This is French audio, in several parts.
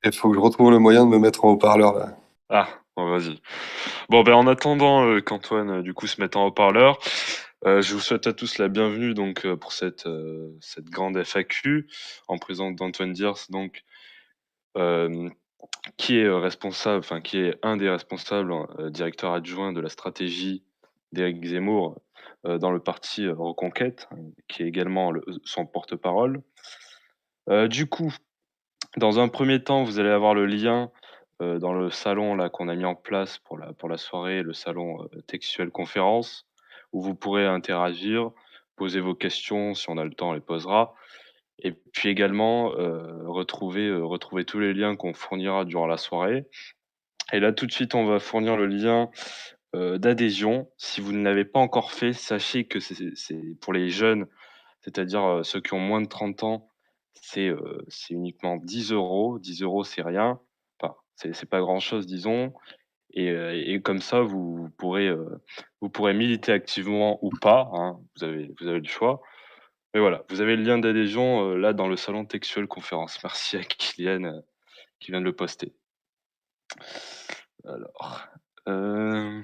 Il faut que je retrouve le moyen de me mettre en haut-parleur là. Ah, bon, vas-y. Bon, ben, en attendant qu'Antoine, du coup, se mette en haut-parleur, je vous souhaite à tous la bienvenue donc pour cette grande FAQ en présence d'Antoine Diers, donc euh, qui est responsable, enfin qui est un des responsables, directeur adjoint de la stratégie d'Éric Zemmour dans le parti Reconquête, qui est également son porte-parole. Du coup, dans un premier temps, vous allez avoir le lien dans le salon là qu'on a mis en place pour la soirée, le salon Textuel Conférence, où vous pourrez interagir, poser vos questions, si on a le temps, on les posera. Et puis également retrouver tous les liens qu'on fournira durant la soirée. Et là, tout de suite, on va fournir le lien d'adhésion. Si vous ne l'avez pas encore fait, sachez que c'est pour les jeunes, c'est-à-dire ceux qui ont moins de 30 ans, c'est uniquement 10 euros. 10 euros, c'est rien. Enfin, c'est pas grand-chose, disons. Et comme ça, vous pourrez militer activement ou pas, hein, vous avez le choix. Mais voilà, vous avez le lien d'adhésion là dans le salon Textuel Conférence. Merci à Kylian qui vient de le poster. Alors, euh,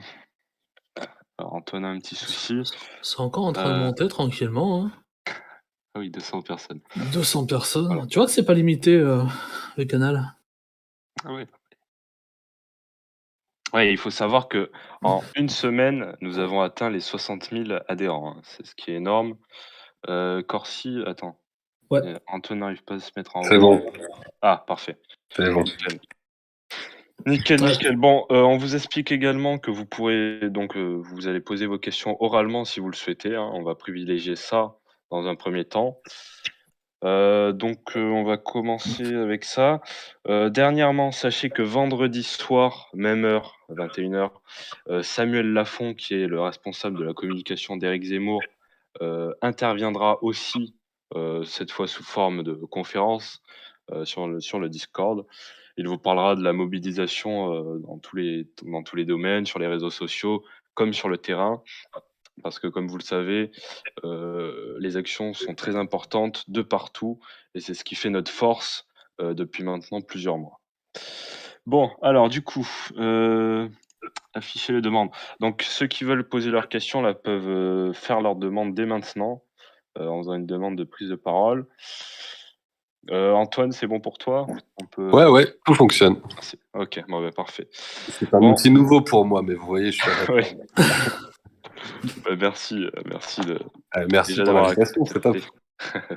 alors Antoine a un petit souci. C'est encore en train de Euh, monter tranquillement. Hein. ah oui, 200 personnes. 200 personnes. Voilà. Tu vois que c'est pas limité le canal. Ah ouais. Ouais, il faut savoir que en une semaine, nous avons atteint les 60 000 adhérents, hein. C'est ce qui est énorme. Corsi, attends. Ouais. Antoine n'arrive pas à se mettre en C'est haut. bon, Ah, parfait. c'est bon. Nickel. Nickel, Ouais. nickel. Bon, on vous explique également que vous pourrez donc vous allez poser vos questions oralement si vous le souhaitez, hein. On va privilégier ça dans un premier temps. On va commencer avec ça. Dernièrement, sachez que vendredi soir, même heure, 21h, Samuel Lafont, qui est le responsable de la communication d'Éric Zemmour, interviendra aussi, cette fois sous forme de conférence, sur le Discord. Il vous parlera de la mobilisation, dans tous les domaines, sur les réseaux sociaux comme sur le terrain. Parce que comme vous le savez, les actions sont très importantes de partout et c'est ce qui fait notre force, depuis maintenant plusieurs mois. Bon, alors du coup, afficher les demandes. Donc ceux qui veulent poser leurs questions là peuvent, faire leurs demandes dès maintenant, en faisant une demande de prise de parole. Antoine, c'est bon pour toi? On peut, Ouais, ouais, tout fonctionne. OK, bon, bah, parfait. C'est un Bon, outil nouveau pour moi, mais vous voyez, je suis adapté. oui, merci de Merci déjà pour d'avoir l'invitation, c'est top. accepté.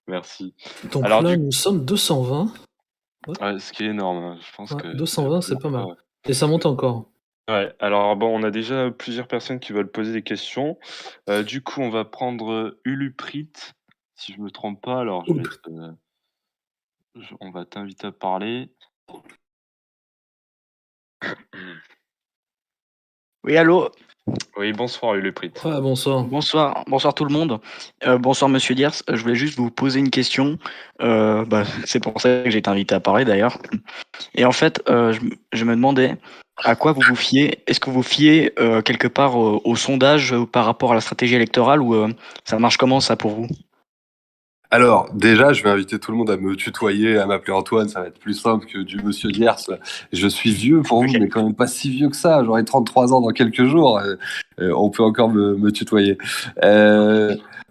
Merci. Donc Alors là, du nous sommes 220. Ouais, ce qui est énorme, hein. Je pense Ouais, que c'est la 220, c'est première pas mal. fois, ouais. Et ça monte encore. Ouais, alors bon, on a déjà plusieurs personnes qui veulent poser des questions. Du coup, on va prendre Uluprit, si je me trompe pas. Alors, on va t'inviter à parler. Oui, allô? Oui, bonsoir Uluprit. Ouais, bonsoir. Bonsoir, bonsoir tout le monde. Bonsoir Monsieur Diers. Je voulais juste vous poser une question. C'est pour ça que j'ai été invité à parler d'ailleurs. Et en fait, je me demandais à quoi vous vous fiez. Est-ce que vous fiez quelque part au sondage par rapport à la stratégie électorale ou ça marche comment ça pour vous? Alors, déjà, je vais inviter tout le monde à me tutoyer, à m'appeler Antoine, ça va être plus simple que du monsieur Diers. Je suis vieux pour vous, Ok. mais quand même pas si vieux que ça. J'aurai 33 ans dans quelques jours. On peut encore me tutoyer.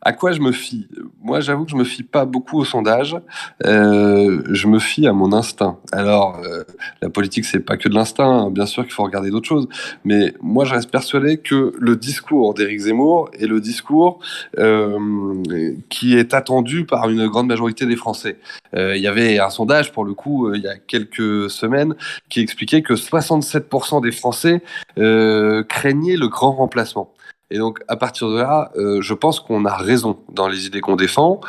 À quoi je me fie? Moi, j'avoue que je me fie pas beaucoup au sondage. Je me fie à mon instinct. Alors, la politique, c'est pas que de l'instinct, hein. Bien sûr qu'il faut regarder d'autres choses. Mais moi, je reste persuadé que le discours d'Éric Zemmour est le discours qui est attendu par une grande majorité des Français. Il y avait un sondage, pour le coup, il y a quelques semaines, qui expliquait que 67% des Français craignaient le grand remplacement. Et donc, à partir de là, je pense qu'on a raison dans les idées qu'on défend,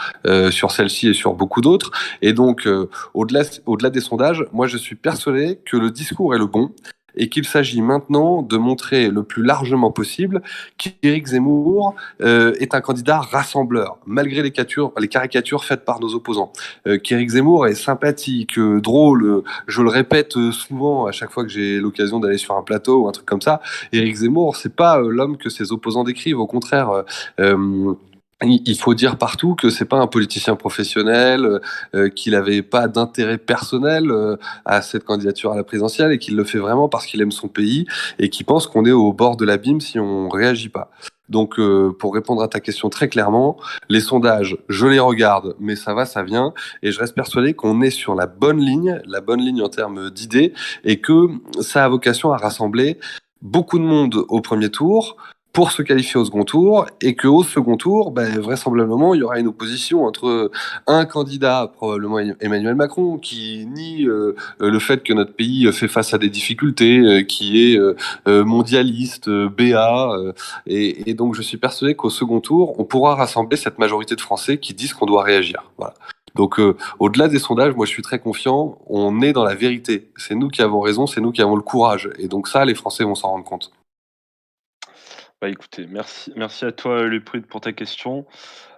sur celle-ci et sur beaucoup d'autres. Et donc, au-delà des sondages, moi, je suis persuadé que le discours est le bon et qu'il s'agit maintenant de montrer le plus largement possible qu'Éric Zemmour est un candidat rassembleur, malgré les caricatures faites par nos opposants. Qu'Éric Zemmour est sympathique, drôle, je le répète souvent à chaque fois que j'ai l'occasion d'aller sur un plateau ou un truc comme ça. Éric Zemmour, c'est pas l'homme que ses opposants décrivent, au contraire. il faut dire partout que c'est pas un politicien professionnel, qu'il avait pas d'intérêt personnel à cette candidature à la présidentielle et qu'il le fait vraiment parce qu'il aime son pays et qu'il pense qu'on est au bord de l'abîme si on réagit pas. Donc, pour répondre à ta question très clairement, les sondages, je les regarde, mais ça va, ça vient, et je reste persuadé qu'on est sur la bonne ligne en termes d'idées, et que ça a vocation à rassembler beaucoup de monde au premier tour, pour se qualifier au second tour, et qu'au second tour, vraisemblablement, il y aura une opposition entre un candidat, probablement Emmanuel Macron, qui nie le fait que notre pays fait face à des difficultés, qui est mondialiste, BA, et donc je suis persuadé qu'au second tour, on pourra rassembler cette majorité de Français qui disent qu'on doit réagir. Voilà. Donc, au-delà des sondages, moi je suis très confiant, on est dans la vérité. C'est nous qui avons raison, c'est nous qui avons le courage. Et donc ça, les Français vont s'en rendre compte. Bah écoutez, merci à toi Luprude pour ta question.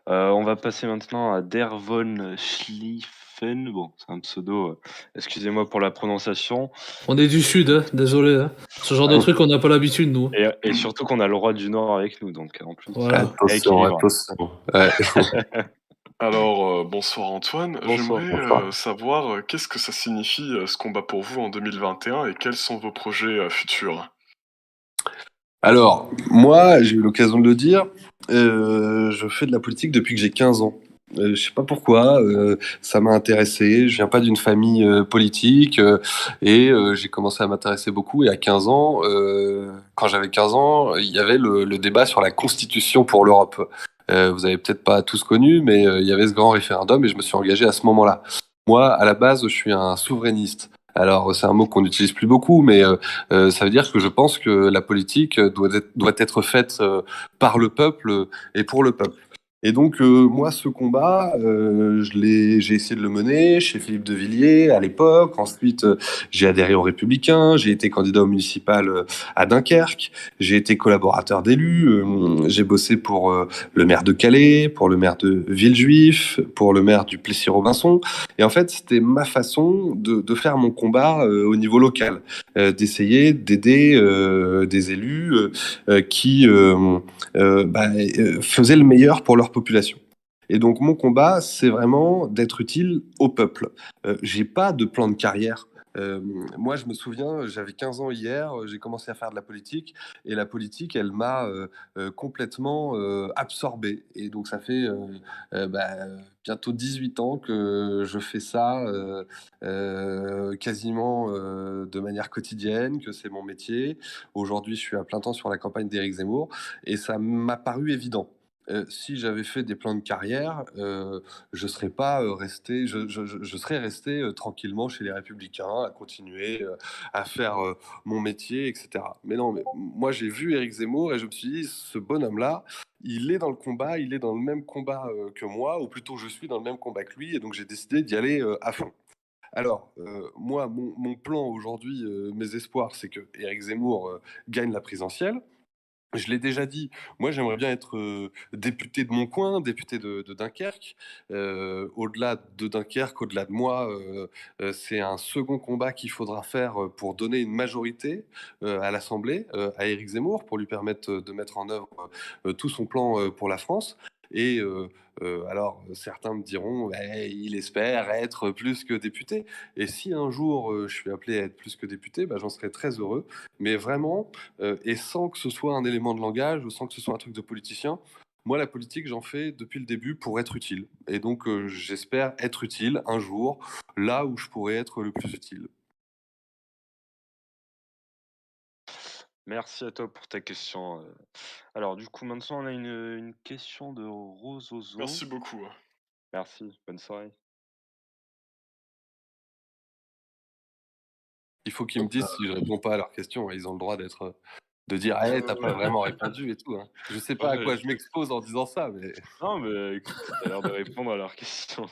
On va passer maintenant à Dervon Schlieffen. Bon, c'est un pseudo, excusez-moi pour la prononciation. On est du sud, hein, désolé. Hein. Ce genre de truc, on n'a pas l'habitude, nous. Et surtout qu'on a le roi du Nord avec nous, donc en plus. Voilà. Attention, équilibre. attention. Ouais. Alors, bonsoir Antoine. Bonsoir. J'aimerais savoir qu'est-ce que ça signifie ce combat pour vous en 2021 et quels sont vos projets futurs? Alors, moi, j'ai eu l'occasion de le dire, je fais de la politique depuis que j'ai 15 ans. Je sais pas pourquoi, ça m'a intéressé. Je viens pas d'une famille politique et j'ai commencé à m'intéresser beaucoup. Et à 15 ans, quand j'avais 15 ans, il y avait le débat sur la constitution pour l'Europe. Vous avez peut-être pas tous connu, mais il y avait ce grand référendum et je me suis engagé à ce moment-là. Moi, à la base, je suis un souverainiste. Alors, c'est un mot qu'on n'utilise plus beaucoup, mais ça veut dire que je pense que la politique doit être faite par le peuple et pour le peuple. Et donc, moi, ce combat, j'ai essayé de le mener chez Philippe de Villiers à l'époque. Ensuite, j'ai adhéré aux Républicains. J'ai été candidat au municipal à Dunkerque. J'ai été collaborateur d'élu. J'ai bossé pour le maire de Calais, pour le maire de Villejuif, pour le maire du Plessis-Robinson. Et en fait, c'était ma façon de faire mon combat au niveau local, d'essayer d'aider des élus qui faisaient le meilleur pour leur population. Et donc mon combat, c'est vraiment d'être utile au peuple. J'ai pas de plan de carrière. Moi, je me souviens, j'avais 15 ans hier, j'ai commencé à faire de la politique, et la politique, elle m'a complètement absorbé. Et donc ça fait bientôt 18 ans que je fais ça quasiment de manière quotidienne, que c'est mon métier. Aujourd'hui, je suis à plein temps sur la campagne d'Éric Zemmour, et ça m'a paru évident. Si j'avais fait des plans de carrière, je serais pas resté, je serais resté tranquillement chez les Républicains, à continuer à faire mon métier, etc. Mais non, mais moi j'ai vu Éric Zemmour et je me suis dit, ce bonhomme-là, il est dans le combat, il est dans le même combat que moi, ou plutôt je suis dans le même combat que lui, et donc j'ai décidé d'y aller à fond. Alors, moi, mon plan aujourd'hui, mes espoirs, c'est que Éric Zemmour gagne la présidentielle. Je l'ai déjà dit, moi j'aimerais bien être député de mon coin, député de Dunkerque. Au-delà de Dunkerque, au-delà de moi, c'est un second combat qu'il faudra faire pour donner une majorité à l'Assemblée, à Éric Zemmour, pour lui permettre de mettre en œuvre tout son plan pour la France. Et alors, certains me diront, il espère être plus que député. Et si un jour je suis appelé à être plus que député, j'en serais très heureux. Mais vraiment, et sans que ce soit un élément de langage, sans que ce soit un truc de politicien, moi, la politique, j'en fais depuis le début pour être utile. Et donc, j'espère être utile un jour, là où je pourrais être le plus utile. Merci à toi pour ta question. Alors du coup, maintenant on a une question de Rosozo. Merci beaucoup. Merci, bonne soirée. Il faut qu'ils me disent si je réponds pas à leurs questions. Ils ont le droit de dire, t'as pas vraiment répondu et tout. Hein. Je sais pas à Ouais. quoi je m'expose en disant ça, mais Non, mais écoute, t'as l'air de répondre à leurs questions.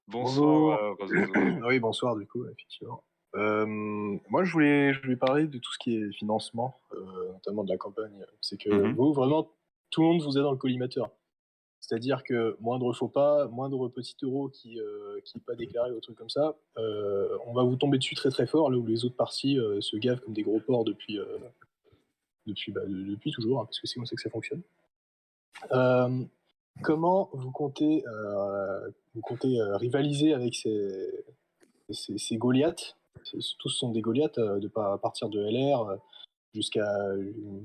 Bonjour. Bonsoir, Rosozo. Oui, bonsoir du coup, effectivement. Moi, je voulais parler de tout ce qui est financement, notamment de la campagne. C'est que vous, vraiment, tout le monde vous est dans le collimateur. C'est-à-dire que moindre faux pas, moindre petit euro qui n'est pas déclaré ou truc comme ça, on va vous tomber dessus très très fort, là où les autres partis se gavent comme des gros porcs depuis toujours, hein, parce que c'est comme ça que ça fonctionne. Euh, Comment vous comptez, rivaliser avec ces Goliaths? Tous sont des Goliaths, à partir de LR jusqu'à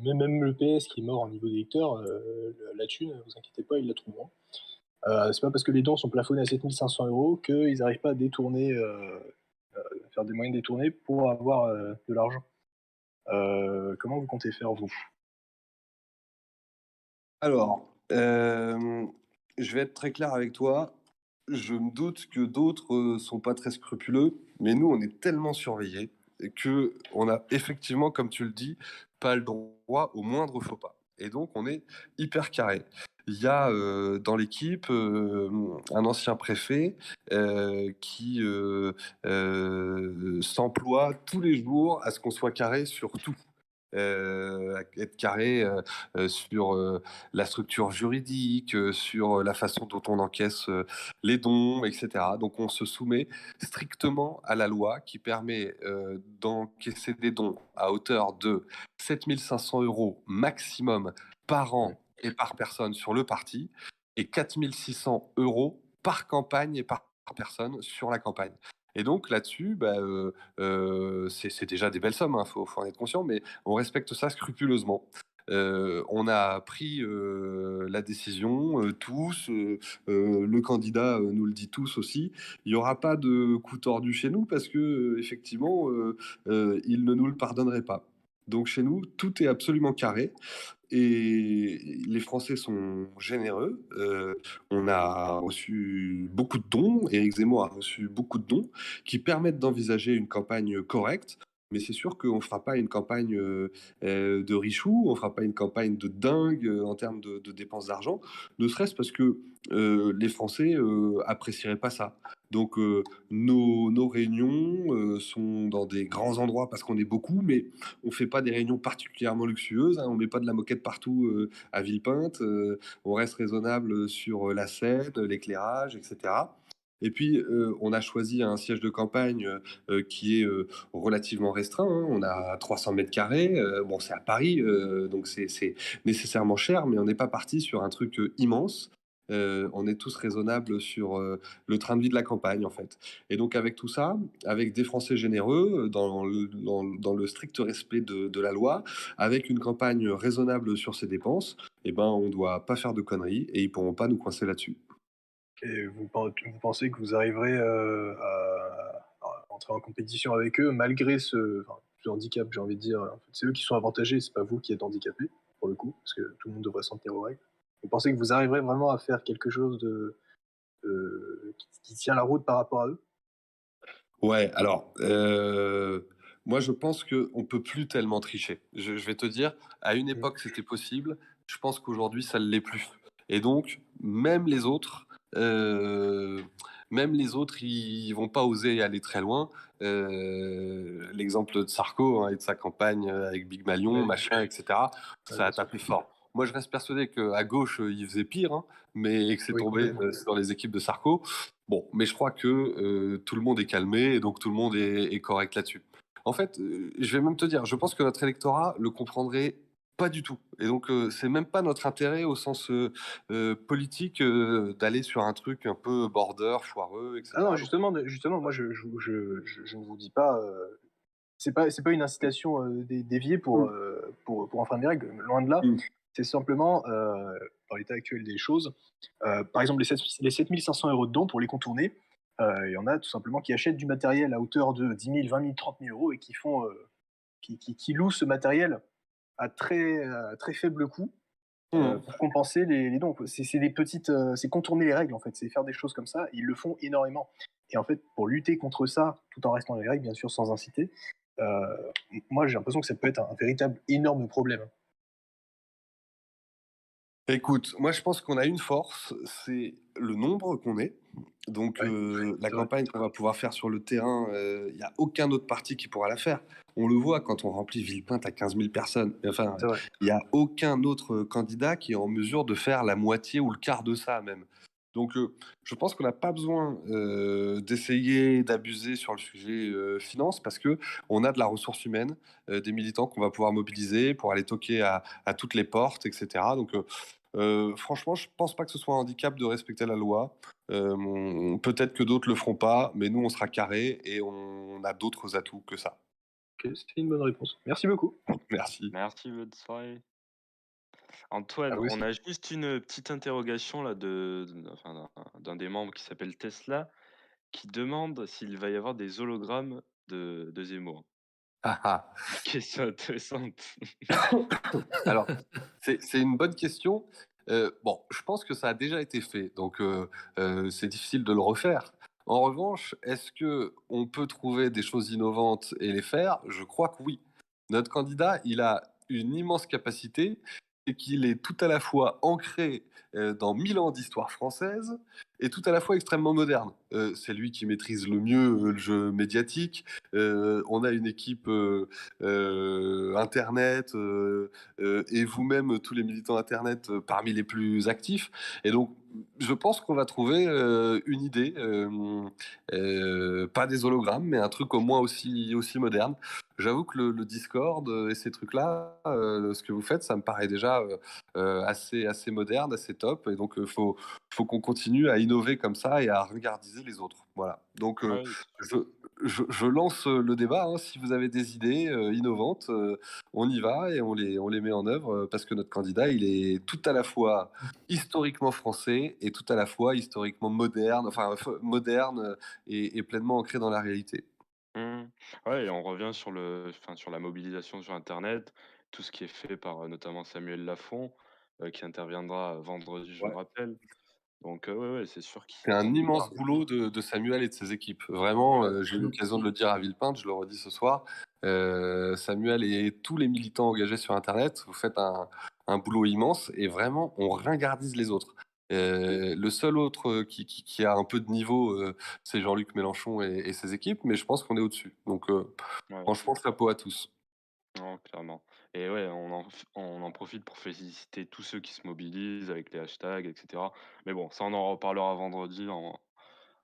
même le PS qui est mort en niveau d'électeur. La thune, vous inquiétez pas, ils la trouveront. C'est pas parce que les dons sont plafonnés à 7500 euros qu'ils n'arrivent pas à détourner, faire des moyens détournés pour avoir de l'argent. Comment vous comptez faire, vous? Alors, je vais être très clair avec toi. Je me doute que d'autres sont pas très scrupuleux, mais nous, on est tellement surveillés que on a effectivement, comme tu le dis, pas le droit au moindre faux pas. Et donc, on est hyper carré. Il y a dans l'équipe un ancien préfet qui s'emploie tous les jours à ce qu'on soit carré sur tout. Être carré sur la structure juridique, sur la façon dont on encaisse les dons, etc. Donc on se soumet strictement à la loi qui permet d'encaisser des dons à hauteur de 7 500 euros maximum par an et par personne sur le parti et 4 600 euros par campagne et par personne sur la campagne. Et donc là-dessus, c'est déjà des belles sommes, faut en être conscient, mais on respecte ça scrupuleusement. On a pris la décision, tous, le candidat nous le dit tous aussi, il n'y aura pas de coup tordu chez nous parce que effectivement, il ne nous le pardonnerait pas. Donc chez nous, tout est absolument carré. Et les Français sont généreux. On a reçu beaucoup de dons. Éric Zemmour a reçu beaucoup de dons qui permettent d'envisager une campagne correcte. Mais c'est sûr qu'on ne fera pas une campagne de richoux, on ne fera pas une campagne de dingue en termes de dépenses d'argent, ne serait-ce parce que les Français apprécieraient pas ça. Donc nos réunions sont dans des grands endroits parce qu'on est beaucoup, mais on fait pas des réunions particulièrement luxueuses, hein, on met pas de la moquette partout à Villepinte, on reste raisonnable sur la scène, l'éclairage, etc. Et puis, on a choisi un siège de campagne qui est relativement restreint, hein. On a 300 mètres carrés. Bon, c'est à Paris, donc c'est nécessairement cher, mais on n'est pas parti sur un truc immense. On est tous raisonnables sur le train de vie de la campagne, en fait. Et donc, avec tout ça, avec des Français généreux, dans le strict respect de la loi, avec une campagne raisonnable sur ses dépenses, eh ben, on ne doit pas faire de conneries et ils ne pourront pas nous coincer là-dessus. Et vous pensez que vous arriverez à entrer en compétition avec eux malgré ce handicap, j'ai envie de dire. En fait, c'est eux qui sont avantagés, c'est pas vous qui êtes handicapé, pour le coup, parce que tout le monde devrait s'en tenir aux règles. Vous pensez que vous arriverez vraiment à faire quelque chose qui tient la route par rapport à eux? Ouais, alors, moi je pense qu'on peut plus tellement tricher. Je vais te dire, à une époque c'était possible, je pense qu'aujourd'hui ça ne l'est plus. Et donc, même les autres, ils vont pas oser aller très loin. L'exemple de Sarko hein, et de sa campagne avec Big Malion, machin, etc., ça a tapé fort. Moi, je reste persuadé qu'à gauche, il faisait pire, hein, mais que c'est tombé dans les équipes de Sarko. Bon, mais je crois que tout le monde est calmé et donc tout le monde est correct là-dessus. En fait, je vais même te dire, je pense que notre électorat le comprendrait pas du tout. Et donc, c'est même pas notre intérêt au sens politique d'aller sur un truc un peu border, foireux, etc. Ah non, justement, moi je ne vous dis pas, c'est pas une incitation déviée pour enfreindre les règles, loin de là. C'est simplement, dans l'état actuel des choses, par exemple, les 7 500 euros de dons, pour les contourner, il y en a tout simplement qui achètent du matériel à hauteur de 10 000, 20 000, 30 000 euros et qui louent ce matériel à très faible coût pour compenser les dons. C'est des petites, c'est contourner les règles en fait, c'est faire des choses comme ça. Ils le font énormément. Et en fait, pour lutter contre ça, tout en restant dans les règles, bien sûr, sans inciter, moi j'ai l'impression que ça peut être un véritable énorme problème. Écoute, moi je pense qu'on a une force, c'est le nombre qu'on est. Donc la campagne qu'on va pouvoir faire sur le terrain, il n'y a aucun autre parti qui pourra la faire. On le voit quand on remplit Villepinte à 15 000 personnes. Enfin, il n'y a aucun autre candidat qui est en mesure de faire la moitié ou le quart de ça même. Donc je pense qu'on n'a pas besoin d'essayer d'abuser sur le sujet finance parce que on a de la ressource humaine, des militants qu'on va pouvoir mobiliser pour aller toquer à toutes les portes, etc. Donc Franchement, je pense pas que ce soit un handicap de respecter la loi. Peut-être que d'autres le feront pas, mais nous, on sera carré et on a d'autres atouts que ça. Ok, c'était une bonne réponse. Merci beaucoup. Merci. Merci, bonne soirée. À Antoine, vous aussi. on a juste une petite interrogation là enfin, d'un des membres qui s'appelle Tesla, qui demande s'il va y avoir des hologrammes de Zemmour. Ah, ah. Question intéressante. Alors, c'est une bonne question. Bon, je pense que ça a déjà été fait, donc c'est difficile de le refaire. En revanche, est-ce que on peut trouver des choses innovantes et les faire? Je crois que oui. Notre candidat, il a une immense capacité, et qu'il est tout à la fois ancré dans 1000 ans d'histoire française et tout à la fois extrêmement moderne. C'est lui qui maîtrise le mieux le jeu médiatique. On a une équipe Internet et vous-même, tous les militants Internet, parmi les plus actifs. Et donc, je pense qu'on va trouver une idée, pas des hologrammes, mais un truc au moins aussi moderne. J'avoue que le Discord et ces trucs-là, ce que vous faites, ça me paraît déjà assez moderne, assez top. Et donc, faut qu'on continue à innover comme ça et à regardiser les autres. Voilà. Donc, Ouais, je lance le débat. Hein. Si vous avez des idées innovantes, on y va et on les met en œuvre parce que notre candidat, il est tout à la fois historiquement français et tout à la fois historiquement moderne, moderne et pleinement ancré dans la réalité. Ouais, et on revient sur la mobilisation sur Internet, tout ce qui est fait par notamment Samuel Lafont, qui interviendra vendredi, je le Ouais. rappelle. Donc, ouais, c'est sûr qu'il C'est un faut immense boulot de Samuel et de ses équipes. Vraiment, j'ai eu l'occasion de le dire à Villepinte, je le redis ce soir. Samuel et tous les militants engagés sur Internet, vous faites un boulot immense et vraiment, on ringardise les autres. Le seul autre qui a un peu de niveau, c'est Jean-Luc Mélenchon et ses équipes, mais je pense qu'on est au-dessus. Donc, ouais, franchement, chapeau à tous. non, clairement. Et ouais, on en profite pour féliciter tous ceux qui se mobilisent avec les hashtags, et cetera. Mais bon, ça, on en reparlera vendredi un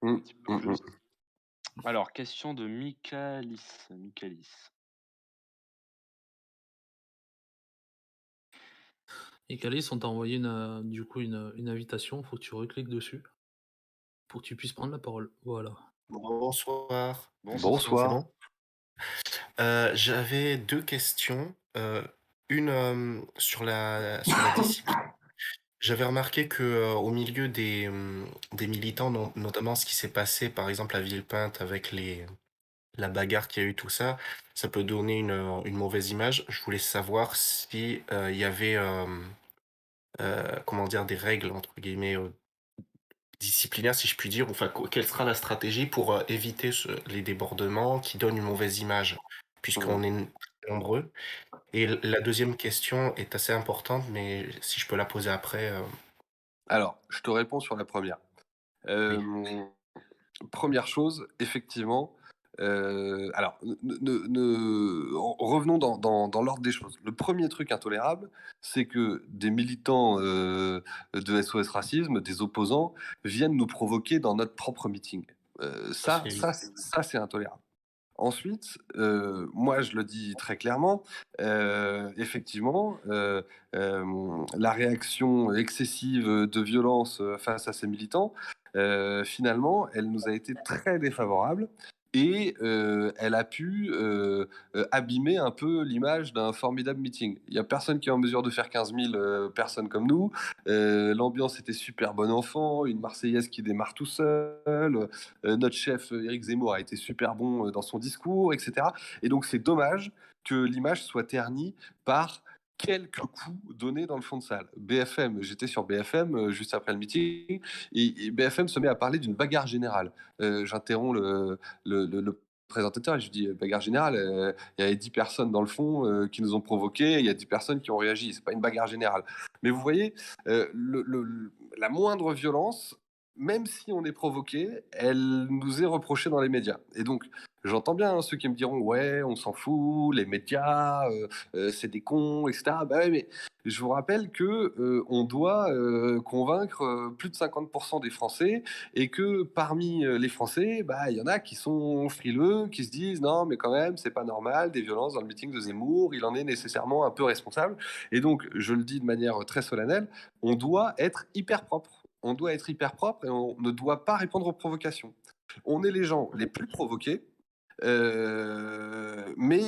Hum, petit peu hum, plus. hum. Alors, question de Michaelis. Et Calis, on t'a envoyé du coup une invitation, faut que tu recliques dessus pour que tu puisses prendre la parole. Voilà. Bonsoir. Bonsoir. C'est Bonsoir. bon? J'avais deux questions. Une sur la discipline. J'avais remarqué que au milieu des militants, notamment ce qui s'est passé, par exemple à Villepinte avec la bagarre qu'il y a eu, tout ça, ça peut donner une mauvaise image. Je voulais savoir si il y avait comment dire des règles entre guillemets disciplinaire, si je puis dire, enfin, quelle sera la stratégie pour éviter les débordements qui donnent une mauvaise image, puisqu'on est nombreux. Et la deuxième question est assez importante, mais si je peux la poser après. Alors, je te réponds sur la première. Oui. Première chose, effectivement, alors, revenons dans l'ordre des choses. Le premier truc intolérable, c'est que des militants de SOS Racisme, des opposants, viennent nous provoquer dans notre propre meeting. Ça, c'est intolérable. Ensuite, moi je le dis très clairement, effectivement, la réaction excessive de violence face à ces militants, finalement, elle nous a été très défavorable et elle a pu abîmer un peu l'image d'un formidable meeting. Il y a personne qui est en mesure de faire 15 000 personnes comme nous. L'ambiance était super bon enfant, une Marseillaise qui démarre tout seul. Notre chef Éric Zemmour a été super bon dans son discours, etc. Et donc c'est dommage que l'image soit ternie par quelques coups donnés dans le fond de salle. BFM, j'étais sur BFM juste après le meeting, et BFM se met à parler d'une bagarre générale. J'interromps le présentateur et je dis bagarre générale, il y avait 10 personnes dans le fond qui nous ont provoqué, il y a 10 personnes qui ont réagi, c'est pas une bagarre générale. Mais vous voyez, la moindre violence même si on est provoqué, elle nous est reprochée dans les médias. Et donc, j'entends bien ceux qui me diront ouais, on s'en fout, les médias, c'est des cons, etc. Bah ouais, mais je vous rappelle que on doit convaincre plus de 50% des Français et que parmi les Français, bah il y en a qui sont frileux, qui se disent non mais quand même c'est pas normal des violences dans le meeting de Zemmour, il en est nécessairement un peu responsable. Et donc je le dis de manière très solennelle, on doit être hyper propre. On doit être hyper propre et on ne doit pas répondre aux provocations. On est les gens les plus provoqués, mais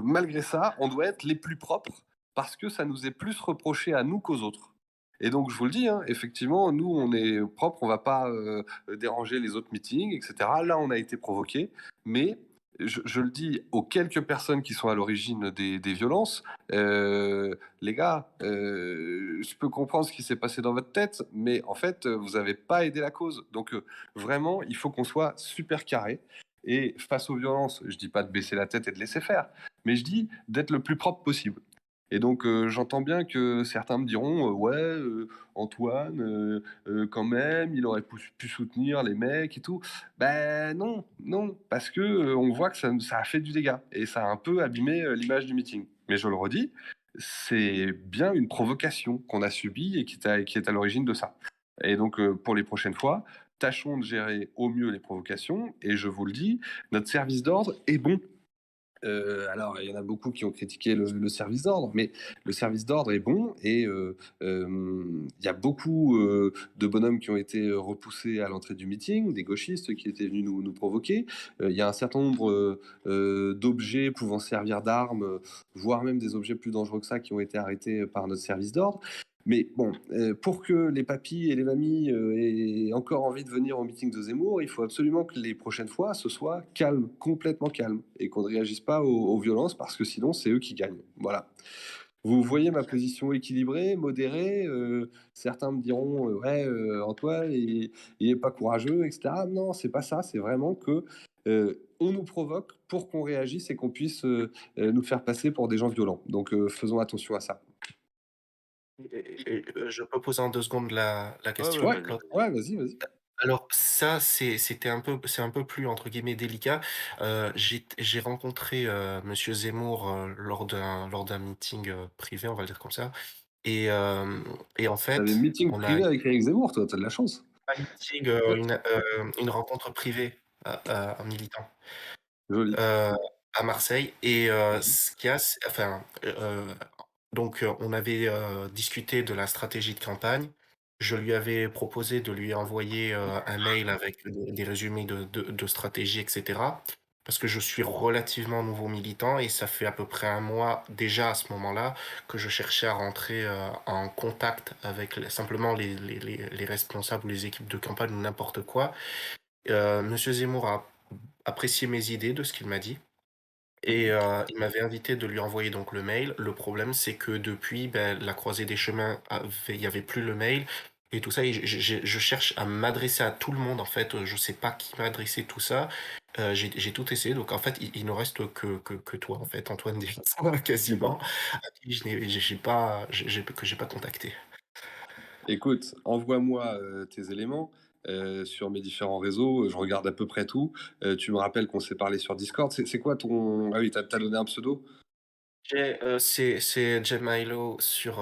malgré ça, on doit être les plus propres parce que ça nous est plus reproché à nous qu'aux autres. Et donc, je vous le dis, hein, effectivement, nous, on est propre, on va pas déranger les autres meetings, etc. Là, on a été provoqué, mais je le dis aux quelques personnes qui sont à l'origine des violences, les gars, je peux comprendre ce qui s'est passé dans votre tête, mais en fait, vous n'avez pas aidé la cause. Donc, vraiment, il faut qu'on soit super carré. Et face aux violences, je dis pas de baisser la tête et de laisser faire, mais je dis d'être le plus propre possible. Et donc j'entends bien que certains me diront ouais Antoine quand même il aurait pu soutenir les mecs et tout. Ben non non parce que on voit que ça a fait du dégât et ça a un peu abîmé l'image du meeting. Mais je le redis, c'est bien une provocation qu'on a subie et qui est à l'origine de ça. Et donc pour les prochaines fois, tâchons de gérer au mieux les provocations et je vous le dis, notre service d'ordre est bon. Alors, il y en a beaucoup qui ont critiqué le service d'ordre, mais le service d'ordre est bon et il y a beaucoup de bonhommes qui ont été repoussés à l'entrée du meeting, des gauchistes qui étaient venus nous provoquer. Il y a un certain nombre d'objets pouvant servir d'armes, voire même des objets plus dangereux que ça, qui ont été arrêtés par notre service d'ordre. Mais bon, pour que les papis et les mamies aient encore envie de venir au meeting de Zemmour, il faut absolument que les prochaines fois, ce soit calme, complètement calme, et qu'on ne réagisse pas aux violences, parce que sinon, c'est eux qui gagnent. Voilà. Vous voyez ma position équilibrée, modérée. Certains me diront, ouais, Antoine, il est pas courageux, etc. Non, c'est pas ça. C'est vraiment que on nous provoque pour qu'on réagisse et qu'on puisse nous faire passer pour des gens violents. Donc, faisons attention à ça. Je peux poser en 2 secondes la Ouais, question? Ouais, vas-y. ouais, vas-y. Alors ça, c'est un peu plus entre guillemets «délicat». J'ai rencontré, monsieur Zemmour, lors d'un meeting, privé, on va le dire comme ça et en T'avais fait, meeting on a privé avec Éric Zemmour, toi, t'as de la chance. pas un meeting, une rencontre privée, un militant, Joli. heu, à Marseille et ce qu'il y a, c'est enfin, donc on avait, discuté de la stratégie de campagne. Je lui avais proposé de lui envoyer, un mail avec des résumés de stratégie et cetera. Parce que je suis relativement nouveau militant et ça fait à peu près 1 mois déjà à ce moment-là que je cherchais à rentrer, en contact avec simplement les responsables ou les équipes de campagne ou n'importe quoi. Monsieur Zemmour a apprécié mes idées de ce qu'il m'a dit. Et il m'avait invité de lui envoyer donc le mail. Le problème, c'est que depuis, la croisée des chemins avait il y avait plus le mail et tout ça et je cherche à m'adresser à tout le monde, en fait, je sais pas qui m'adresser, tout ça. J'ai tout essayé, donc en fait, il ne reste que toi, en fait, Antoine Délix, quasiment, à qui j'ai pas contacté. Écoute, envoie-moi tes éléments sur mes différents réseaux. Je regarde à peu près tout. Tu me rappelles qu'on s'est parlé sur Discord. C'est quoi ton... Ah oui, t'as donné un pseudo? C'est Jemilo sur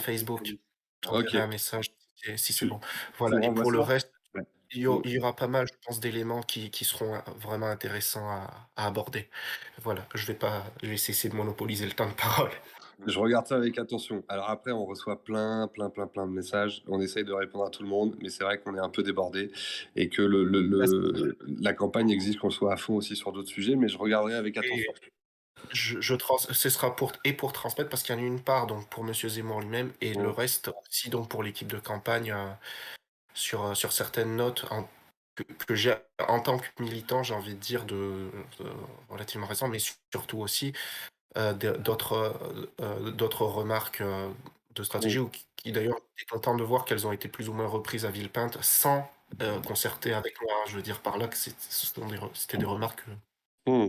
Facebook. Je Ok. t'enverrai un message si c'est Tu, bon. tu Voilà me et renvoies pour le ça? reste, Ouais. il y aura pas mal, je pense, d'éléments qui seront, vraiment intéressants à aborder. Voilà, je vais cesser de monopoliser le temps de parole. Je regarde ça avec attention. Alors après, on reçoit plein de messages. On essaye de répondre à tout le monde, mais c'est vrai qu'on est un peu débordé et que la campagne exige qu'on soit à fond aussi sur d'autres sujets, mais je regarderai avec Et attention. ce sera pour transmettre parce qu'il y en a une part donc pour monsieur Zemmour lui-même et le Bon. reste aussi donc pour l'équipe de campagne, sur certaines notes que j'ai en tant que militant, j'ai envie de dire de relativement récent, mais surtout aussi d'autres remarques de stratégie ou qui d'ailleurs j'étais content de voir qu'elles ont été plus ou moins reprises à Villepinte sans concerter avec moi. Je veux dire par là que c'était des remarques Hmm.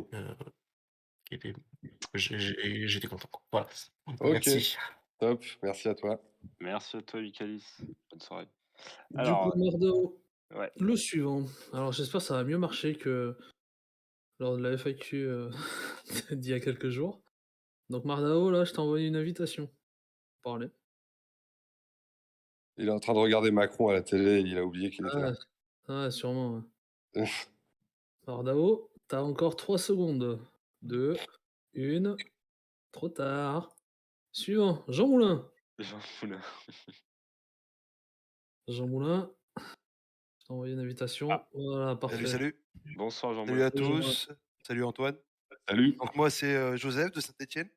qui étaient, j'étais content. Voilà. Ok, Merci. top. Merci à toi. Merci à toi, Vicalis. Bonne soirée. Du coup, Alors, Merdo, Ouais. Le suivant. Alors j'espère que ça va mieux marcher que lors de la FAQ d'il y a quelques jours. Donc Mardao, là, je t'ai envoyé une invitation pour parler. Il est en train de regarder Macron à la télé, il a oublié qu'il était là. Ouais, sûrement. Ouais. Mardao, t'as encore 3 secondes. 2, 1, trop tard. Suivant, Jean Moulin. Jean Moulin. Jean Moulin, je t'ai envoyé une invitation. Voilà, parfait. Salut. Bonsoir Jean Salut à Moulin. Salut, Jean Moulin. tous. Salut Antoine. Salut. Donc moi c'est Joseph de Saint-Étienne.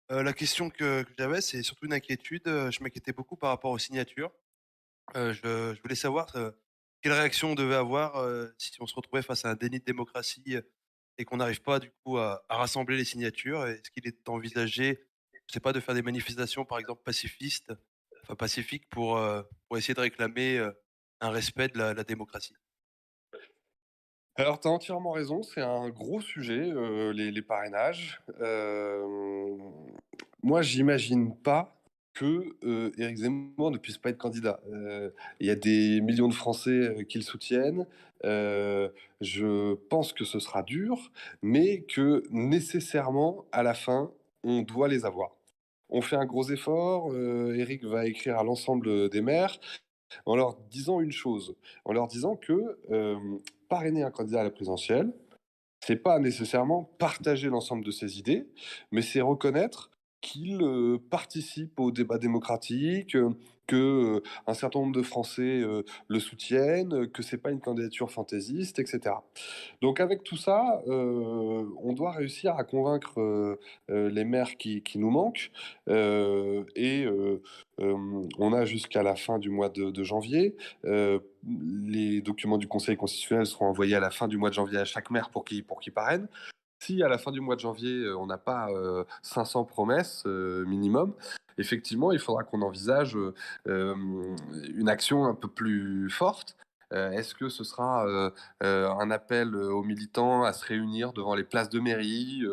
La question que j'avais, c'est surtout une inquiétude. Je m'inquiétais beaucoup par rapport aux signatures. Je voulais savoir quelle réaction on devait avoir si on se retrouvait face à un déni de démocratie et qu'on n'arrive pas du coup à rassembler les signatures. Est-ce qu'il est envisagé, je sais pas, de faire des manifestations par exemple pacifiques pour essayer de réclamer un respect de la démocratie? Alors, tu as entièrement raison, c'est un gros sujet, les parrainages. Moi, j'imagine pas que Éric Zemmour ne puisse pas être candidat. Il y a des millions de Français qui le soutiennent. Je pense que ce sera dur, mais que nécessairement, à la fin, on doit les avoir. On fait un gros effort. Éric va écrire à l'ensemble des maires en leur disant une chose, en leur disant que parrainer un candidat à la présidentielle, c'est pas nécessairement partager l'ensemble de ses idées, mais c'est reconnaître qu'il participe au débat démocratique, que un certain nombre de Français le soutiennent, que c'est pas une candidature fantaisiste, etc. Donc avec tout ça, on doit réussir à convaincre les maires qui nous manquent. On a jusqu'à la fin du mois de janvier. Les documents du Conseil constitutionnel seront envoyés à la fin du mois de janvier à chaque maire pour qu'il parraine. Si à la fin du mois de janvier, on n'a pas 500 promesses minimum, effectivement, il faudra qu'on envisage une action un peu plus forte. Est-ce que ce sera un appel aux militants à se réunir devant les places de mairie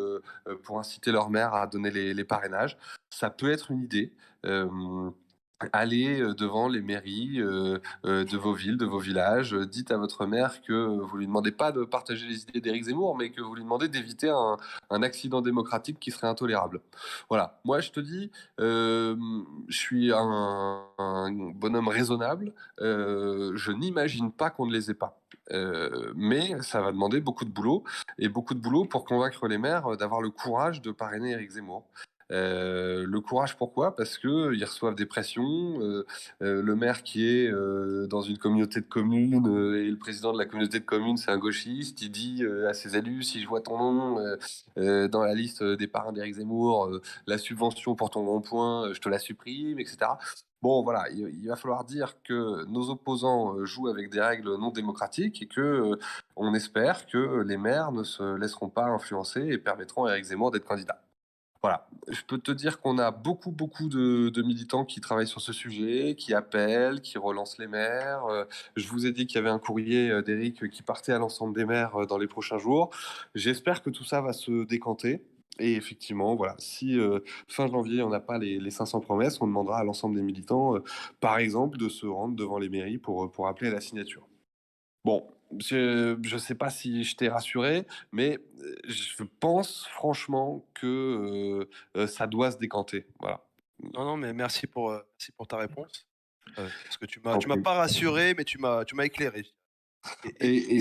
pour inciter leur maire à donner les parrainages? Ça peut être une idée. Allez devant les mairies de vos villes, de vos villages. Dites à votre maire que vous lui demandez pas de partager les idées d'Éric Zemmour, mais que vous lui demandez d'éviter un accident démocratique qui serait intolérable. Voilà. Moi, je te dis, je suis un bonhomme raisonnable. Je n'imagine pas qu'on ne les ait pas. Mais ça va demander beaucoup de boulot, et beaucoup de boulot pour convaincre les maires d'avoir le courage de parrainer Éric Zemmour. Le courage, pourquoi? Parce qu'ils reçoivent des pressions. Le maire qui est dans une communauté de communes et le président de la communauté de communes, c'est un gauchiste. Il dit à ses élus, si je vois ton nom dans la liste des parrains d'Éric Zemmour, la subvention pour ton rond-point, je te la supprime, etc. Bon, voilà, il va falloir dire que nos opposants jouent avec des règles non démocratiques et que on espère que les maires ne se laisseront pas influencer et permettront à Éric Zemmour d'être candidat. Voilà, je peux te dire qu'on a beaucoup de militants qui travaillent sur ce sujet, qui appellent, qui relancent les maires. Je vous ai dit qu'il y avait un courrier d'Éric qui partait à l'ensemble des maires dans les prochains jours. J'espère que tout ça va se décanter. Et effectivement, voilà, si fin janvier, on n'a pas les 500 promesses, on demandera à l'ensemble des militants, par exemple, de se rendre devant les mairies pour appeler à la signature. Bon, je ne sais pas si je t'ai rassuré, mais je pense franchement que ça doit se décanter. Voilà. Non, mais merci pour ta réponse. Parce que tu En m'as plus. pas rassuré, mais tu m'as éclairé. Et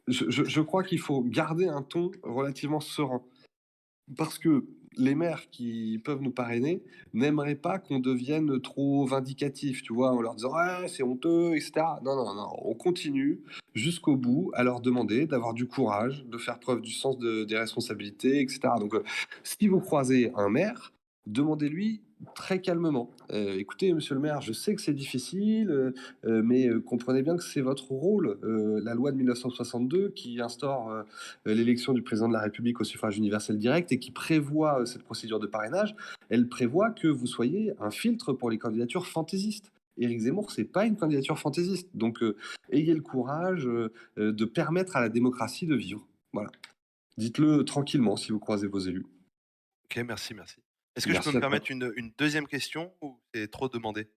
je crois qu'il faut garder un ton relativement serein. Parce que les maires qui peuvent nous parrainer n'aimeraient pas qu'on devienne trop vindicatif, tu vois, en leur disant ouais, c'est honteux, etc. Non, non, non, on continue jusqu'au bout à leur demander d'avoir du courage, de faire preuve du sens des responsabilités, etc. Donc, si vous croisez un maire, demandez-lui très calmement. Écoutez, monsieur le maire, je sais que c'est difficile, mais comprenez bien que c'est votre rôle. La loi de 1962 qui instaure l'élection du président de la République au suffrage universel direct et qui prévoit cette procédure de parrainage, elle prévoit que vous soyez un filtre pour les candidatures fantaisistes. Éric Zemmour, c'est pas une candidature fantaisiste. Donc, ayez le courage de permettre à la démocratie de vivre. Voilà. Dites-le tranquillement si vous croisez vos élus. Ok, merci. Est-ce que je peux Merci me à toi. permettre une deuxième question ou c'est trop demandé?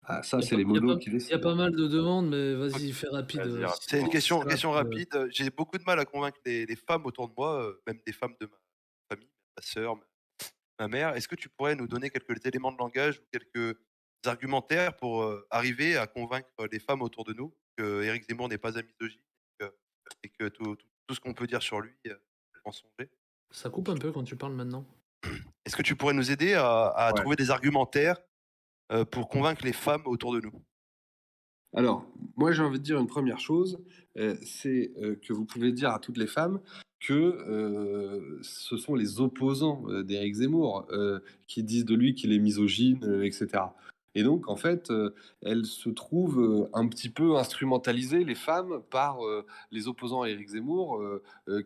Ah, ça, Il y a c'est pas les il y a modos pas qui il y a décident. pas mal de demandes, mais vas-y, fais rapide, Vas-y, si rapide. C'est une si question, c'est question rapide, rapide. J'ai beaucoup de mal à convaincre les femmes autour de moi, même des femmes de ma famille, ma sœur, ma mère. Est-ce que tu pourrais nous donner quelques éléments de langage ou quelques argumentaires pour arriver à convaincre les femmes autour de nous que Éric Zemmour n'est pas un misogyne et que tout ce qu'on peut dire sur lui est mensonger? Ça coupe un peu quand tu parles maintenant. Est-ce que tu pourrais nous aider à Ouais. trouver des argumentaires pour convaincre les femmes autour de nous? Alors, moi, j'ai envie de dire une première chose, c'est que vous pouvez dire à toutes les femmes que ce sont les opposants d'Éric Zemmour qui disent de lui qu'il est misogyne, etc. Et donc, en fait, elles se trouvent un petit peu instrumentalisées, les femmes, par les opposants à Éric Zemmour,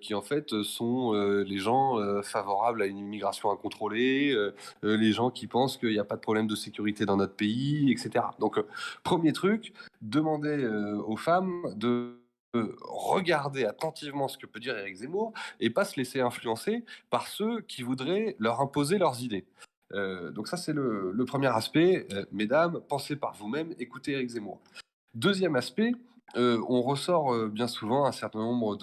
qui en fait sont les gens favorables à une immigration incontrôlée, les gens qui pensent qu'il n'y a pas de problème de sécurité dans notre pays, etc. Donc, premier truc, demander aux femmes de regarder attentivement ce que peut dire Éric Zemmour et pas se laisser influencer par ceux qui voudraient leur imposer leurs idées. Donc ça, c'est le premier aspect. Mesdames, pensez par vous-même, écoutez Éric Zemmour. Deuxième aspect, on ressort bien souvent un certain nombre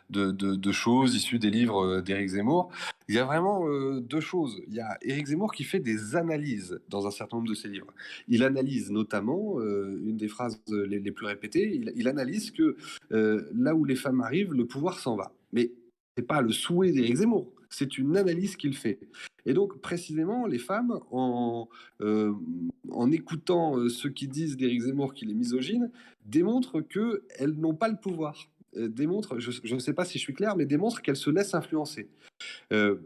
de choses issues des livres d'Éric Zemmour. Il y a vraiment deux choses. Il y a Éric Zemmour qui fait des analyses dans un certain nombre de ses livres. Il analyse notamment, une des phrases les plus répétées, il analyse que là où les femmes arrivent, le pouvoir s'en va. Mais c'est pas le souhait d'Éric Zemmour, c'est une analyse qu'il fait. Et donc, précisément, les femmes, en écoutant ceux qui disent d'Éric Zemmour qu'il est misogyne, démontrent qu'elles n'ont pas le pouvoir. Démontrent, je ne sais pas si je suis clair, mais démontrent qu'elles se laissent influencer.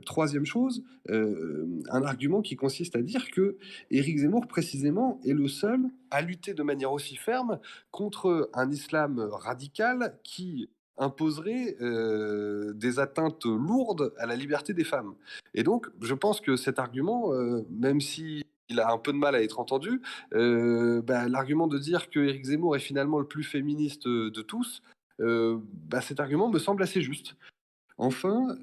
Troisième chose, un argument qui consiste à dire que Éric Zemmour, précisément, est le seul à lutter de manière aussi ferme contre un islam radical qui imposerait des atteintes lourdes à la liberté des femmes. Et donc, je pense que cet argument, même si il a un peu de mal à être entendu, l'argument de dire que Éric Zemmour est finalement le plus féministe de tous, cet argument me semble assez juste. Enfin,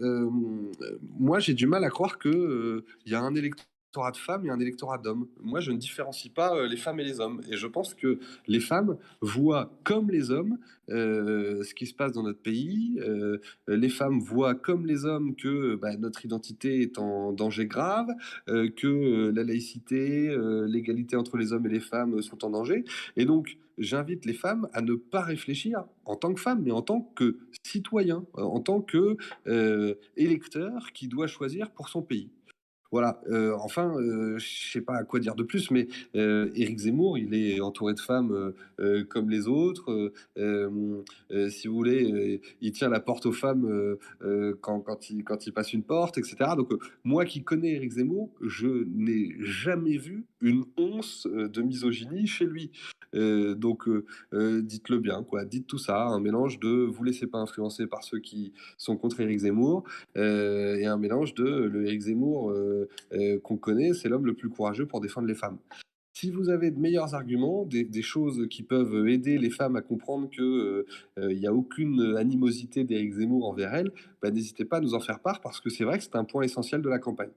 moi, j'ai du mal à croire qu'il y a un électorat de femmes et un électorat d'hommes. Moi, je ne différencie pas les femmes et les hommes. Et je pense que les femmes voient comme les hommes ce qui se passe dans notre pays. Les femmes voient comme les hommes que notre identité est en danger grave, que la laïcité, l'égalité entre les hommes et les femmes sont en danger. Et donc, j'invite les femmes à ne pas réfléchir en tant que femmes, mais en tant que citoyens, en tant que électeur qui doit choisir pour son pays. Voilà. Enfin, je sais pas à quoi dire de plus, mais Éric Zemmour, il est entouré de femmes comme les autres. Si vous voulez, il tient la porte aux femmes quand il passe une porte, etc. Donc, moi qui connais Éric Zemmour, je n'ai jamais vu une once de misogynie chez lui. Dites-le bien, quoi. Dites tout ça, un mélange de vous laissez pas influencer par ceux qui sont contre Éric Zemmour et un mélange de le Éric Zemmour qu'on connaît, c'est l'homme le plus courageux pour défendre les femmes. Si vous avez de meilleurs arguments, des choses qui peuvent aider les femmes à comprendre qu'il n'y a aucune animosité d'Éric Zemmour envers elles, n'hésitez pas à nous en faire part parce que c'est vrai que c'est un point essentiel de la campagne.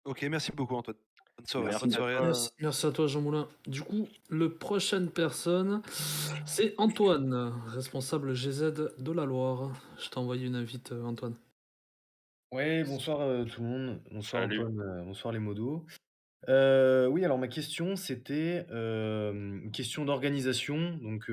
Ok, merci beaucoup Antoine. Bonne soirée. Merci Bonne à soirée à toi. tous. Merci à toi, Jean Moulin. Du coup, le prochaine personne, c'est Antoine, responsable GZ de la Loire. Je t'ai envoyé une invite, Antoine. Ouais, bonsoir tout le monde. Bonsoir Salut. Antoine, bonsoir les modos. Oui, alors ma question, c'était une question d'organisation. Donc,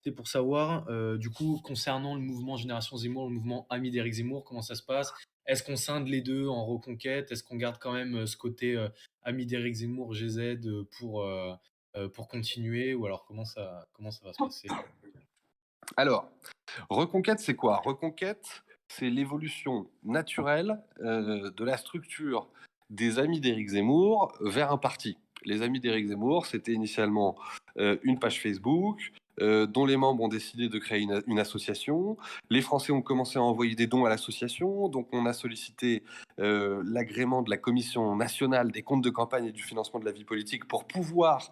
c'est pour savoir, du coup, concernant le mouvement Génération Zemmour, le mouvement Amis d'Éric Zemmour, comment ça se passe? Est-ce qu'on scinde les deux en reconquête? Est-ce qu'on garde quand même ce côté Amis d'Éric Zemmour, GZ, pour continuer? Ou alors comment ça va se passer? Alors, reconquête, c'est quoi? Reconquête, c'est l'évolution naturelle de la structure des amis d'Éric Zemmour vers un parti. Les amis d'Éric Zemmour, c'était initialement une page Facebook, dont les membres ont décidé de créer une association. Les Français ont commencé à envoyer des dons à l'association, donc on a sollicité l'agrément de la Commission nationale des comptes de campagne et du financement de la vie politique pour pouvoir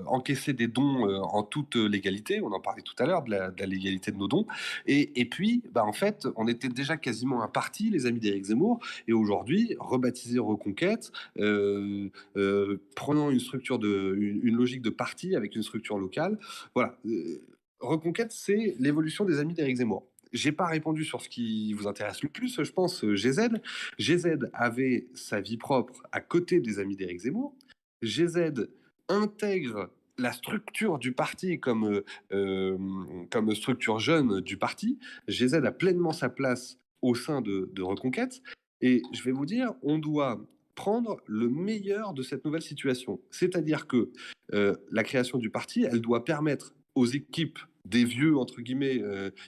encaisser des dons en toute légalité. On en parlait tout à l'heure de la légalité de nos dons. Et puis, en fait, on était déjà quasiment un parti, les amis d'Éric Zemmour, et aujourd'hui, rebaptisé Reconquête, prenant une logique de parti avec une structure locale. Voilà. Reconquête, c'est l'évolution des amis d'Éric Zemmour. J'ai pas répondu sur ce qui vous intéresse le plus, je pense, GZ. GZ avait sa vie propre à côté des amis d'Éric Zemmour. GZ intègre la structure du parti comme structure jeune du parti. GZ a pleinement sa place au sein de Reconquête. Et je vais vous dire, on doit prendre le meilleur de cette nouvelle situation. C'est-à-dire que la création du parti, elle doit permettre aux équipes des vieux, entre guillemets,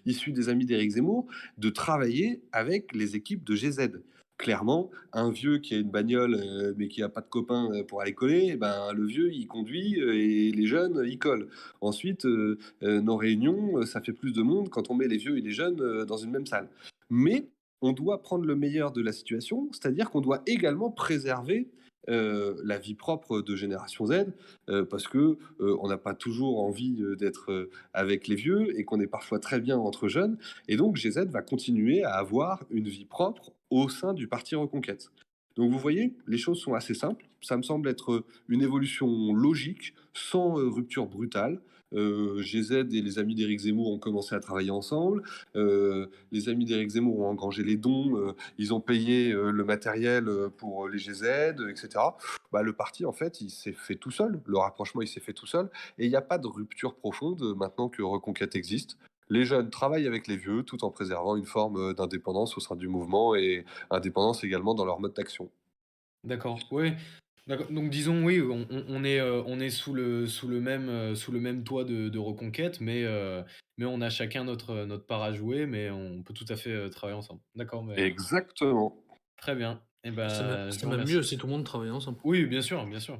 issus des amis d'Éric Zemmour, de travailler avec les équipes de GZ. Clairement, un vieux qui a une bagnole mais qui n'a pas de copains pour aller coller, le vieux, il conduit et les jeunes, ils collent. Ensuite, nos réunions, ça fait plus de monde quand on met les vieux et les jeunes dans une même salle. Mais on doit prendre le meilleur de la situation, c'est-à-dire qu'on doit également préserver la vie propre de Génération Z, parce que on n'a pas toujours envie d'être avec les vieux et qu'on est parfois très bien entre jeunes. Et donc GZ va continuer à avoir une vie propre au sein du parti Reconquête. Donc vous voyez, les choses sont assez simples. Ça me semble être une évolution logique, sans rupture brutale. GZ et les amis d'Éric Zemmour ont commencé à travailler ensemble. Les amis d'Éric Zemmour ont engrangé les dons. Ils ont payé le matériel pour les GZ, etc. Le parti, en fait, il s'est fait tout seul. Le rapprochement, il s'est fait tout seul. Et il n'y a pas de rupture profonde maintenant que Reconquête existe. Les jeunes travaillent avec les vieux tout en préservant une forme d'indépendance au sein du mouvement et indépendance également dans leur mode d'action. D'accord, oui. D'accord. Donc disons, oui, on est sous le même toit de Reconquête, mais on a chacun notre part à jouer, mais on peut tout à fait travailler ensemble. D'accord, mais Exactement. très bien. Et ben, je C'est vous même remercie. mieux si tout le monde travaille ensemble. Oui, bien sûr, bien sûr.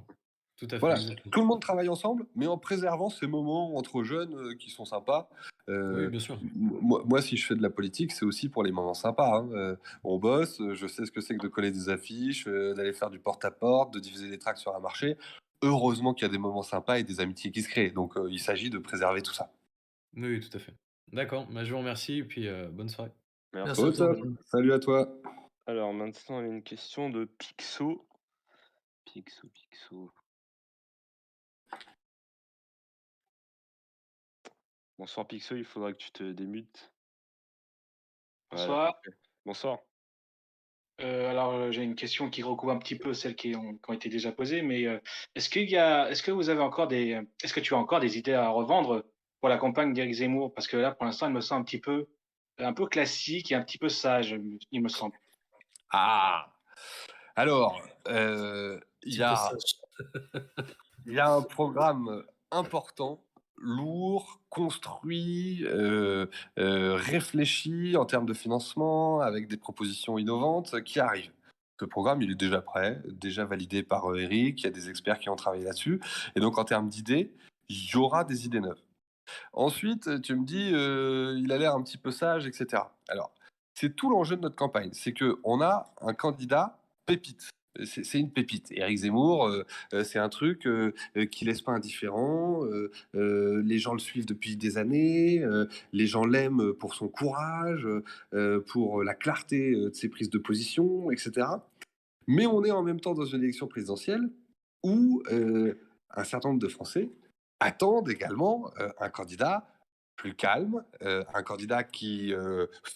Tout à fait. Voilà, tout le monde travaille ensemble, mais en préservant ces moments entre jeunes qui sont sympas. Oui, bien sûr. Moi, si je fais de la politique, c'est aussi pour les moments sympas, hein. On bosse, je sais ce que c'est que de coller des affiches, d'aller faire du porte-à-porte, de diviser des tracts sur un marché. Heureusement qu'il y a des moments sympas et des amitiés qui se créent. Donc, il s'agit de préserver tout ça. Oui, tout à fait. D'accord, je vous remercie et puis bonne soirée. Merci. Au top. Salut à toi. Alors maintenant, il y a une question de Pixo. Pixo. Bonsoir Pixo, il faudra que tu te démutes. Voilà, Bonsoir. parfait. Bonsoir. Alors, j'ai une question qui recouvre un petit peu celles qui ont été déjà posées, mais est-ce que vous avez encore est-ce que tu as encore des idées à revendre pour la campagne d'Éric Zemmour? Parce que là, pour l'instant, elle me semble un peu classique et un petit peu sage, il me semble. Ah! Alors, il y a un programme important, lourd, construit, réfléchi en termes de financement, avec des propositions innovantes qui arrivent. Ce programme, il est déjà prêt, déjà validé par Eric, il y a des experts qui ont travaillé là-dessus. Et donc, en termes d'idées, il y aura des idées neuves. Ensuite, tu me dis, il a l'air un petit peu sage, etc. Alors, c'est tout l'enjeu de notre campagne, c'est qu'on a un candidat pépite. C'est une pépite. Éric Zemmour, c'est un truc qui laisse pas indifférent. Les gens le suivent depuis des années. Les gens l'aiment pour son courage, pour la clarté de ses prises de position, etc. Mais on est en même temps dans une élection présidentielle où un certain nombre de Français attendent également un candidat plus calme, un candidat qui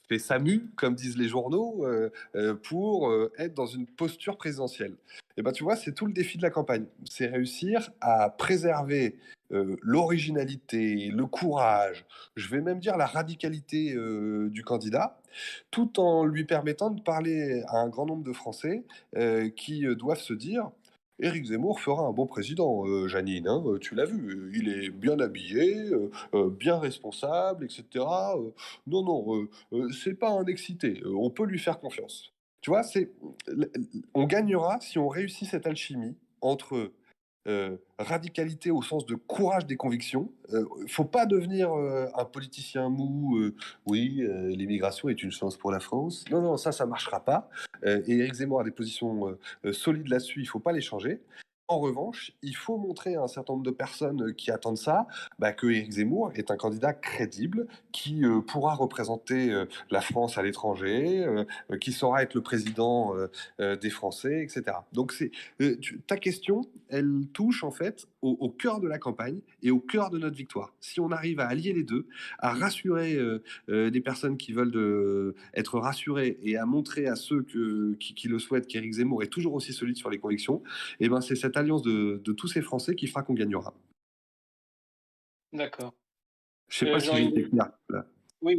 fait sa mue, comme disent les journaux, pour être dans une posture présidentielle. Et ben tu vois, c'est tout le défi de la campagne. C'est réussir à préserver l'originalité, le courage, je vais même dire la radicalité du candidat, tout en lui permettant de parler à un grand nombre de Français qui doivent se dire Éric Zemmour fera un bon président, Janine, hein, tu l'as vu, il est bien habillé, bien responsable, etc. Non, c'est pas un excité, on peut lui faire confiance. Tu vois, on gagnera si on réussit cette alchimie entre radicalité au sens de courage des convictions. Faut pas devenir un politicien mou. Oui, l'immigration est une chance pour la France. Non, non, ça marchera pas. Et Éric Zemmour a des positions solides là-dessus. Il faut pas les changer. En revanche, il faut montrer à un certain nombre de personnes qui attendent ça, que Éric Zemmour est un candidat crédible qui pourra représenter la France à l'étranger, qui saura être le président des Français, etc. Donc ta question, elle touche en fait au cœur de la campagne et au cœur de notre victoire. Si on arrive à allier les deux, à rassurer des personnes qui veulent être rassurées et à montrer à ceux qui le souhaitent qu'Éric Zemmour est toujours aussi solide sur les convictions, et ben c'est cette alliance de tous ces Français qui fera qu'on gagnera. D'accord. Je sais pas si j'ai été clair. Là. Oui,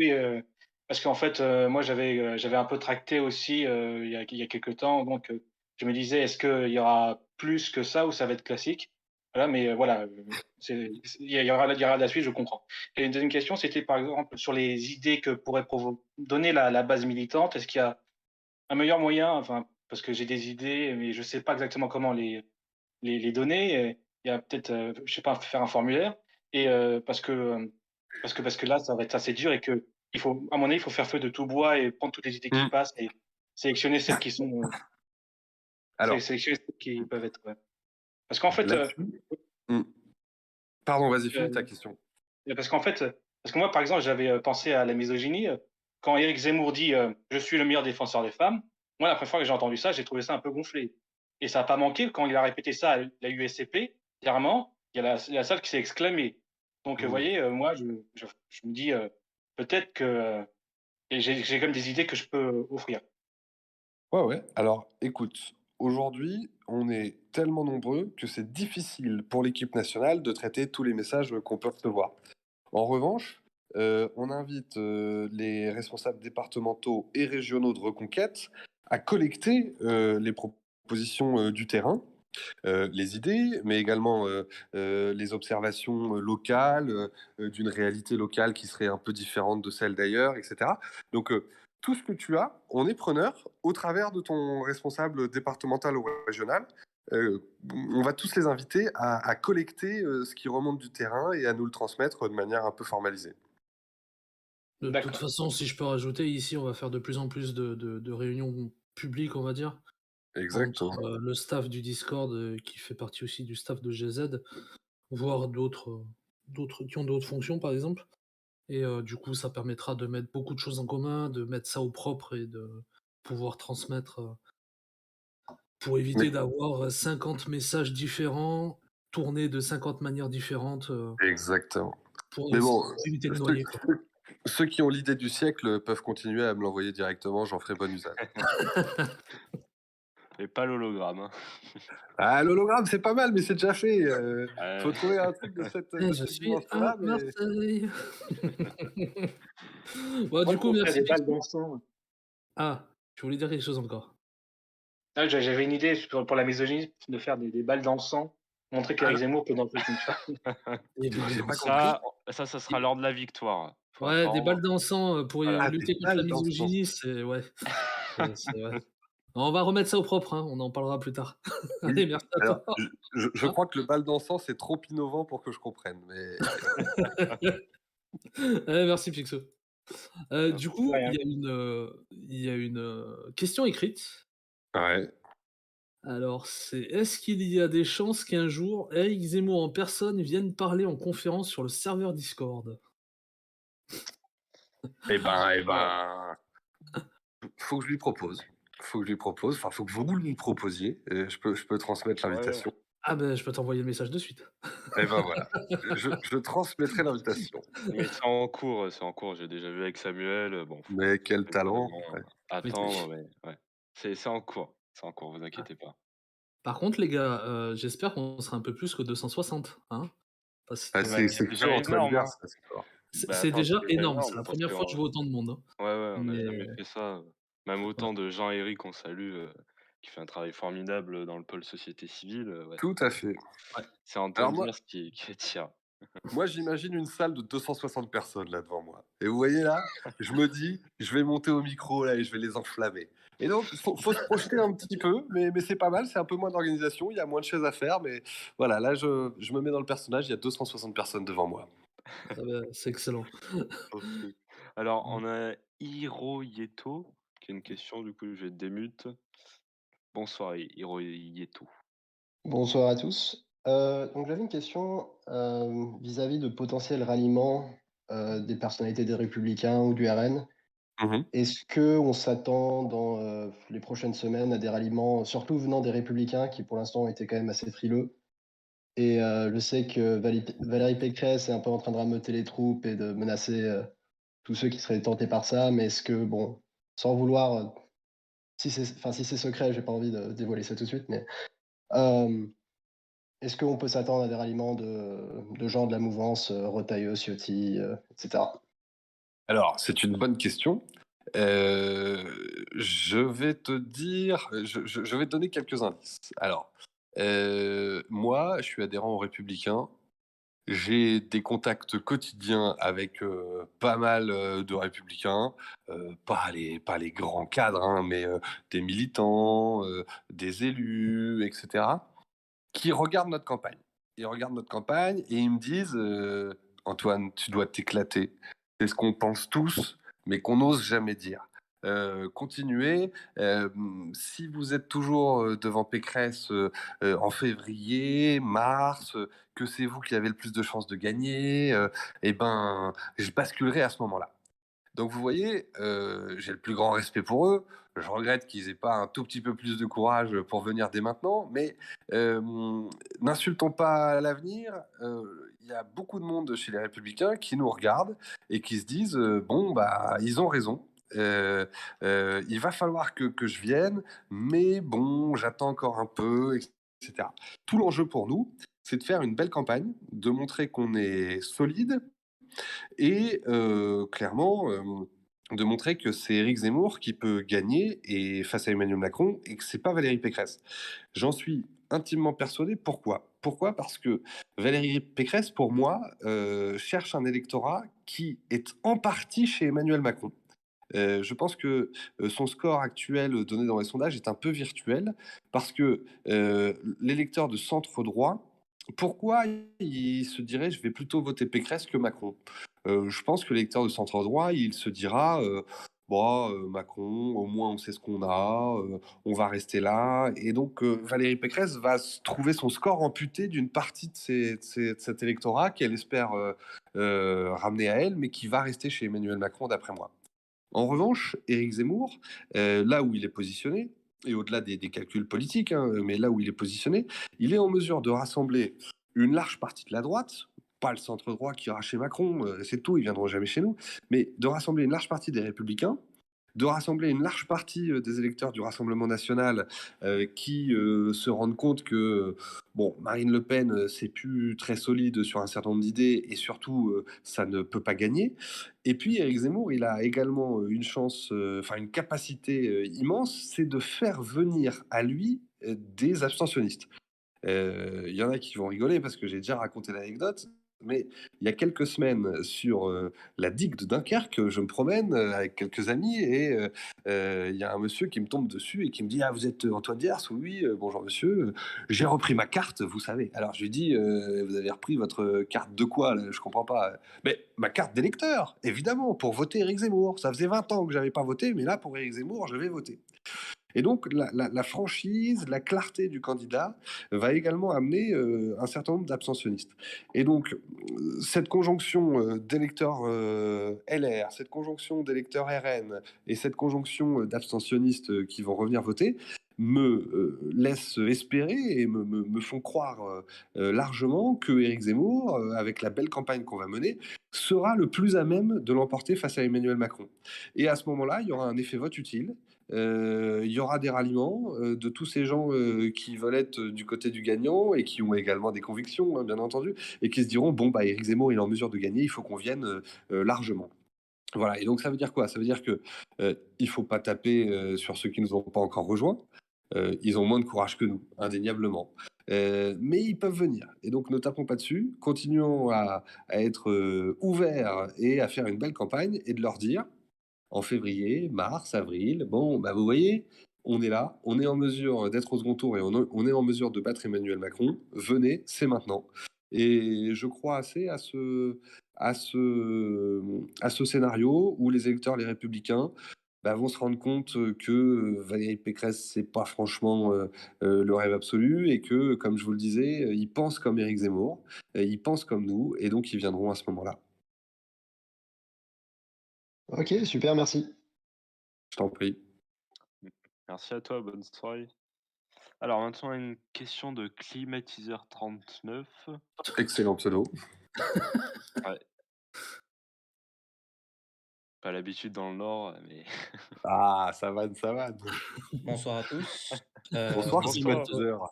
parce qu'en fait, moi, j'avais un peu tracté aussi il y a quelques temps. Donc, je me disais, est-ce qu'il y aura plus que ça ou ça va être classique? Voilà, mais voilà, il y aura de la suite, je comprends. Et une deuxième question, c'était par exemple sur les idées que pourrait donner la base militante. Est-ce qu'il y a un meilleur moyen, enfin, parce que j'ai des idées, mais je sais pas exactement comment les données. Il y a peut-être, je sais pas, faire un formulaire. Et parce que là, ça va être assez dur et que à mon avis, il faut faire feu de tout bois et prendre toutes les idées qui passent et sélectionner celles qui sont, Alors, sélectionner celles qui peuvent être. Ouais. Parce qu'en fait, pardon, vas-y, finis ta question. Parce que moi, par exemple, j'avais pensé à la misogynie. Quand Éric Zemmour dit je suis le meilleur défenseur des femmes, moi, la première fois que j'ai entendu ça, j'ai trouvé ça un peu gonflé. Et ça n'a pas manqué quand il a répété ça à la USCP. Clairement, il y a la salle qui s'est exclamée. Donc, vous voyez, moi, je me dis peut-être que j'ai comme des idées que je peux offrir. Ouais. Alors, écoute, aujourd'hui, on est tellement nombreux que c'est difficile pour l'équipe nationale de traiter tous les messages qu'on peut recevoir. En revanche, on invite les responsables départementaux et régionaux de Reconquête à collecter les propositions du terrain, les idées, mais également les observations locales, d'une réalité locale qui serait un peu différente de celle d'ailleurs, etc. Donc, tout ce que tu as, on est preneur au travers de ton responsable départemental ou régional. On va tous les inviter à collecter ce qui remonte du terrain et à nous le transmettre de manière un peu formalisée. De toute façon, si je peux rajouter, ici, on va faire de plus en plus de réunions publiques, on va dire. Exactement. Entre le staff du Discord, qui fait partie aussi du staff de GZ, voire d'autres qui ont d'autres fonctions, par exemple. Et du coup, ça permettra de mettre beaucoup de choses en commun, de mettre ça au propre et de pouvoir transmettre pour éviter d'avoir 50 messages différents, tournés de 50 manières différentes. Exactement. Pour Mais bon, éviter de noyer. ceux qui ont l'idée du siècle peuvent continuer à me l'envoyer directement, j'en ferai bon usage. Et pas l'hologramme. Hein. Ah, l'hologramme, c'est pas mal, mais c'est déjà fait. Faut trouver un truc de cette dimension-là. Marseille. Bon, du coup, merci. Des balles d'encens. Ah, tu voulais dire quelque chose encore? Ah, j'avais une idée pour la misogynie, de faire des balles d'encens, montrer qu'Éric Zemmour peut danser une femme. Ça sera lors de la victoire. Ouais, des balles d'encens pour lutter contre la misogynie, c'est ouais. C'est vrai. On va remettre ça au propre, hein, on en parlera plus tard. Allez, merci à toi. Je crois que le bal d'encens, c'est trop innovant pour que je comprenne. Mais... merci, Pixo. Du coup, il y a une question écrite. Ouais. Alors, est-ce qu'il y a des chances qu'un jour, Éric Zemmour en personne vienne parler en conférence sur le serveur Discord? Eh ben, faut que je lui propose. Enfin, faut que vous lui proposiez. Je peux transmettre l'invitation. Ah ben, je peux t'envoyer le message de suite. Et ben voilà, je transmettrai l'invitation. Mais c'est en cours, j'ai déjà vu avec Samuel. Bon, mais quel talent. Attendre, mais ouais. C'est en cours, vous inquiétez pas. Par contre, les gars, j'espère qu'on sera un peu plus que 260. Hein, c'est déjà énorme. C'est déjà énorme, c'est la première fois que je vois autant de monde. Hein. Ouais, on n'a jamais fait ça. Même autant de Jean-Éric, on salue, qui fait un travail formidable dans le pôle société civile. Tout à fait. C'est Antoine Diers qui attire. Moi, j'imagine une salle de 260 personnes là devant moi. Et vous voyez là, je me dis, je vais monter au micro là et je vais les enflammer. Et donc, faut se projeter un petit peu, mais c'est pas mal, c'est un peu moins d'organisation, il y a moins de choses à faire, mais voilà, là, je me mets dans le personnage, il y a 260 personnes devant moi. Ah bah, c'est excellent. Ok. Alors, on a Hiroyeto qui a une question, du coup, je vais te démute. Bonsoir, Hiroyeto. Bonsoir à tous. Donc j'avais une question vis-à-vis de potentiels ralliements des personnalités des Républicains ou du RN. Est-ce qu'on s'attend dans les prochaines semaines à des ralliements, surtout venant des Républicains qui pour l'instant ont été quand même assez frileux? Et je sais que Valérie Pécresse est un peu en train de rameuter les troupes et de menacer tous ceux qui seraient tentés par ça, mais est-ce que, bon, sans vouloir, si c'est secret, j'ai pas envie de dévoiler ça tout de suite, mais est-ce qu'on peut s'attendre à des ralliements de gens de la mouvance, Retailleau, Ciotti, etc. Alors, c'est une bonne question. Je vais te dire, je vais te donner quelques indices. Alors, moi, je suis adhérent aux Républicains. J'ai des contacts quotidiens avec pas mal de Républicains, pas les grands cadres, hein, mais des militants, des élus, etc., qui regardent notre campagne. Ils regardent notre campagne et ils me disent Antoine, tu dois t'éclater. C'est ce qu'on pense tous, mais qu'on n'ose jamais dire. Continuez. Si vous êtes toujours devant Pécresse en février, mars, que c'est vous qui avez le plus de chances de gagner, eh ben, je basculerai à ce moment-là. Donc vous voyez, j'ai le plus grand respect pour eux. Je regrette qu'ils aient pas un tout petit peu plus de courage pour venir dès maintenant, mais n'insultons pas l'avenir. Il y a beaucoup de monde chez les Républicains qui nous regardent et qui se disent bon bah ils ont raison. Il va falloir que je vienne, mais bon j'attends encore un peu, etc. Tout l'enjeu pour nous, c'est de faire une belle campagne, de montrer qu'on est solide et clairement de montrer que c'est Éric Zemmour qui peut gagner et face à Emmanuel Macron et que c'est pas Valérie Pécresse. J'en suis intimement persuadé. Pourquoi? Pourquoi? Parce que Valérie Pécresse, pour moi, cherche un électorat qui est en partie chez Emmanuel Macron. Je pense que son score actuel donné dans les sondages est un peu virtuel parce que l'électeur de centre droit, pourquoi il se dirait je vais plutôt voter Pécresse que Macron? Je pense que l'électeur de centre droit, il se dira bon, Macron, au moins on sait ce qu'on a, on va rester là. Et donc Valérie Pécresse va trouver son score amputé d'une partie de cet électorat qu'elle espère ramener à elle, mais qui va rester chez Emmanuel Macron d'après moi. En revanche, Éric Zemmour, là où il est positionné, et au-delà des calculs politiques, hein, mais là où il est positionné, il est en mesure de rassembler une large partie de la droite, pas le centre droit qui ira chez Macron, c'est tout, ils viendront jamais chez nous, mais de rassembler une large partie des Républicains, de rassembler une large partie des électeurs du Rassemblement national qui se rendent compte que bon, Marine Le Pen, c'est plus très solide sur un certain nombre d'idées et surtout, ça ne peut pas gagner. Et puis, Éric Zemmour, il a également une chance, enfin une capacité immense, c'est de faire venir à lui des abstentionnistes. Il y en a qui vont rigoler parce que j'ai déjà raconté l'anecdote, mais il y a quelques semaines sur la digue de Dunkerque, je me promène avec quelques amis et il y a un monsieur qui me tombe dessus et qui me dit ah vous êtes Antoine Diers? Oui, bonjour monsieur, j'ai repris ma carte, vous savez. Alors je lui dis vous avez repris votre carte de quoi là? Je comprends pas. Mais ma carte d'électeur, évidemment, pour voter Éric Zemmour. Ça faisait 20 ans que j'avais pas voté, mais là pour Éric Zemmour, je vais voter. Et donc, la franchise, la clarté du candidat va également amener un certain nombre d'abstentionnistes. Et donc, cette conjonction d'électeurs LR, cette conjonction d'électeurs RN et cette conjonction d'abstentionnistes qui vont revenir voter me laissent espérer et me font croire largement que Éric Zemmour, avec la belle campagne qu'on va mener, sera le plus à même de l'emporter face à Emmanuel Macron. Et à ce moment-là, il y aura un effet vote utile. Il y aura des ralliements de tous ces gens qui veulent être du côté du gagnant et qui ont également des convictions, hein, bien entendu, et qui se diront bon, bah, Éric Zemmour il est en mesure de gagner, il faut qu'on vienne largement. Voilà, et donc ça veut dire quoi? Ça veut dire que il faut pas taper sur ceux qui nous ont pas encore rejoints. Ils ont moins de courage que nous, indéniablement. mais ils peuvent venir. Et donc ne tapons pas dessus, continuons à être ouverts et à faire une belle campagne et de leur dire, en février, mars, avril, bon, bah, vous voyez, on est là, on est en mesure d'être au second tour et on est en mesure de battre Emmanuel Macron, venez, c'est maintenant. Et je crois assez à ce scénario où les électeurs, les républicains, bah, vont se rendre compte que Valérie Pécresse, c'est pas franchement le rêve absolu et que, comme je vous le disais, ils pensent comme Éric Zemmour, ils pensent comme nous et donc ils viendront à ce moment-là. Ok, super, merci. Je t'en prie. Merci à toi, bonne soirée. Alors maintenant, une question de Climatiseur39. Excellent pseudo. Ouais. Pas l'habitude dans le Nord, mais... Ah, ça va, ça va. Bonsoir à tous. Bonsoir, Bonsoir. climatiseur.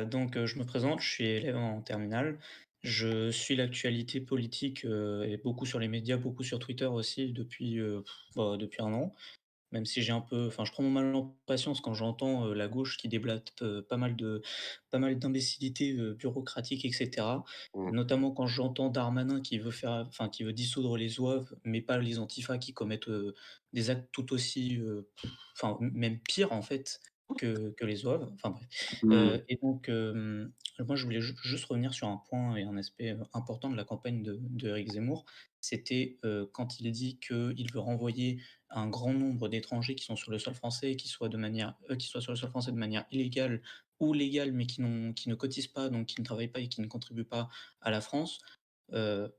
Donc, je me présente, je suis élève en terminale. Je suis l'actualité politique et beaucoup sur les médias, beaucoup sur Twitter aussi depuis, depuis un an. Même si j'ai un peu, enfin, je prends mon mal en patience quand j'entends la gauche qui déblate pas mal d'imbécilités bureaucratiques, etc. Mmh. Notamment quand j'entends Darmanin qui veut dissoudre les zouaves, mais pas les antifas qui commettent des actes tout aussi, même pire en fait que les zouaves. Enfin bref. Mmh. Et donc, moi je voulais juste revenir sur un point et un aspect important de la campagne de Éric Zemmour. C'était quand il dit qu'il veut renvoyer un grand nombre d'étrangers qui sont sur le sol français, qui soient sur le sol français de manière illégale ou légale, mais qui ne cotisent pas, donc qui ne travaillent pas et qui ne contribuent pas à la France. Heu,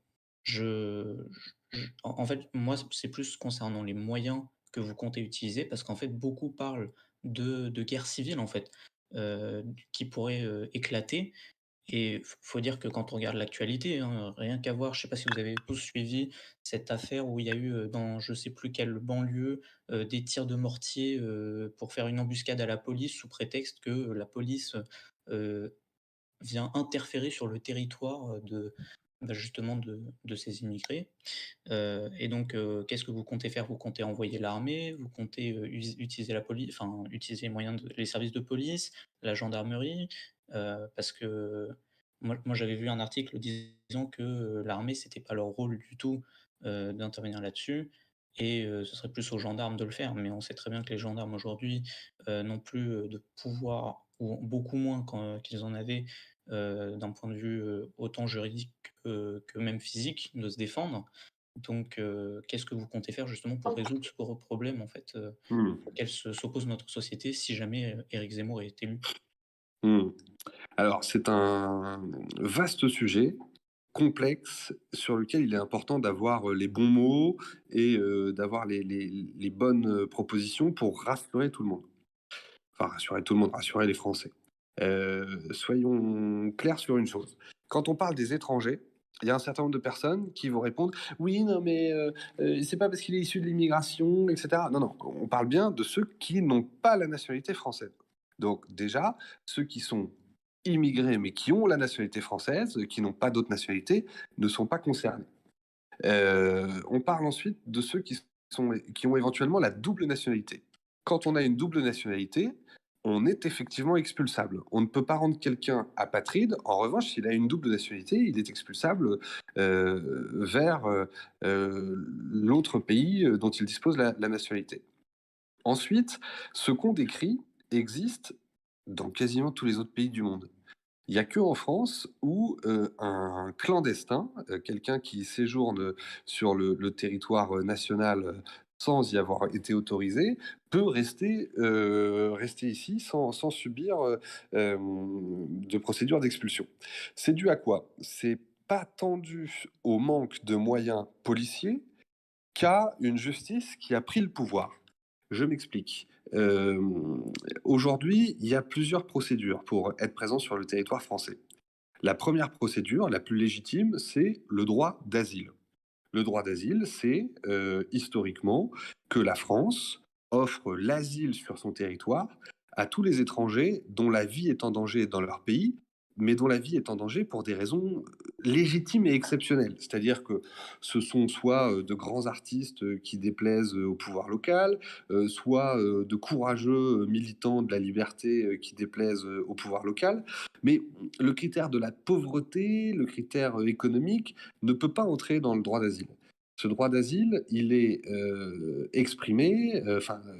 en fait, moi, c'est plus concernant les moyens que vous comptez utiliser parce qu'en fait, beaucoup parlent de guerre civile, en fait, qui pourrait, éclater et faut dire que quand on regarde l'actualité, hein, rien qu'à voir, je sais pas si vous avez tous suivi cette affaire où il y a eu, dans je sais plus quelle banlieue, des tirs de mortier, pour faire une embuscade à la police sous prétexte que la police, heu, vient interférer sur le territoire, justement de ces immigrés. Et donc, qu'est-ce que vous comptez faire? Vous comptez envoyer l'armée? Vous comptez, utiliser la police, enfin utiliser les services de police, la gendarmerie? Parce que moi j'avais vu un article disant que, l'armée c'était pas leur rôle du tout, d'intervenir là-dessus et ce serait plus aux gendarmes de le faire. Mais on sait très bien que les gendarmes aujourd'hui, n'ont plus, de pouvoir ou beaucoup moins qu'ils en avaient, d'un point de vue, autant juridique, que même physique, de se défendre. Donc, qu'est-ce que vous comptez faire justement pour résoudre ce gros problème en fait, Mmh. auquel s'oppose notre société si jamais, Éric Zemmour est élu? Mmh. Alors, c'est un vaste sujet, complexe, sur lequel il est important d'avoir les bons mots et d'avoir les bonnes propositions pour rassurer tout le monde. Enfin, rassurer tout le monde, rassurer les Français. Soyons clairs sur une chose. Quand on parle des étrangers, il y a un certain nombre de personnes qui vont répondre oui, non, mais c'est pas parce qu'il est issu de l'immigration, etc. Non, non, on parle bien de ceux qui n'ont pas la nationalité française. Donc, déjà, ceux qui sont immigrés mais qui ont la nationalité française, qui n'ont pas d'autre nationalité, ne sont pas concernés. On parle ensuite de ceux qui ont éventuellement la double nationalité. Quand on a une double nationalité, on est effectivement expulsable. On ne peut pas rendre quelqu'un apatride. En revanche, s'il a une double nationalité, il est expulsable vers l'autre pays dont il dispose la nationalité. Ensuite, ce qu'on décrit existe dans quasiment tous les autres pays du monde. Il n'y a que en France où un clandestin, quelqu'un qui séjourne sur le territoire national sans y avoir été autorisé, peut rester ici sans subir de procédure d'expulsion. C'est dû à quoi? C'est pas tendu au manque de moyens policiers qu'à une justice qui a pris le pouvoir. Je m'explique. Aujourd'hui, il y a plusieurs procédures pour être présent sur le territoire français. La première procédure, la plus légitime, c'est le droit d'asile. Le droit d'asile, c'est historiquement que la France offre l'asile sur son territoire à tous les étrangers dont la vie est en danger dans leur pays, mais dont la vie est en danger pour des raisons légitimes et exceptionnelles. C'est-à-dire que ce sont soit de grands artistes qui déplaisent au pouvoir local, soit de courageux militants de la liberté qui déplaisent au pouvoir local. Mais le critère de la pauvreté, le critère économique, ne peut pas entrer dans le droit d'asile. Ce droit d'asile, il est exprimé,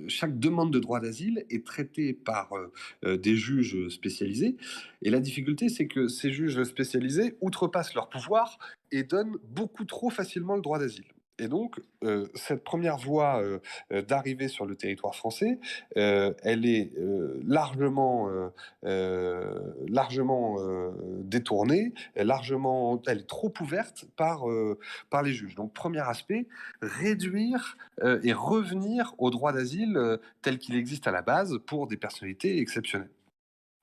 chaque demande de droit d'asile est traitée par des juges spécialisés. Et la difficulté, c'est que ces juges spécialisés outrepassent leur pouvoir et donnent beaucoup trop facilement le droit d'asile. Et donc, cette première voie d'arrivée sur le territoire français, elle est largement détournée, elle est trop ouverte par les juges. Donc, premier aspect, réduire et revenir au droit d'asile tel qu'il existe à la base pour des personnalités exceptionnelles.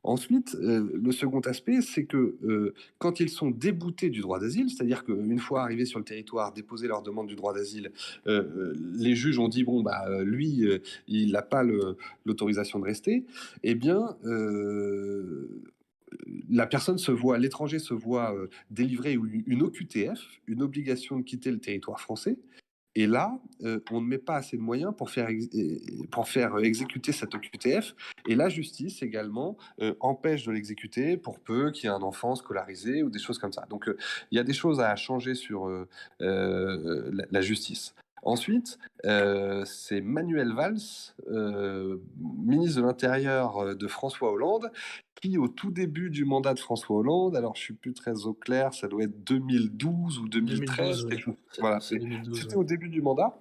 Ensuite, le second aspect, c'est que quand ils sont déboutés du droit d'asile, c'est-à-dire qu'une fois arrivés sur le territoire, déposer leur demande du droit d'asile, les juges ont dit bon lui, il n'a pas l'autorisation de rester. Eh bien, l'étranger se voit délivrer une OQTF, une obligation de quitter le territoire français. Et là, on ne met pas assez de moyens pour faire exécuter cette OQTF. Et la justice également empêche de l'exécuter pour peu qu'il y ait un enfant scolarisé ou des choses comme ça. Donc il y a des choses à changer sur la justice. Ensuite, c'est Manuel Valls, ministre de l'Intérieur de François Hollande, qui, au tout début du mandat de François Hollande, alors je ne suis plus très au clair, ça doit être 2012 ou 2013, 2012, voilà, c'est 2012. c'était au début du mandat,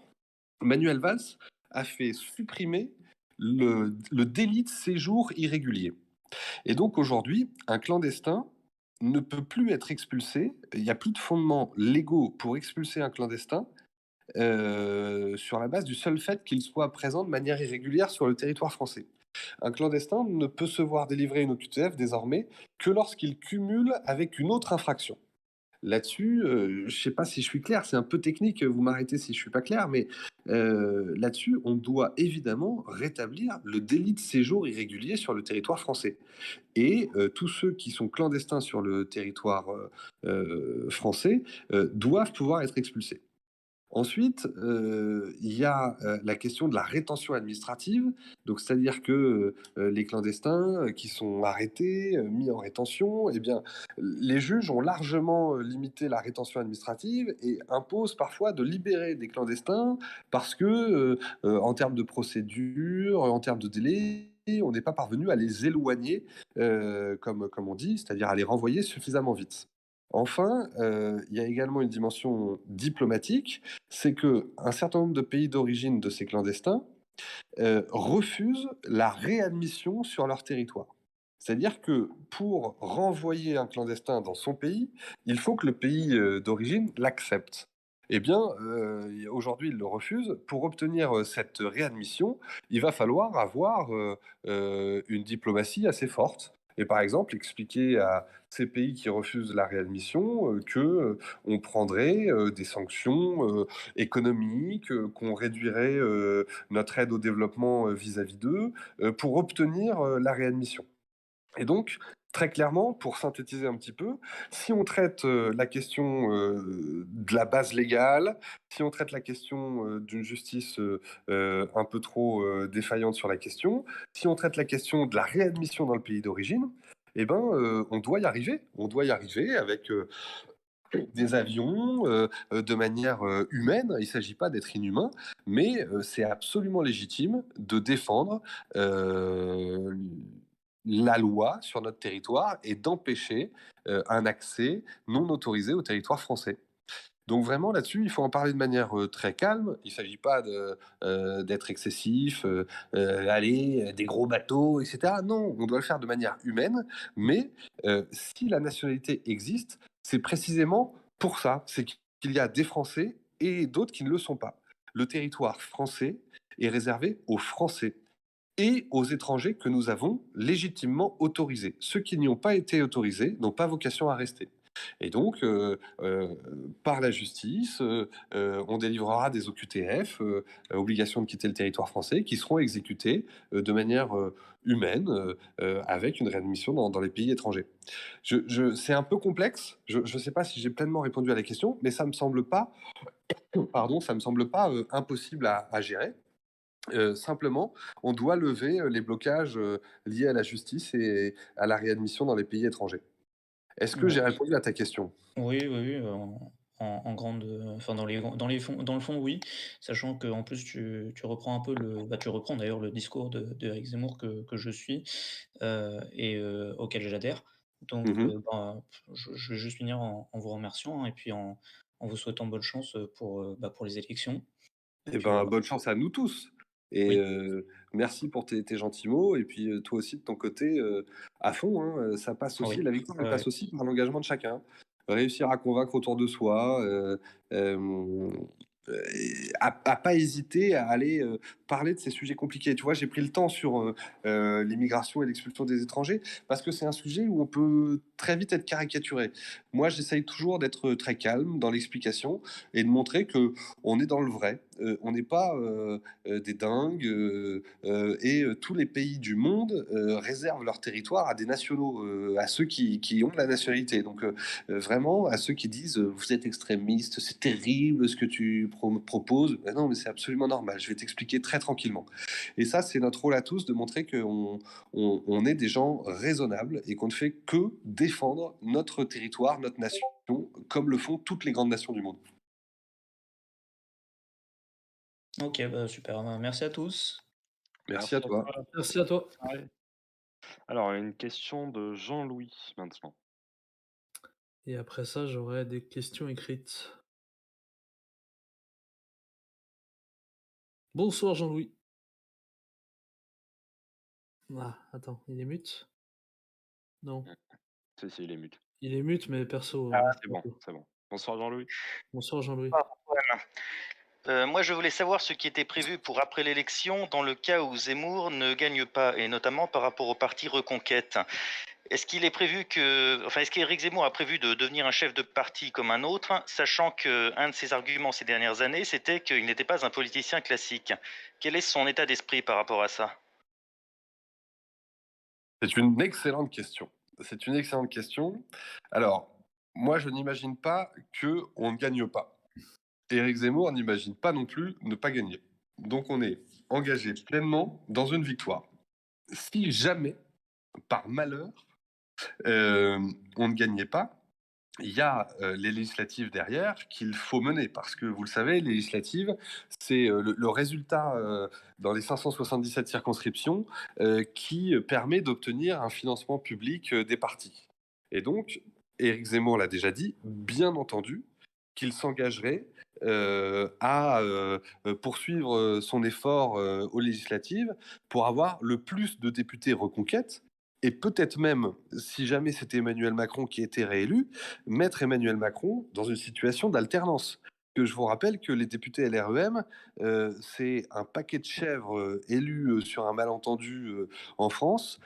Manuel Valls a fait supprimer le délit de séjour irrégulier. Et donc aujourd'hui, un clandestin ne peut plus être expulsé, il n'y a plus de fondements légaux pour expulser un clandestin sur la base du seul fait qu'il soit présent de manière irrégulière sur le territoire français. Un clandestin ne peut se voir délivrer une OQTF désormais que lorsqu'il cumule avec une autre infraction. Là-dessus, je ne sais pas si je suis clair, c'est un peu technique, vous m'arrêtez si je ne suis pas clair, mais là-dessus, on doit évidemment rétablir le délit de séjour irrégulier sur le territoire français. Et tous ceux qui sont clandestins sur le territoire français doivent pouvoir être expulsés. Ensuite, il y a la question de la rétention administrative. Donc, c'est-à-dire que les clandestins qui sont arrêtés, mis en rétention, eh bien, les juges ont largement limité la rétention administrative et imposent parfois de libérer des clandestins parce que, en termes de procédure, en termes de délai, on n'est pas parvenu à les éloigner, comme on dit, c'est-à-dire à les renvoyer suffisamment vite. Enfin, il y a également une dimension diplomatique, c'est qu'un certain nombre de pays d'origine de ces clandestins refusent la réadmission sur leur territoire. C'est-à-dire que pour renvoyer un clandestin dans son pays, il faut que le pays d'origine l'accepte. Eh bien, aujourd'hui, il le refuse. Pour obtenir cette réadmission, il va falloir avoir une diplomatie assez forte. Et par exemple, expliquer à ces pays qui refusent la réadmission que on prendrait des sanctions économiques, qu'on réduirait notre aide au développement vis-à-vis d'eux pour obtenir la réadmission. Et donc, très clairement, pour synthétiser un petit peu, si on traite la question de la base légale, si on traite la question d'une justice un peu trop défaillante sur la question, si on traite la question de la réadmission dans le pays d'origine, eh ben, on doit y arriver. On doit y arriver avec des avions, de manière humaine. Il ne s'agit pas d'être inhumain, mais c'est absolument légitime de défendre la loi sur notre territoire et d'empêcher un accès non autorisé au territoire français. Donc vraiment là-dessus, il faut en parler de manière très calme. Il ne s'agit pas d'être excessif, aller des gros bateaux, etc. Non, on doit le faire de manière humaine. Mais si la nationalité existe, c'est précisément pour ça. C'est qu'il y a des Français et d'autres qui ne le sont pas. Le territoire français est réservé aux Français et aux étrangers que nous avons légitimement autorisés. Ceux qui n'y ont pas été autorisés n'ont pas vocation à rester. Et donc, par la justice, on délivrera des OQTF, obligation de quitter le territoire français, qui seront exécutés de manière humaine, avec une réadmission dans les pays étrangers. C'est un peu complexe, je ne sais pas si j'ai pleinement répondu à la question, mais ça me semble pas, impossible à gérer. Simplement, on doit lever les blocages liés à la justice et à la réadmission dans les pays étrangers. Est-ce que j'ai Oui, répondu à ta question? oui, oui, oui, en grande, enfin dans le fond, oui, sachant qu'en plus tu reprends un peu tu reprends d'ailleurs le discours de Éric Zemmour que je suis, et auquel j'adhère. Donc, Mmh. je vais juste finir en vous remerciant, hein, et puis en vous souhaitant bonne chance, pour les élections. Et Eh puis ben, voilà. bonne chance à nous tous et Oui, merci pour tes gentils mots et puis, toi aussi de ton côté, à fond, hein, ça passe aussi oui, la victoire, elle ouais, ouais. passe aussi par l'engagement de chacun. Réussir à convaincre autour de soi, hem, et à pas hésiter à aller, parler de ces sujets compliqués. Tu vois, j'ai pris le temps sur, l'immigration et l'expulsion des étrangers parce que c'est un sujet où on peut très vite être caricaturé. Moi, j'essaye toujours d'être très calme dans l'explication et de montrer que on est dans le vrai. On n'est pas des dingues et tous les pays du monde réservent leur territoire à des nationaux, à ceux qui ont la nationalité. Donc vraiment, à ceux qui disent vous êtes extrémiste, c'est terrible ce que tu proposes. Ben non, mais c'est absolument normal. Je vais t'expliquer très tranquillement. Et ça, c'est notre rôle à tous de montrer qu'on est des gens raisonnables et qu'on ne fait que défendre notre territoire, notre nation, comme le font toutes les grandes nations du monde. OK, bah, super, merci à tous. Merci à Merci à toi. toi. Merci à toi. Ouais. Alors, une question de Jean-Louis maintenant. Et après ça, j'aurai des questions écrites. Bonsoir Jean-Louis. Ah, attends, il est mute? Non. Si, il est mute. Il est mute, mais perso, C'est bon, c'est bon. Bonsoir Jean-Louis. Bonsoir Jean-Louis. Bonsoir Antoine. Moi, je voulais savoir ce qui était prévu pour après l'élection dans le cas où Zemmour ne gagne pas, et notamment par rapport au parti Reconquête. Est-ce qu'il est prévu est-ce qu'Éric Zemmour a prévu de devenir un chef de parti comme un autre, sachant qu'un de ses arguments ces dernières années, c'était qu'il n'était pas un politicien classique. Quel est son état d'esprit par rapport à ça? C'est une excellente question. C'est une excellente question. Alors, moi, je n'imagine pas qu'on ne gagne pas. Éric Zemmour n'imagine pas non plus ne pas gagner. Donc, on est engagé pleinement dans une victoire. Si jamais, par malheur, on ne gagnait pas, il y a les législatives derrière qu'il faut mener parce que vous le savez, les législatives, c'est le résultat dans les 577 circonscriptions qui permet d'obtenir un financement public des partis. Et donc, Éric Zemmour l'a déjà dit, bien entendu, qu'il s'engagerait à poursuivre son effort aux législatives pour avoir le plus de députés Reconquête et peut-être même, si jamais c'était Emmanuel Macron qui était réélu, mettre Emmanuel Macron dans une situation d'alternance. Que je vous rappelle que les députés LREM, c'est un paquet de chèvres élus sur un malentendu en France,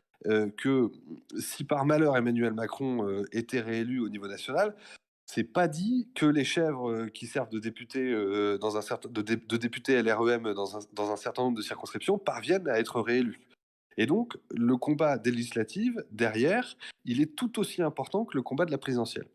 que si par malheur Emmanuel Macron était réélu au niveau national, c'est pas dit que les chèvres qui servent de députés, dans un certain, de députés LREM dans un certain nombre de circonscriptions parviennent à être réélus. Et donc, le combat des législatives, derrière, il est tout aussi important que le combat de la présidentielle.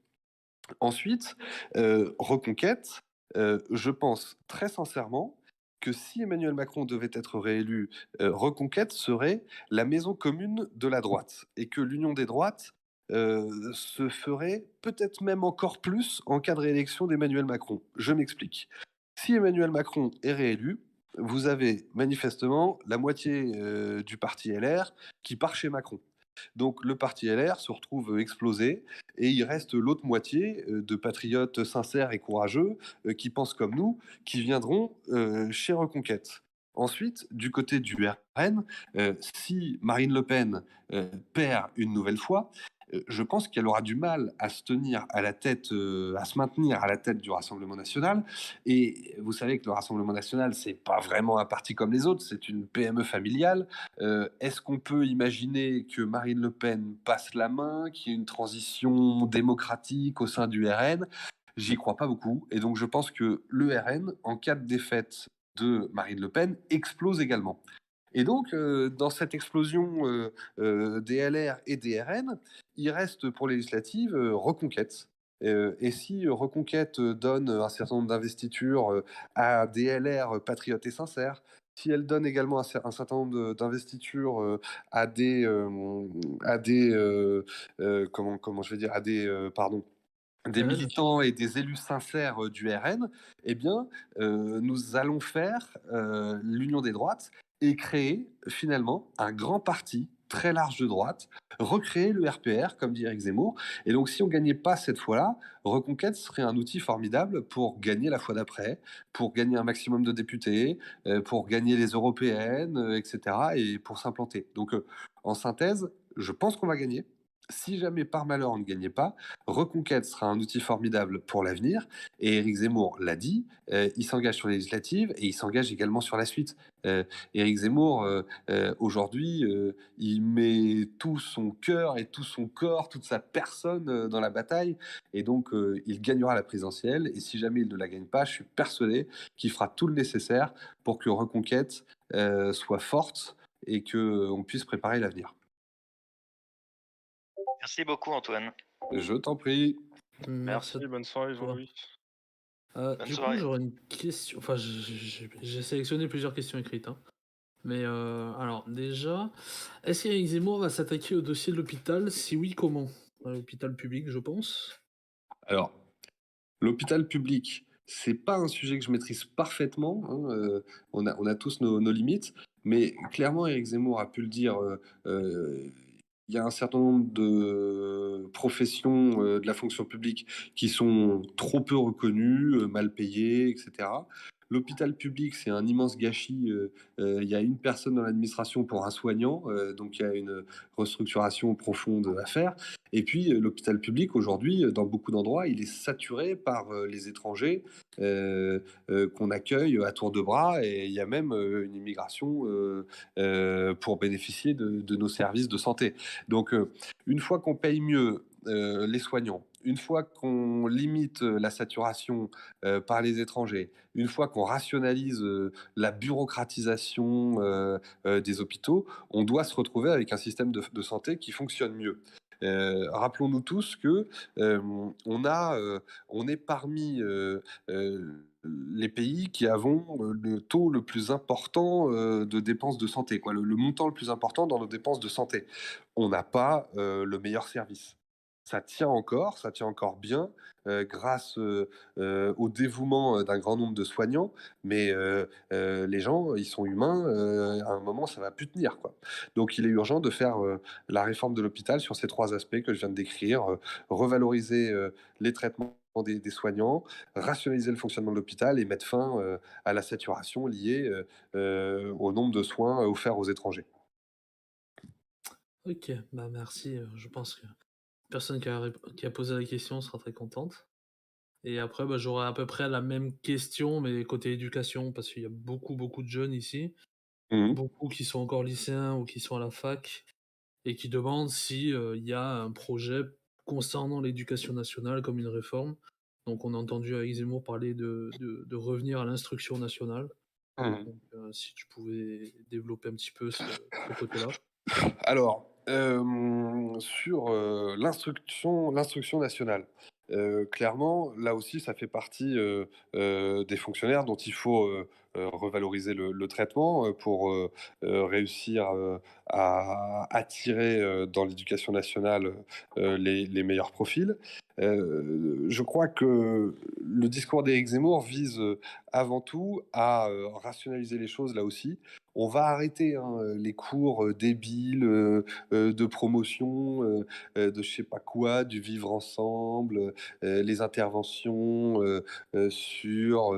Ensuite, Reconquête, je pense très sincèrement que si Emmanuel Macron devait être réélu, Reconquête serait la maison commune de la droite et que l'union des droites se ferait peut-être même encore plus en cas de réélection d'Emmanuel Macron. Je m'explique. Si Emmanuel Macron est réélu, vous avez manifestement la moitié du parti LR qui part chez Macron. Donc le parti LR se retrouve explosé et il reste l'autre moitié de patriotes sincères et courageux qui pensent comme nous, qui viendront chez Reconquête. Ensuite, du côté du RN, si Marine Le Pen perd une nouvelle fois, je pense qu'elle aura du mal à se tenir à la tête, à se maintenir à la tête du Rassemblement national. Et vous savez que le Rassemblement national, c'est pas vraiment un parti comme les autres, c'est une PME familiale. Est-ce qu'on peut imaginer que Marine Le Pen passe la main, qu'il y ait une transition démocratique au sein du RN? J'y crois pas beaucoup. Et donc je pense que le RN, en cas de défaite de Marine Le Pen, explose également. Et donc, dans cette explosion des LR et des RN, il reste pour les législatives Reconquête. Et si Reconquête donne un certain nombre d'investitures à des LR patriotes et sincères, si elle donne également un certain nombre d'investitures à des comment je vais dire, à des pardon, des RN. militants et des élus sincères du RN, eh bien, nous allons faire l'union des droites et créer finalement un grand parti très large de droite, recréer le RPR, comme dit Éric Zemmour. Et donc, si on gagnait pas cette fois-là, Reconquête serait un outil formidable pour gagner la fois d'après, pour gagner un maximum de députés, pour gagner les européennes, etc., et pour s'implanter. Donc, en synthèse, je pense qu'on va gagner. Si jamais par malheur on ne gagnait pas, Reconquête sera un outil formidable pour l'avenir. Et Éric Zemmour l'a dit, il s'engage sur les législatives et il s'engage également sur la suite. Éric Zemmour, aujourd'hui, il met tout son cœur et tout son corps, toute sa personne dans la bataille. Et donc, il gagnera la présidentielle. Et si jamais il ne la gagne pas, je suis persuadé qu'il fera tout le nécessaire pour que Reconquête soit forte et qu'on puisse préparer l'avenir. Merci beaucoup, Antoine. Je t'en prie. Merci, bonne soirée, Jean-Louis. Bonne Du coup, soirée. j'aurais une question. Enfin, j'ai sélectionné plusieurs questions écrites, hein. Mais alors, déjà, est-ce qu'Éric Zemmour va s'attaquer au dossier de l'hôpital? Si oui, comment? À l'hôpital public, je pense. Alors, l'hôpital public, c'est pas un sujet que je maîtrise parfaitement, hein, on a tous nos limites, mais clairement, Éric Zemmour a pu le dire, il y a un certain nombre de professions de la fonction publique qui sont trop peu reconnues, mal payées, etc. L'hôpital public, c'est un immense gâchis. Il y a une personne dans l'administration pour un soignant, donc il y a une restructuration profonde à faire. Et puis, l'hôpital public, aujourd'hui, dans beaucoup d'endroits, il est saturé par les étrangers qu'on accueille à tour de bras. Et il y a même une immigration pour bénéficier de nos services de santé. Donc, une fois qu'on paye mieux les soignants, une fois qu'on limite la saturation par les étrangers, une fois qu'on rationalise la bureaucratisation des hôpitaux, on doit se retrouver avec un système de santé qui fonctionne mieux. Rappelons-nous tous que on est parmi les pays qui avons le taux le plus important de dépenses de santé, quoi, le montant le plus important dans nos dépenses de santé. On n'a pas le meilleur service. Ça tient encore bien grâce au dévouement d'un grand nombre de soignants, mais les gens, ils sont humains, à un moment, ça va plus tenir, quoi. Donc il est urgent de faire la réforme de l'hôpital sur ces 3 aspects que je viens de décrire, revaloriser les traitements des soignants, rationaliser le fonctionnement de l'hôpital et mettre fin à la saturation liée au nombre de soins offerts aux étrangers. Ok, bah merci. Je pense que personne qui a posé la question sera très contente. Et après, bah, j'aurai à peu près la même question, mais côté éducation, parce qu'il y a beaucoup de jeunes ici, Mmh. beaucoup qui sont encore lycéens ou qui sont à la fac et qui demandent si il y a un projet concernant l'éducation nationale comme une réforme. Donc, on a entendu Éric Zemmour parler de revenir à l'instruction nationale. Mmh. Donc, si tu pouvais développer un petit peu ce côté-là. Alors, sur l'instruction nationale, clairement, là aussi, ça fait partie des fonctionnaires dont il faut revaloriser le traitement pour réussir à attirer dans l'éducation nationale les meilleurs profils. Je crois que le discours d'Éric Zemmour vise avant tout à rationaliser les choses là aussi. On va arrêter les cours débiles de promotion, de je sais pas quoi, du vivre ensemble, les interventions sur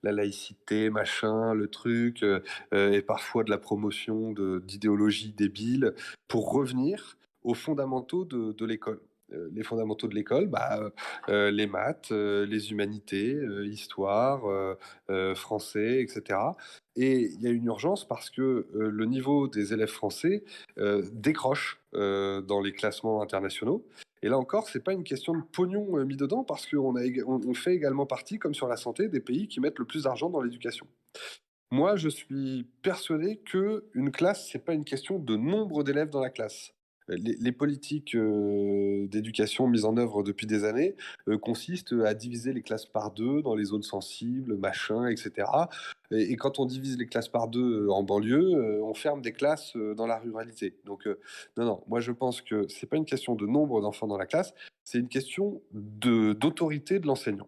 la laïcité, machin, le truc, et parfois de la promotion d'idéologies débiles, pour revenir aux fondamentaux de l'école. Les fondamentaux de l'école, les maths, les humanités, histoire, français, etc. Et il y a une urgence parce que le niveau des élèves français décroche dans les classements internationaux. Et là encore, c'est pas une question de pognon mis dedans parce on fait également partie, comme sur la santé, des pays qui mettent le plus d'argent dans l'éducation. Moi, je suis persuadé que une classe, c'est pas une question de nombre d'élèves dans la classe. Les politiques d'éducation mises en œuvre depuis des années consistent à diviser les classes par deux dans les zones sensibles, machin, etc. Et quand on divise les classes par deux en banlieue, on ferme des classes dans la ruralité. Donc, non, moi je pense que c'est pas une question de nombre d'enfants dans la classe, c'est une question d'autorité de l'enseignant.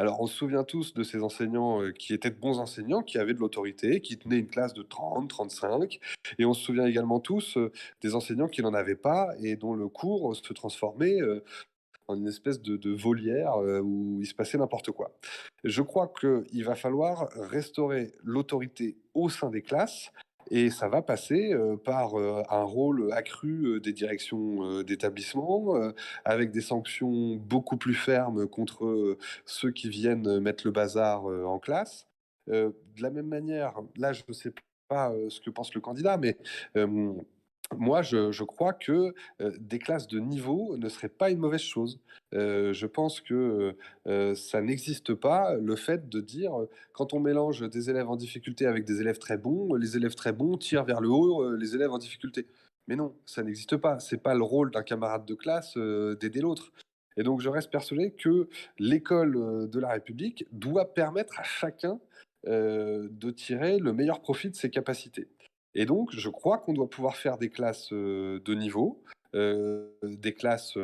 Alors, on se souvient tous de ces enseignants qui étaient de bons enseignants, qui avaient de l'autorité, qui tenaient une classe de 30, 35. Et on se souvient également tous des enseignants qui n'en avaient pas et dont le cours se transformait en une espèce de volière où il se passait n'importe quoi. Je crois qu'il va falloir restaurer l'autorité au sein des classes. Et ça va passer par un rôle accru des directions d'établissement, avec des sanctions beaucoup plus fermes contre ceux qui viennent mettre le bazar en classe. De la même manière, là, je ne sais pas ce que pense le candidat, mais moi, je crois que des classes de niveau ne seraient pas une mauvaise chose. Je pense que ça n'existe pas, le fait de dire, quand on mélange des élèves en difficulté avec des élèves très bons, les élèves très bons tirent vers le haut les élèves en difficulté. Mais non, ça n'existe pas. C'est pas le rôle d'un camarade de classe d'aider l'autre. Et donc, je reste persuadé que l'école de la République doit permettre à chacun de tirer le meilleur profit de ses capacités. Et donc, je crois qu'on doit pouvoir faire des classes de niveau, des classes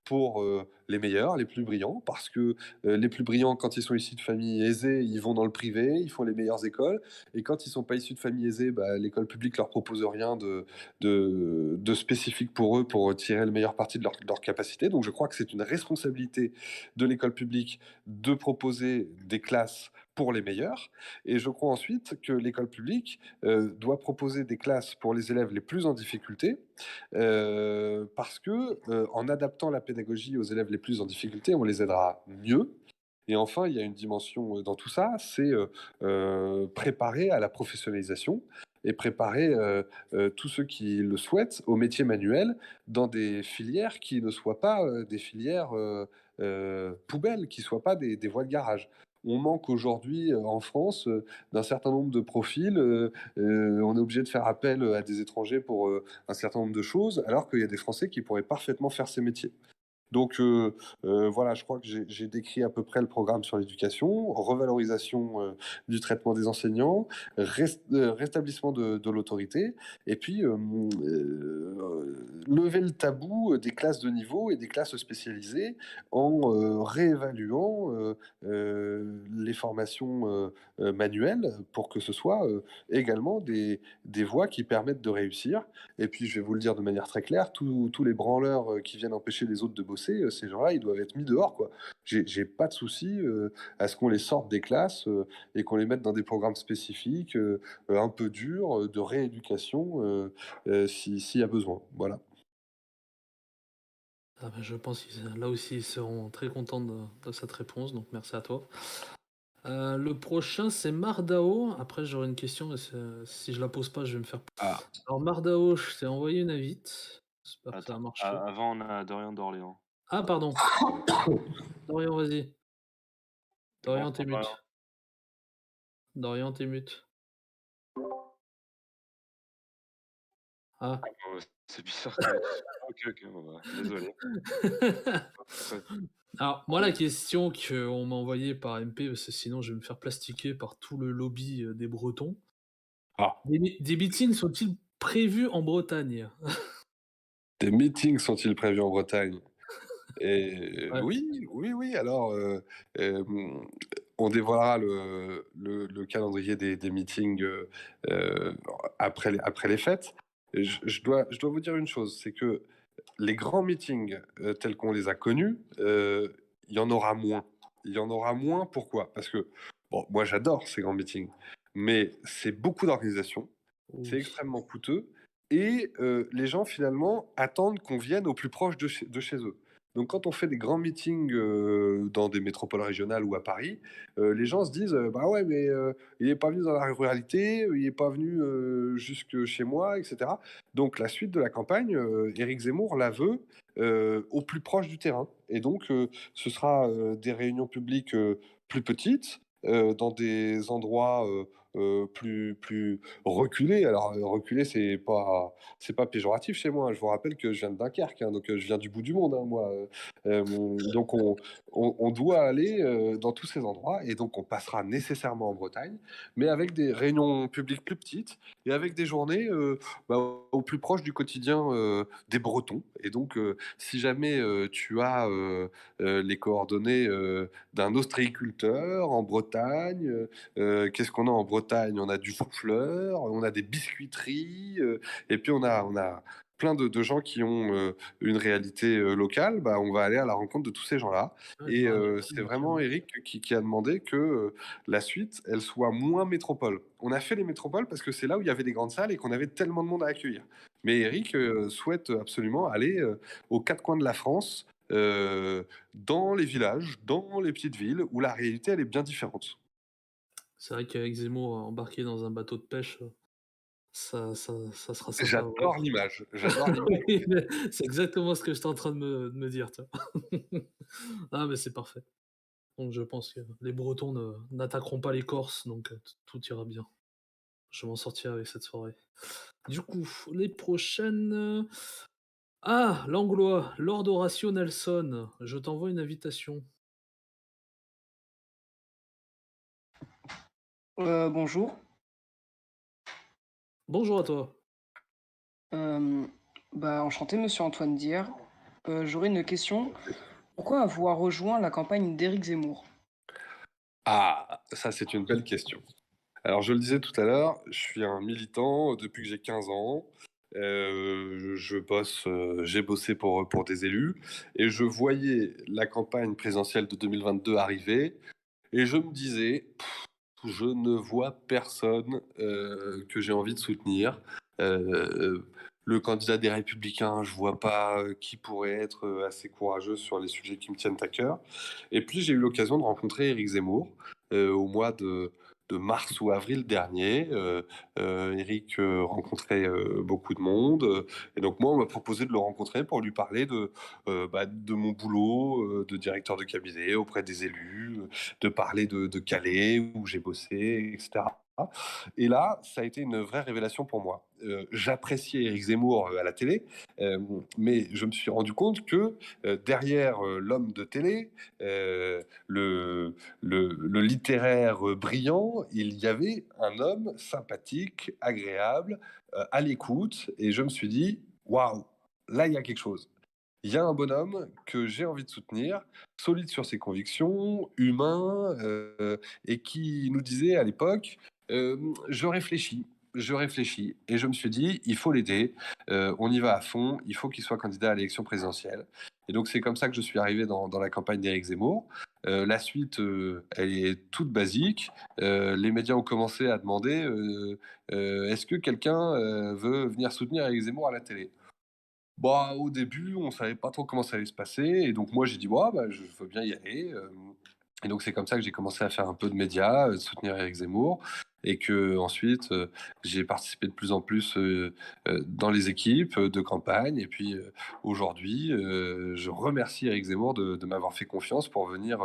pour les meilleurs, les plus brillants, parce que les plus brillants, quand ils sont issus de familles aisées, ils vont dans le privé, ils font les meilleures écoles, et quand ils ne sont pas issus de familles aisées, l'école publique leur propose rien de spécifique pour eux pour tirer le meilleur parti de leur capacité. Donc, je crois que c'est une responsabilité de l'école publique de proposer des classes pour les meilleurs. Et je crois ensuite que l'école publique doit proposer des classes pour les élèves les plus en difficulté, parce que en adaptant la pédagogie aux élèves les plus en difficulté, on les aidera mieux. Et enfin, il y a une dimension dans tout ça, c'est préparer à la professionnalisation et préparer tous ceux qui le souhaitent au métier manuel dans des filières qui ne soient pas des filières poubelles, qui ne soient pas des voies de garage. On manque aujourd'hui en France d'un certain nombre de profils. On est obligé de faire appel à des étrangers pour un certain nombre de choses, alors qu'il y a des Français qui pourraient parfaitement faire ces métiers. Donc voilà, je crois que j'ai décrit à peu près le programme sur l'éducation, revalorisation du traitement des enseignants, rétablissement de l'autorité, et puis lever le tabou des classes de niveau et des classes spécialisées en réévaluant les formations manuelles pour que ce soit également des voies qui permettent de réussir. Et puis je vais vous le dire de manière très claire, tous les branleurs qui viennent empêcher les autres de bosser, ces gens-là, ils doivent être mis dehors, quoi. J'ai pas de souci à ce qu'on les sorte des classes et qu'on les mette dans des programmes spécifiques, un peu durs, de rééducation, s'il y a besoin. Voilà. Je pense que là aussi, ils seront très contents de cette réponse, donc merci à toi. Le prochain, c'est Mardao. Après, j'aurai une question, mais si je la pose pas, je vais me faire. Alors, Mardao, je t'ai envoyé une invite. J'espère que ça a marché. Avant, on a Dorian d'Orléans. Ah, pardon. Dorian, vas-y. Dorian, t'es mute. Dorian, t'es mute. Ah. C'est bizarre. Ok, désolé. Alors, moi, la question qu'on m'a envoyée par MP, parce que sinon je vais me faire plastiquer par tout le lobby des Bretons. Des meetings sont-ils prévus en Bretagne? Des meetings sont-ils prévus en Bretagne? Et oui. Alors, on dévoilera le calendrier des meetings après les fêtes. Je dois vous dire une chose, c'est que les grands meetings tels qu'on les a connus, il y en aura moins. Il y en aura moins, pourquoi? Parce que, bon, moi j'adore ces grands meetings, mais c'est beaucoup d'organisation, c'est extrêmement coûteux, et les gens finalement attendent qu'on vienne au plus proche de chez eux. Donc quand on fait des grands meetings dans des métropoles régionales ou à Paris, les gens se disent bah ouais mais il n'est pas venu dans la ruralité, il n'est pas venu jusque chez moi, etc. Donc la suite de la campagne, Éric Zemmour la veut au plus proche du terrain. Et donc ce sera des réunions publiques plus petites, dans des endroits plus reculés. Alors reculé, c'est pas péjoratif chez moi, hein. Je vous rappelle que je viens de Dunkerque, hein, donc je viens du bout du monde, hein, moi. Donc on doit aller dans tous ces endroits, et donc on passera nécessairement en Bretagne, mais avec des réunions publiques plus petites et avec des journées bah, au plus proche du quotidien des Bretons. Et donc si jamais tu as les coordonnées d'un ostréiculteur en Bretagne, qu'est-ce qu'on a en Bretagne? On a du chou-fleur, on a des biscuiteries, et puis on a plein de gens qui ont une réalité locale. Bah, on va aller à la rencontre de tous ces gens-là. Ouais, Et c'est carrément, vraiment Eric qui a demandé que la suite, elle soit moins métropole. On a fait les métropoles parce que c'est là où il y avait des grandes salles et qu'on avait tellement de monde à accueillir. Mais Eric souhaite absolument aller aux quatre coins de la France, dans les villages, dans les petites villes, où la réalité, elle est bien différente. C'est vrai qu'avec Zemmour embarqué dans un bateau de pêche, ça sera sympa à J'adore voir. l'image, j'adore l'image. Oui, mais c'est exactement ce que j'étais en train de me dire, tu vois? Ah, mais c'est parfait. Donc je pense que les Bretons n'attaqueront pas les Corses, donc tout ira bien. Je m'en sortirai avec cette soirée. Du coup, les prochaines. Ah, l'Anglois, Lord Horatio Nelson, je t'envoie une invitation. Bonjour. Bonjour à toi. Enchanté, monsieur Antoine Dier. J'aurais une question. Pourquoi avoir rejoint la campagne d'Éric Zemmour? Ah, ça c'est une belle question. Alors je le disais tout à l'heure, je suis un militant depuis que j'ai 15 ans. Je bosse, j'ai bossé pour des élus, et je voyais la campagne présidentielle de 2022 arriver, et je me disais, je ne vois personne que j'ai envie de soutenir. Le candidat des Républicains, je vois pas qui pourrait être assez courageux sur les sujets qui me tiennent à cœur. Et puis j'ai eu l'occasion de rencontrer Éric Zemmour au mois de mars ou avril dernier. Éric rencontrait beaucoup de monde, et donc moi on m'a proposé de le rencontrer pour lui parler de mon boulot de directeur de cabinet auprès des élus, de parler de Calais où j'ai bossé, etc. Et là, ça a été une vraie révélation pour moi. J'appréciais Éric Zemmour à la télé, mais je me suis rendu compte que derrière l'homme de télé, le littéraire brillant, il y avait un homme sympathique, agréable, à l'écoute, et je me suis dit, waouh, là il y a quelque chose. Il y a un bonhomme que j'ai envie de soutenir, solide sur ses convictions, humain, et qui nous disait à l'époque, je réfléchis. Je réfléchis, et je me suis dit, il faut l'aider, on y va à fond, il faut qu'il soit candidat à l'élection présidentielle. Et donc c'est comme ça que je suis arrivé dans la campagne d'Éric Zemmour. La suite, elle est toute basique. Les médias ont commencé à demander, est-ce que quelqu'un veut venir soutenir Éric Zemmour à la télé? Bah, au début, on savait pas trop comment ça allait se passer, et donc moi j'ai dit: «Ouais, bah, je veux bien y aller», et donc c'est comme ça que j'ai commencé à faire un peu de médias, de soutenir Éric Zemmour, et qu'ensuite, j'ai participé de plus en plus, dans les équipes, de campagne, et puis, aujourd'hui, je remercie Éric Zemmour de m'avoir fait confiance pour venir,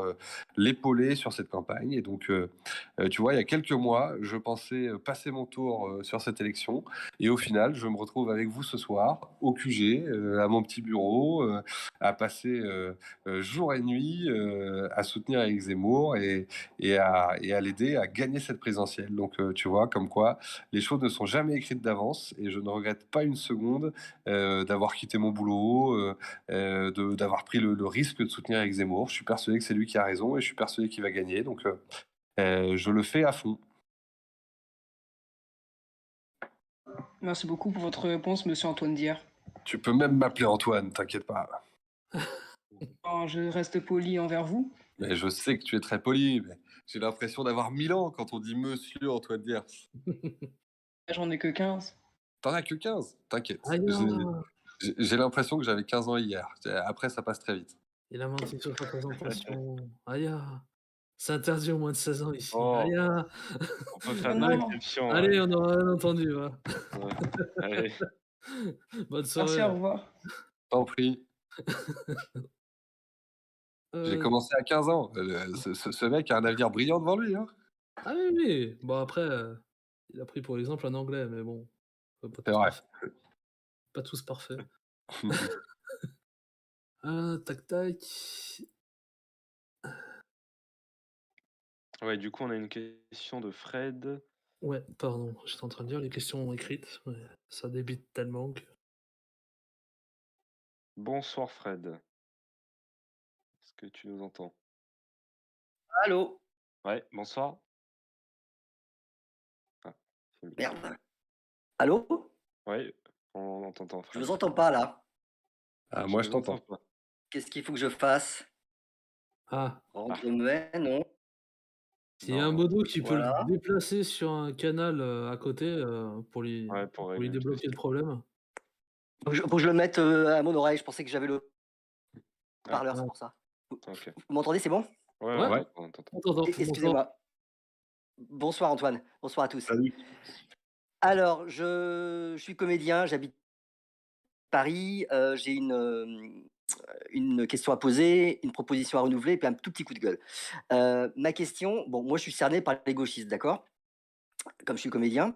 l'épauler sur cette campagne. Et donc, tu vois, il y a quelques mois, je pensais, passer mon tour, sur cette élection, et au final, je me retrouve avec vous ce soir, au QG, à mon petit bureau, à passer jour et nuit à soutenir Éric Zemmour, et à l'aider à gagner cette présidentielle. Donc, tu vois, comme quoi, les choses ne sont jamais écrites d'avance, et je ne regrette pas une seconde d'avoir quitté mon boulot, d'avoir pris le risque de soutenir Éric Zemmour. Je suis persuadé que c'est lui qui a raison, et je suis persuadé qu'il va gagner. Donc, je le fais à fond. Merci beaucoup pour votre réponse, monsieur Antoine Dier. Tu peux même m'appeler Antoine, t'inquiète pas. Je reste poli envers vous. Mais je sais que tu es très poli, mais j'ai l'impression d'avoir 1000 ans quand on dit monsieur Antoine Diers. J'en ai que 15. T'en as que 15, t'inquiète. Aïe, J'ai l'impression que j'avais 15 ans hier. Après, ça passe très vite. il a menti sur sa présentation. Aïe, c'est interdit aux moins de 16 ans ici. Oh, Aïe, on peut faire Mais des non. exceptions. allez, on aura rien entendu. Va. Ouais. Allez. Bonne Merci, soirée. au revoir. T'en prie. J'ai Euh, commencé à 15 ans. Ce mec a un avenir brillant devant lui. Hein. Ah oui, oui. Bon, après, il a pris pour exemple un anglais, mais bon, pas C'est tous vrai. parfaits. Pas tous parfaits. Tac, tac. Ouais, du coup, on a une question de Fred. Ouais, pardon, j'étais en train de lire les questions écrites, mais ça débite tellement que... Bonsoir Fred. Est-ce que tu nous entends? Allô? Ouais, bonsoir. Ah, Merde. Allô? Ouais, on t'entend, Je Fred. vous entends pas là. Ah, Je moi, je vous entends t'entends. pas. Qu'est-ce qu'il faut que je fasse? Ah, Rendre-moi, non? s'il y a un modo qui peut Voilà. le déplacer sur un canal à côté pour lui, Ouais, pour pour lui régler le truc. débloquer le problème. Faut que je le mette à mon oreille. Je pensais que j'avais le parleur, c'est pour ça. Ok. Vous m'entendez, c'est bon? Ouais, Ouais. on t'entend. On t'entend. Excusez-moi. Bonsoir Antoine. Bonsoir à tous. Salut. Alors, je suis comédien, j'habite Paris. J'ai une question à poser, une proposition à renouveler, et puis un tout petit coup de gueule. Ma question, bon, moi je suis cerné par les gauchistes, d'accord? Comme je suis comédien.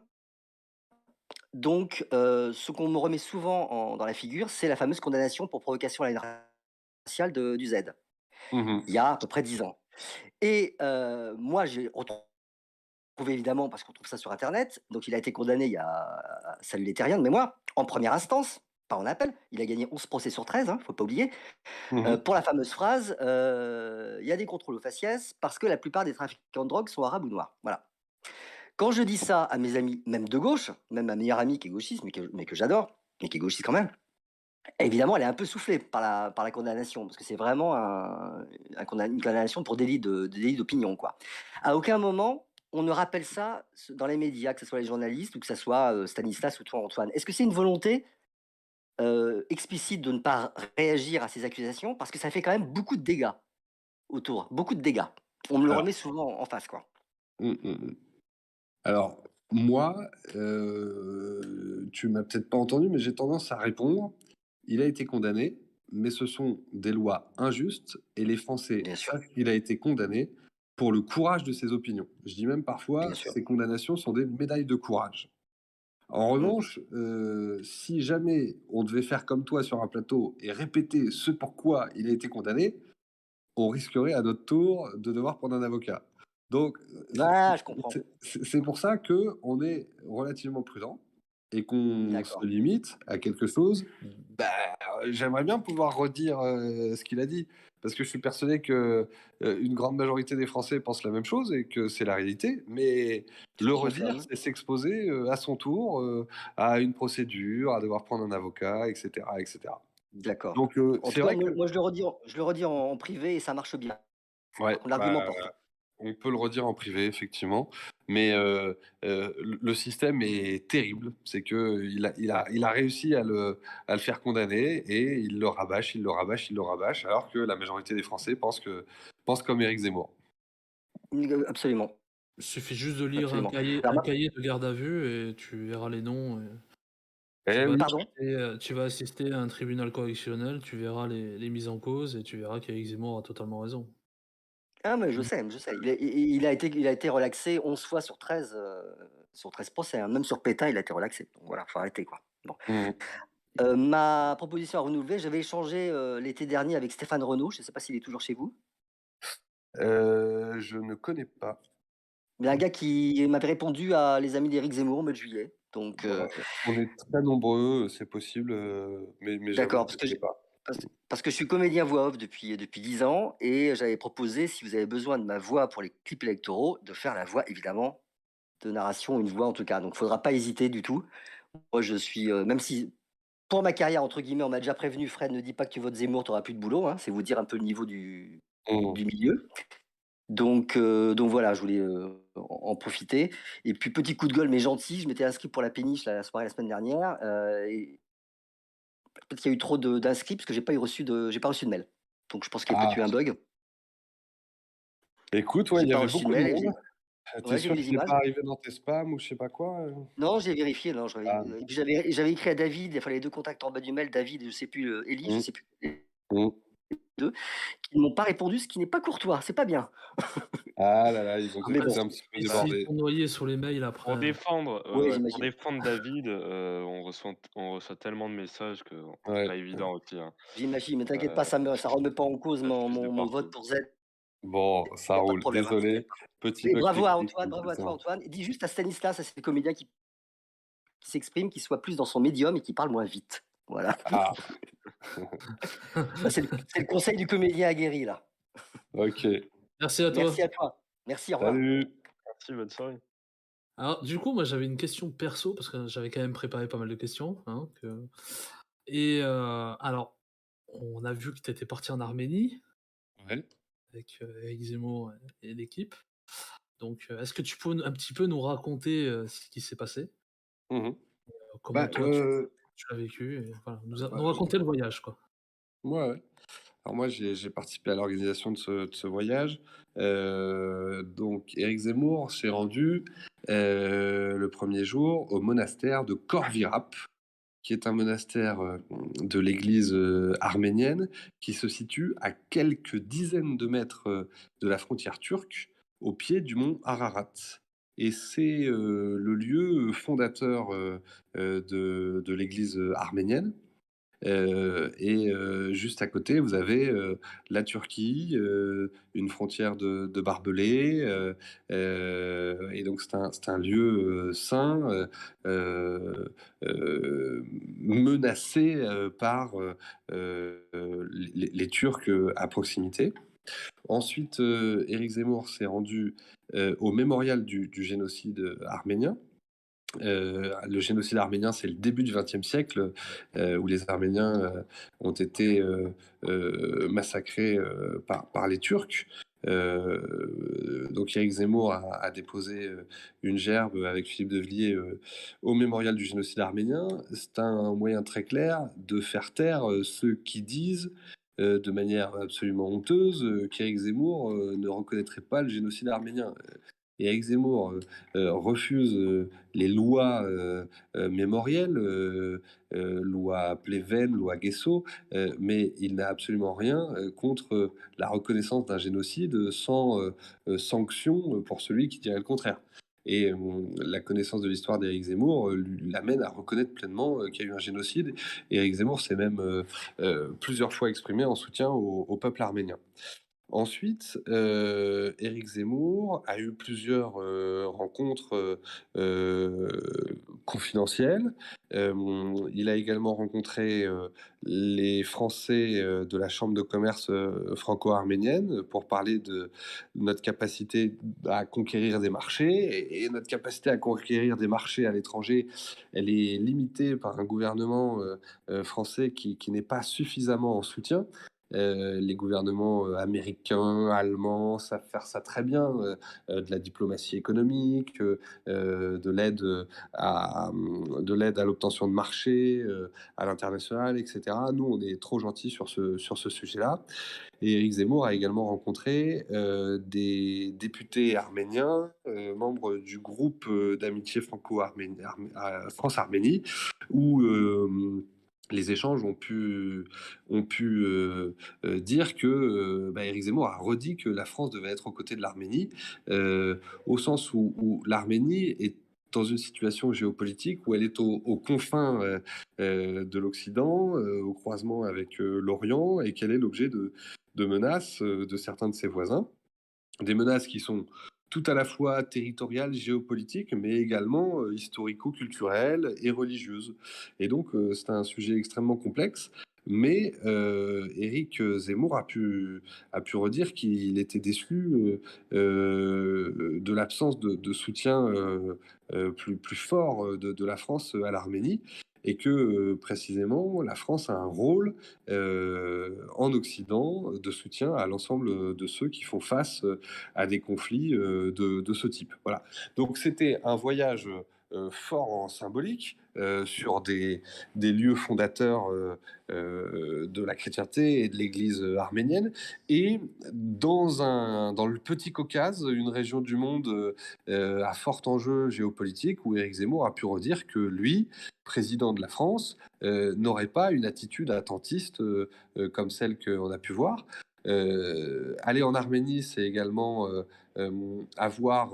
Donc, ce qu'on me remet souvent dans la figure, c'est la fameuse condamnation pour provocation à la haine raciale du Z, il y a à peu près 10 ans. Et moi, j'ai retrouvé évidemment, parce qu'on trouve ça sur Internet, donc il a été condamné, il y a salut les terriens de mémoire, en première instance, pas en appel, il a gagné 11 procès sur 13, faut pas oublier, pour la fameuse phrase, il y a des contrôles aux faciès parce que la plupart des trafiquants de drogue sont arabes ou noirs. Voilà. Quand je dis ça à mes amis, même de gauche, même ma meilleure amie qui est gauchiste, mais que j'adore, mais qui est gauchiste quand même, évidemment, elle est un peu soufflée par la condamnation, parce que c'est vraiment une condamnation pour délit d'opinion, quoi. À aucun moment, on ne rappelle ça dans les médias, que ce soit les journalistes ou que ce soit Stanislas ou toi, Antoine. Est-ce que c'est une volonté explicite de ne pas réagir à ces accusations? Parce que ça fait quand même beaucoup de dégâts autour, beaucoup de dégâts. On me le remet souvent en face, quoi. Alors, moi, tu m'as peut-être pas entendu, mais j'ai tendance à répondre. Il a été condamné, mais ce sont des lois injustes et les Français savent qu'il a été condamné pour le courage de ses opinions. Je dis même parfois, ces condamnations sont des médailles de courage. En revanche, si jamais on devait faire comme toi sur un plateau et répéter ce pourquoi il a été condamné, on risquerait à notre tour de devoir prendre un avocat. Donc, je comprends. c'est pour ça qu'on est relativement prudent et qu'on se limite à quelque chose. J'aimerais bien pouvoir redire ce qu'il a dit, parce que je suis persuadé que une grande majorité des Français pensent la même chose et que c'est la réalité. Mais le redire, c'est s'exposer à son tour à une procédure, à devoir prendre un avocat, etc., etc. D'accord. Donc, En c'est tout cas, vrai que moi, je le redis en privé et ça marche bien. ouais, L'argument porte. on peut le redire en privé, effectivement, mais le système est terrible. C'est que il a réussi à le faire condamner et il le rabâche, il le rabâche, il le rabâche, alors que la majorité des Français pensent comme Éric Zemmour. Absolument. Il suffit juste de lire Absolument. un cahier de garde à vue et tu verras les noms. Tu vas assister à un tribunal correctionnel, tu verras les mises en cause et tu verras qu'Éric Zemmour a totalement raison. Ah, mais je sais. Il a été relaxé 11 fois sur 13 procès, hein. Même sur Pétain, il a été relaxé. Donc voilà, faut arrêter, quoi. Bon. Ma proposition à renouveler, j'avais échangé l'été dernier avec Stéphane Renaud. Je ne sais pas s'il est toujours chez vous. Je ne connais pas. Mais un gars qui m'avait répondu à les amis d'Éric Zemmour au mois de juillet. Donc, On est très nombreux, c'est possible, mais d'accord, j'avoue que je ne sais pas. parce que je suis comédien voix off depuis 10 ans et j'avais proposé, si vous avez besoin de ma voix pour les clips électoraux, de faire la voix, évidemment, de narration, une voix en tout cas. Donc, il ne faudra pas hésiter du tout. Moi, je suis, même si pour ma carrière, entre guillemets, on m'a déjà prévenu, Fred, ne dis pas que tu votes Zemmour, tu n'auras plus de boulot, hein, c'est vous dire un peu le niveau du milieu. Donc voilà, je voulais en profiter. Et puis petit coup de gueule, mais gentil, je m'étais inscrit pour la péniche la soirée la semaine dernière. Et peut-être qu'il y a eu trop d'inscrits parce que j'ai pas reçu de mail. Donc je pense qu'il y a peut-être eu un bug. Écoute, ouais, J'ai il y pas avait reçu de beaucoup de mail. Et monde. T'es ouais, j'ai sûr vu que les c'est images. pas arrivé dans tes spams ou je sais pas quoi? Non, j'ai vérifié. Non, Ah. et puis j'avais écrit à David. Il fallait les deux contacts en bas du mail. David, et je sais plus, Ellie, je sais plus. Deux, qui ne m'ont pas répondu, ce qui n'est pas courtois. C'est pas bien. Ah là là, ils ont Mais peut-être bon. été un petit peu Et s'ils débordés. sont noyés sur les mails après. Pour défendre, Ouais, pour j'imagine. défendre David, on reçoit tellement de messages que c'est Ouais. pas évident aussi, hein. J'imagine, mais t'inquiète pas, ça remet pas en cause mon vote pour Z. Bon, ça Il y a pas de roule. problème, hein. Désolé, petit Et bug bravo à technique, Antoine, bravo à toi malheureusement. Antoine. Et dis juste à Stanislas, c'est le comédien qui s'exprime, qui soit plus dans son médium et qui parle moins vite. Voilà. Ah. Bah, c'est le conseil du comédien aguerri, là. OK. Merci à toi. Merci à toi. Merci, au revoir. Salut. Merci, bonne soirée. Alors, du coup, moi, j'avais une question perso parce que j'avais quand même préparé pas mal de questions, hein, et alors, on a vu que tu étais parti en Arménie Ouais. avec, Éric Zemmour et l'équipe. Donc, est-ce que tu peux un petit peu nous raconter, ce qui s'est passé? Mmh. Comment Bah, toi tu l'as vécu et voilà, nous ouais, raconter le voyage, quoi. ouais. Alors moi, j'ai participé à l'organisation de ce voyage. Donc Éric Zemmour s'est rendu, le premier jour au monastère de Khor Virap, qui est un monastère, de l'église, arménienne, qui se situe à quelques dizaines de mètres, de la frontière turque, au pied du mont Ararat. Et c'est, le lieu fondateur, de l'église, arménienne. Juste à côté, vous avez, la Turquie, une frontière de barbelés, et donc c'est un lieu, saint, menacé, par, les Turcs, à proximité. Ensuite, Éric Zemmour s'est rendu, au mémorial du génocide, arménien. Le génocide arménien, c'est le début du XXe siècle, où les Arméniens, ont été, massacrés, par les Turcs. Donc Éric Zemmour a déposé, une gerbe avec Philippe de Villiers, au mémorial du génocide arménien. C'est un moyen très clair de faire taire, ceux qui disent, de manière absolument honteuse, qu'Éric Zemmour, ne reconnaîtrait pas le génocide arménien. Et Éric Zemmour, refuse, les lois, mémorielles, loi Pleven, loi Guessot, mais il n'a absolument rien, contre la reconnaissance d'un génocide, sans, sanction, pour celui qui dirait le contraire. Et la connaissance de l'histoire d'Éric Zemmour, l'amène à reconnaître pleinement, qu'il y a eu un génocide. Et Éric Zemmour s'est même, plusieurs fois exprimé en soutien au peuple arménien. Ensuite, Éric Zemmour a eu plusieurs, rencontres, confidentielles. Il a également rencontré, les Français, de la chambre de commerce, franco-arménienne pour parler de notre capacité à conquérir des marchés et notre capacité à conquérir des marchés à l'étranger, elle est limitée par un gouvernement, français qui n'est pas suffisamment en soutien. Les gouvernements, américains, allemands savent faire ça très bien, de la diplomatie économique, de l'aide, de l'aide à l'obtention de marchés, à l'international, et cetera. Nous, on est trop gentils sur ce sujet-là. Et Éric Zemmour a également rencontré, des députés arméniens, membres du groupe, d'amitié France-Arménie, où, les échanges ont pu dire que Éric Zemmour a redit que la France devait être aux côtés de l'Arménie, au sens où l'Arménie est dans une situation géopolitique où elle est aux confins de l'Occident, au croisement avec l'Orient, et qu'elle est l'objet de menaces de certains de ses voisins. Des menaces qui sont tout à la fois territoriales, géopolitiques, mais également historico-culturelles et religieuses. Et donc, c'est un sujet extrêmement complexe. Mais Éric Zemmour a pu redire qu'il était déçu de l'absence de soutien plus fort de la France à l'Arménie. et que précisément la France a un rôle en Occident de soutien à l'ensemble de ceux qui font face à des conflits de ce type. Voilà. Donc c'était un voyage fort en symbolique sur des lieux fondateurs de la chrétienté et de l'Église arménienne, et dans le petit Caucase, une région du monde à fort enjeu géopolitique, où Éric Zemmour a pu redire que lui, président de la France, n'aurait pas une attitude attentiste comme celle qu'on a pu voir. Aller en Arménie, c'est également avoir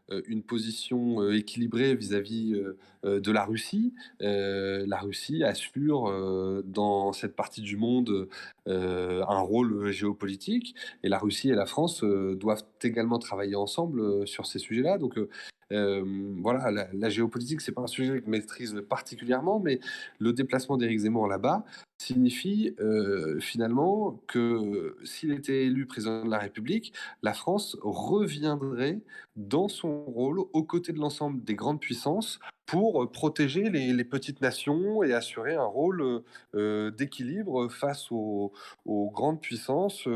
une position équilibrée vis-à-vis de la Russie. La Russie assure dans cette partie du monde un rôle géopolitique, et la Russie et la France doivent également travailler ensemble sur ces sujets-là. Donc voilà, la géopolitique, c'est pas un sujet que je maîtrise particulièrement, mais le déplacement d'Éric Zemmour là-bas signifie finalement que s'il était élu président de la République, la France reviendrait dans son rôle aux côtés de l'ensemble des grandes puissances pour protéger les petites nations et assurer un rôle d'équilibre face aux grandes puissances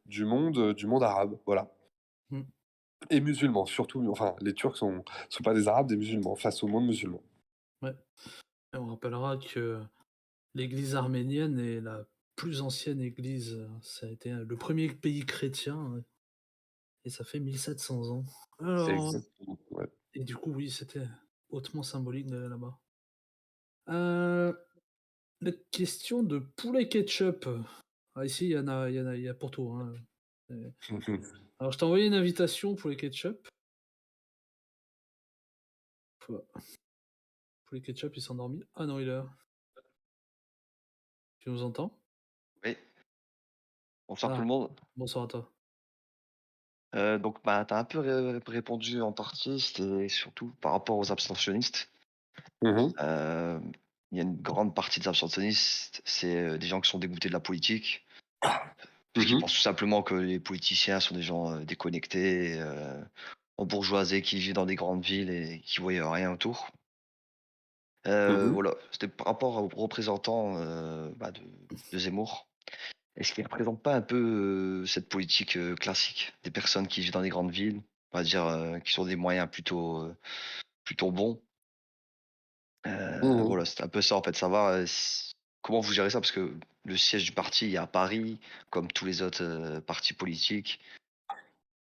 du monde arabe. Voilà. Mm. Et musulmans, surtout. Enfin, les Turcs sont pas des Arabes, des musulmans, face au monde musulman. Ouais. Et on rappellera que l'église arménienne est la plus ancienne église. Ça a été le premier pays chrétien, et ça fait 1700 ans. Alors, Exactement, ouais. et du coup, oui, c'était hautement symbolique d'aller là-bas. La question de poulet ketchup. Ah, ici, il y a pour tout, hein. Alors, je t'ai envoyé une invitation pour les ketchup. Poulet ketchup, il s'est endormi. Ah non, il est là. Tu nous entends? Oui. Bonsoir tout Ah, le monde. bonsoir à toi. Donc, bah, tu as un peu répondu en partie, c'était surtout par rapport aux abstentionnistes. Euh, Il y a une grande partie des abstentionnistes, c'est des gens qui sont dégoûtés de la politique, parce qu'ils pensent tout simplement que les politiciens sont des gens déconnectés, embourgeoisés, qui vivent dans des grandes villes et qui voient rien autour. Voilà, c'était par rapport aux représentants bah, de Zemmour. Est-ce qu'ils ne représentent pas un peu cette politique classique des personnes qui vivent dans des grandes villes, on va dire, qui ont des moyens plutôt bons? Voilà, c'était un peu ça en fait, savoir comment vous gérez ça, parce que le siège du parti est à Paris, comme tous les autres partis politiques.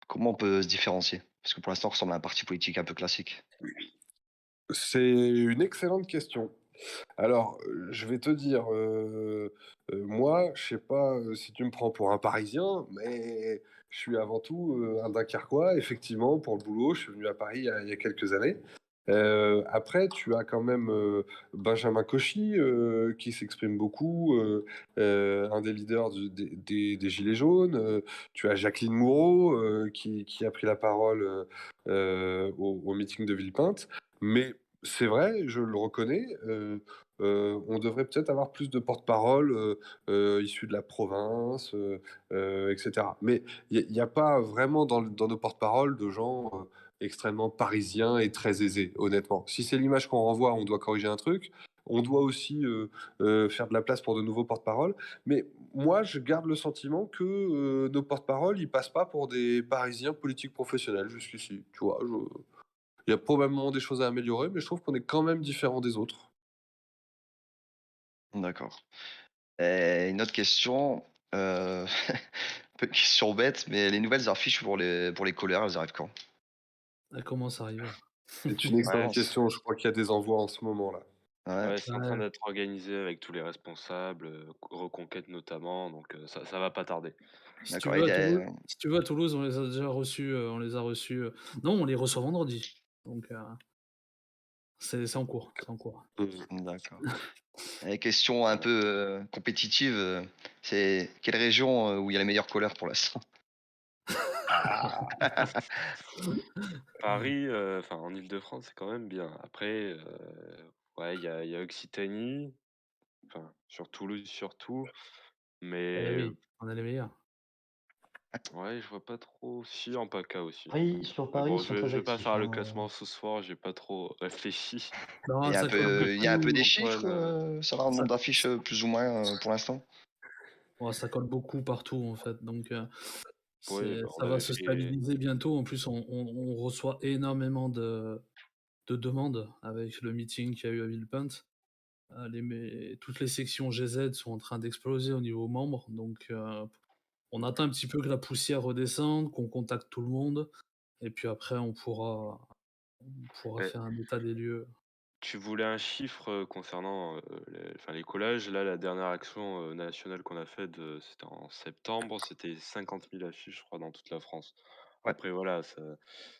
Comment on peut se différencier? Parce que pour l'instant, on ressemble à un parti politique un peu classique. C'est une excellente question. Alors, je vais te dire, moi, je sais pas si tu me prends pour un Parisien, mais je suis avant tout un Dunkerquois. Effectivement, pour le boulot, je suis venu à Paris il y a quelques années. Après, tu as quand même Benjamin Cauchy qui s'exprime beaucoup, un des leaders des Gilets jaunes. Tu as Jacqueline Moreau qui a pris la parole au meeting de Villepinte. Mais c'est vrai, je le reconnais, on devrait peut-être avoir plus de porte-parole issus de la province, etc. Mais il n'y a pas vraiment dans nos porte-paroles de gens extrêmement parisiens et très aisés, honnêtement. Si c'est l'image qu'on renvoie, on doit corriger un truc. On doit aussi faire de la place pour de nouveaux porte-paroles. Mais moi, je garde le sentiment que nos porte-paroles, ils passent pas pour des Parisiens politiques professionnels jusqu'ici. Tu vois, il y a probablement des choses à améliorer, mais je trouve qu'on est quand même différent des autres. D'accord. Et une autre question, un peu une question bête, mais les nouvelles affiches pour les couleurs, elles arrivent quand? Elle commence à arriver. C'est une excellente question. Je crois qu'il y a des envois en ce moment là. Ouais, c'est en train d'être organisé avec tous les responsables, Reconquête notamment, donc ça va pas tarder. Si tu veux, si tu veux, à Toulouse, on les a déjà reçus. Non, on les reçoit vendredi. Donc, c'est en cours. C'est en cours. D'accord. Et question un peu compétitive, c'est quelle région où il y a les meilleures couleurs pour l'instant? Paris, enfin en Île-de-France, c'est quand même bien. Après, ouais, il y a Occitanie, enfin sur Toulouse surtout, Eh mais oui, on a les meilleurs. Ouais, je vois pas trop. Si, en PACA aussi. Sur Mais Paris, bon, ils sont je très vais pas actifs. faire le classement ce soir, j'ai pas trop réfléchi. Non, Il y a un ça colle peu, il y a un peu beaucoup. des chiffres, Antoine, ça va, un Ça, nombre d'affiches plus ou moins pour l'instant? ouais, ça colle beaucoup partout en fait. Donc oui, bah, on ça va avait se fait. stabiliser bientôt. En plus, on reçoit énormément de demandes avec le meeting qu'il y a eu à Villepinte. Toutes les sections GZ sont en train d'exploser au niveau membres. Donc on attend un petit peu que la poussière redescende, qu'on contacte tout le monde. Et puis après, on pourra Eh, faire un état des lieux. tu voulais un chiffre concernant les collages. Là, la dernière action nationale qu'on a faite, c'était en septembre, c'était 50 000 affiches, je crois, dans toute la France. Ouais. Après, voilà,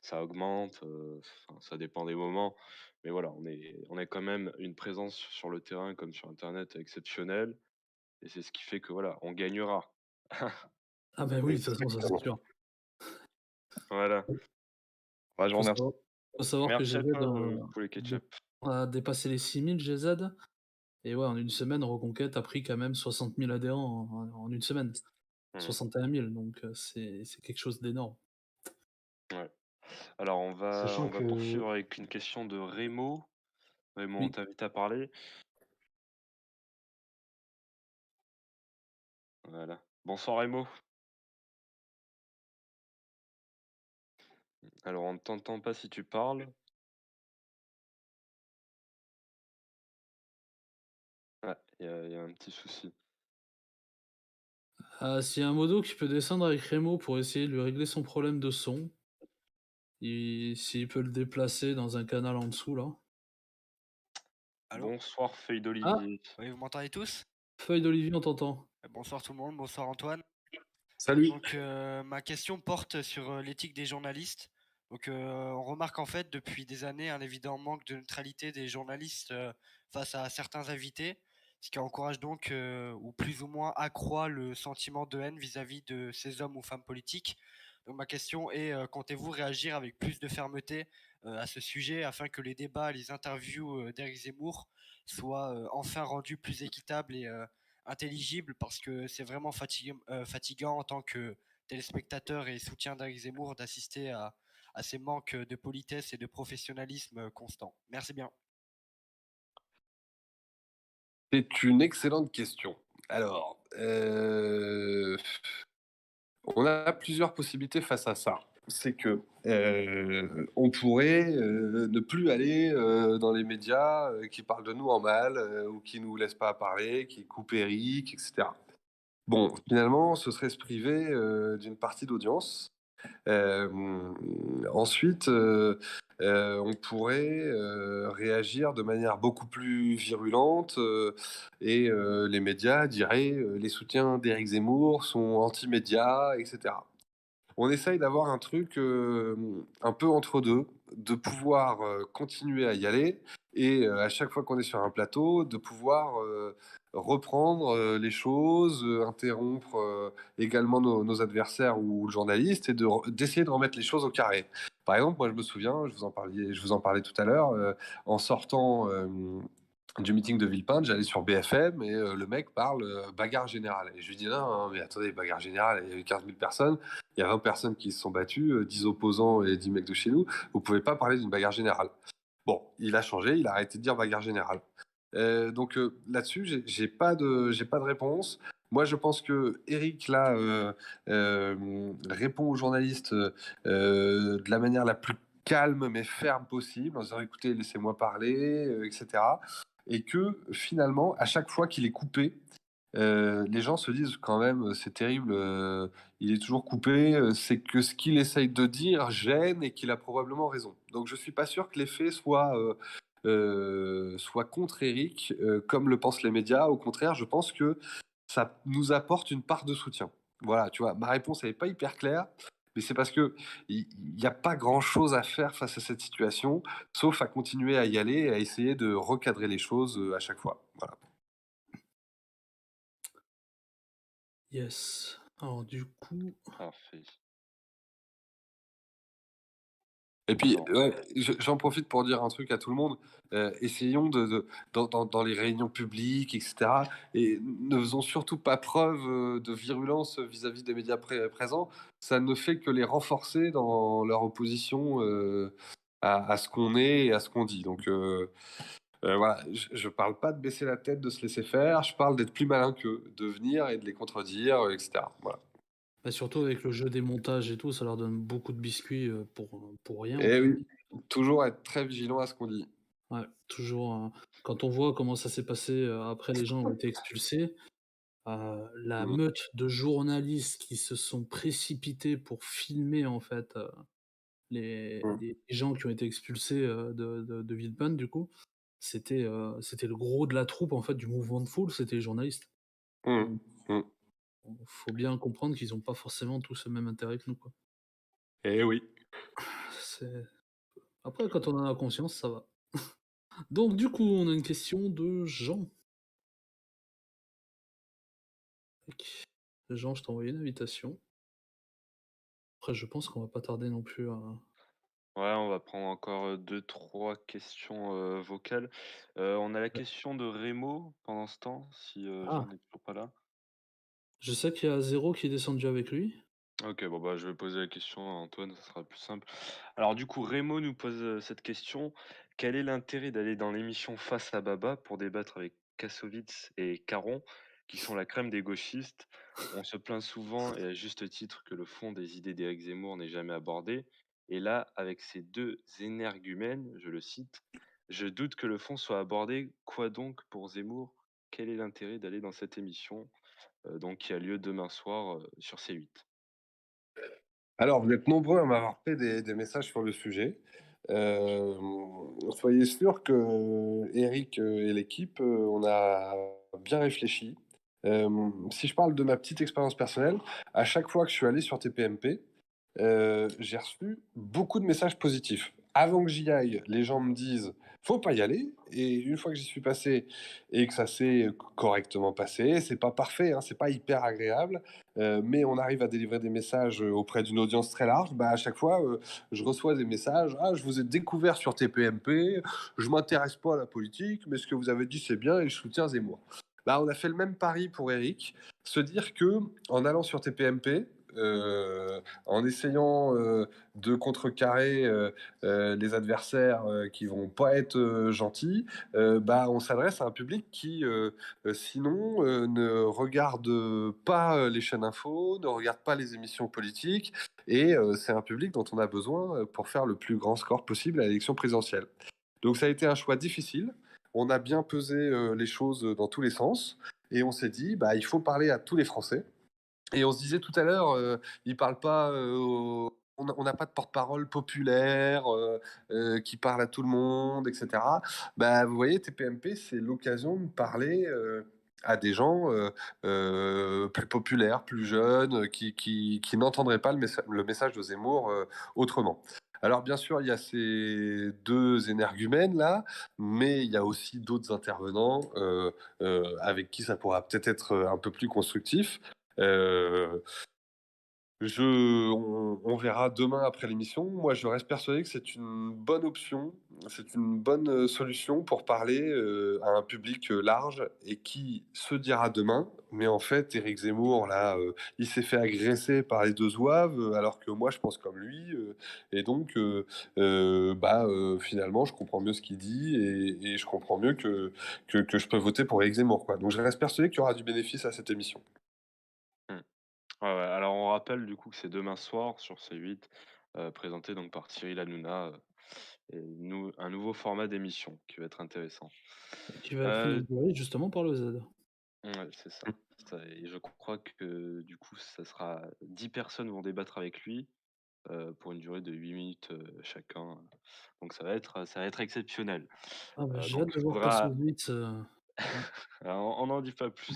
ça augmente, enfin, ça dépend des moments. Mais voilà, on est quand même une présence sur le terrain comme sur Internet exceptionnelle. Et c'est ce qui fait que voilà, on gagnera. Ah ben oui, de toute façon, ça c'est sûr. Voilà. Ouais, je vous Faut remercie. savoir, faut savoir que Merci à GZ toi, Poulet Ketchup. a dépassé les 6000 GZ. Et ouais, en une semaine, Reconquête a pris quand même 60 000 adhérents en une semaine. Mmh. 61 000, donc c'est quelque chose d'énorme. Ouais. Alors on Sachant va que poursuivre avec une question de Rémo. Rémo, on Oui. t'invite à parler. Voilà. Bonsoir Rémo. Alors on ne t'entend pas si tu parles. Ouais, il y a un petit souci. S'il y a un modo qui peut descendre avec Remo pour essayer de lui régler son problème de son, s'il peut le déplacer dans un canal en dessous là. Allô? Bonsoir Feuille Ah, d'Olivier. Oui, vous m'entendez tous? Feuille d'Olivier, on t'entend. Bonsoir tout le monde, bonsoir Antoine. Salut. Donc ma question porte sur l'éthique des journalistes. Donc on remarque en fait depuis des années un évident manque de neutralité des journalistes face à certains invités, ce qui encourage donc ou plus ou moins accroît le sentiment de haine vis-à-vis de ces hommes ou femmes politiques. Donc ma question est, comptez-vous réagir avec plus de fermeté à ce sujet afin que les débats et les interviews d'Éric Zemmour soient enfin rendus plus équitables et intelligibles, parce que c'est vraiment fatigant en tant que téléspectateur et soutien d'Éric Zemmour d'assister à ces manques de politesse et de professionnalisme constant. Merci bien. C'est une excellente question. Alors, on a plusieurs possibilités face à ça. C'est que on pourrait ne plus aller dans les médias qui parlent de nous en mal ou qui nous laissent pas parler, qui coupent Eric, etc. Bon, finalement, ce serait se priver d'une partie d'audience. Ensuite, on pourrait réagir de manière beaucoup plus virulente et les médias diraient les soutiens d'Éric Zemmour sont anti-médias, etc. On essaye d'avoir un truc un peu entre deux, de pouvoir continuer à y aller et à chaque fois qu'on est sur un plateau, de pouvoir reprendre les choses, interrompre également nos adversaires ou le journaliste et d'essayer de remettre les choses au carré. Par exemple, moi je me souviens, je vous en parlais tout à l'heure, en sortant du meeting de Villepinte, j'allais sur BFM et le mec parle bagarre générale. Et je lui dis non, mais attendez, bagarre générale, il y a eu 15 000 personnes, il y a 20 personnes qui se sont battues, 10 opposants et 10 mecs de chez nous, vous pouvez pas parler d'une bagarre générale. Bon, il a changé, il a arrêté de dire bagarre générale. Donc là-dessus, j'ai pas de réponse. Moi, je pense que Eric là répond aux journalistes de la manière la plus calme mais ferme possible, en disant écoutez, laissez-moi parler, etc. Et que finalement, à chaque fois qu'il est coupé, les gens se disent quand même, c'est terrible, il est toujours coupé, c'est que ce qu'il essaye de dire gêne et qu'il a probablement raison. Donc je suis pas sûr que l'effet soit contre Eric, comme le pensent les médias. Au contraire, je pense que ça nous apporte une part de soutien. Voilà, tu vois, ma réponse n'est pas hyper claire, mais c'est parce que il n'y a pas grand-chose à faire face à cette situation, sauf à continuer à y aller et à essayer de recadrer les choses à chaque fois. Voilà. Yes. Alors du coup, Parfait. Et puis, Non. ouais, j'en profite pour dire un truc à tout le monde. Essayons dans les réunions publiques, etc. Et ne faisons surtout pas preuve de virulence vis-à-vis des médias présents. Ça ne fait que les renforcer dans leur opposition à ce qu'on est et à ce qu'on dit. Donc voilà, je parle pas de baisser la tête, de se laisser faire. Je parle d'être plus malin qu'eux, de venir et de les contredire, etc. Voilà. Bah, surtout avec le jeu des montages et tout, ça leur donne beaucoup de biscuits pour rien en Et fait. oui, toujours être très vigilant à ce qu'on dit. Ouais, toujours. Quand on voit comment ça s'est passé après les gens ont été expulsés, la Mmh. meute de journalistes qui se sont précipités pour filmer en fait Mmh. les gens qui ont été expulsés de Villepinte, du coup, c'était le gros de la troupe en fait du mouvement de foule, c'était les journalistes. Mmh. Mmh. Faut bien comprendre qu'ils ont pas forcément tous le même intérêt que nous, quoi. Eh oui. C'est Après, quand on en a conscience, ça va. Donc du coup, on a une question de Jean. Tac. Jean, je t'ai envoyé une invitation. Après, je pense qu'on va pas tarder non plus à. Ouais, on va prendre encore 2-3 questions vocales. On a la Ouais. question de Rémo pendant ce temps, si Ah! Jean n'est toujours pas là. Je sais qu'il y a Zéro qui est descendu avec lui. Ok, bon bah je vais poser la question à Antoine, ça sera plus simple. Alors du coup, Rémo nous pose cette question. Quel est l'intérêt d'aller dans l'émission Face à Baba pour débattre avec Kassovitz et Caron, qui sont la crème des gauchistes? On se plaint souvent, et à juste titre, que le fond des idées d'Éric Zemmour n'est jamais abordé. Et là, avec ces deux énergumènes, je le cite, je doute que le fond soit abordé. Quoi donc pour Zemmour? Quel est l'intérêt d'aller dans cette émission, donc qui a lieu demain soir sur C8? Alors, vous êtes nombreux à m'avoir fait des messages sur le sujet. Euh, Soyez sûr que Eric et l'équipe, on a bien réfléchi. Si je parle de ma petite expérience personnelle, à chaque fois que je suis allé sur TPMP, j'ai reçu beaucoup de messages positifs. Avant que j'y aille, les gens me disent faut pas y aller. Et une fois que j'y suis passé et que ça s'est correctement passé, c'est pas parfait, hein, c'est pas hyper agréable, mais on arrive à délivrer des messages auprès d'une audience très large. Bah, à chaque fois, je reçois des messages ah, je vous ai découvert sur TPMP, je m'intéresse pas à la politique, mais ce que vous avez dit c'est bien et je soutiens Zemmour. Bah, on a fait le même pari pour Eric, se dire que en allant sur TPMP, en essayant de contrecarrer les adversaires qui vont pas être gentils, bah, on s'adresse à un public qui, sinon, ne regarde pas les chaînes info, ne regarde pas les émissions politiques, et c'est un public dont on a besoin pour faire le plus grand score possible à l'élection présidentielle. Donc ça a été un choix difficile. On a bien pesé les choses dans tous les sens, et on s'est dit, bah, il faut parler à tous les Français. Et on se disait tout à l'heure, il parle pas, on n'a pas de porte-parole populaire qui parle à tout le monde, etc. Bah, vous voyez, TPMP, c'est l'occasion de parler à des gens plus populaires, plus jeunes, qui n'entendraient pas le message de Zemmour autrement. Alors bien sûr, il y a ces deux énergumènes là, mais il y a aussi d'autres intervenants avec qui ça pourra peut-être être un peu plus constructif. Euh, on verra demain après l'émission. Moi, je reste persuadé que c'est une bonne option, c'est une bonne solution pour parler à un public large et qui se dira demain. Mais en fait, Éric Zemmour, là, il s'est fait agresser par les deux zouaves, alors que moi, je pense comme lui. Et donc, finalement, je comprends mieux ce qu'il dit et je comprends mieux que je peux voter pour Éric Zemmour, quoi. Donc, je reste persuadé qu'il y aura du bénéfice à cette émission. Mmh. Ouais, ouais, alors on rappelle du coup que c'est demain soir sur C8, présenté donc par Cyril Hanouna, et un nouveau format d'émission qui va être intéressant. Qui va être Heu, inauguré justement par le Z. ouais, c'est ça. Et je crois que du coup, ça sera 10 personnes vont débattre avec lui, pour une durée de 8 minutes, chacun, donc ça va être exceptionnel. Ah bah, j'ai Donc hâte de voir faudra Kassovitz, ouais. alors on n'en dit pas plus,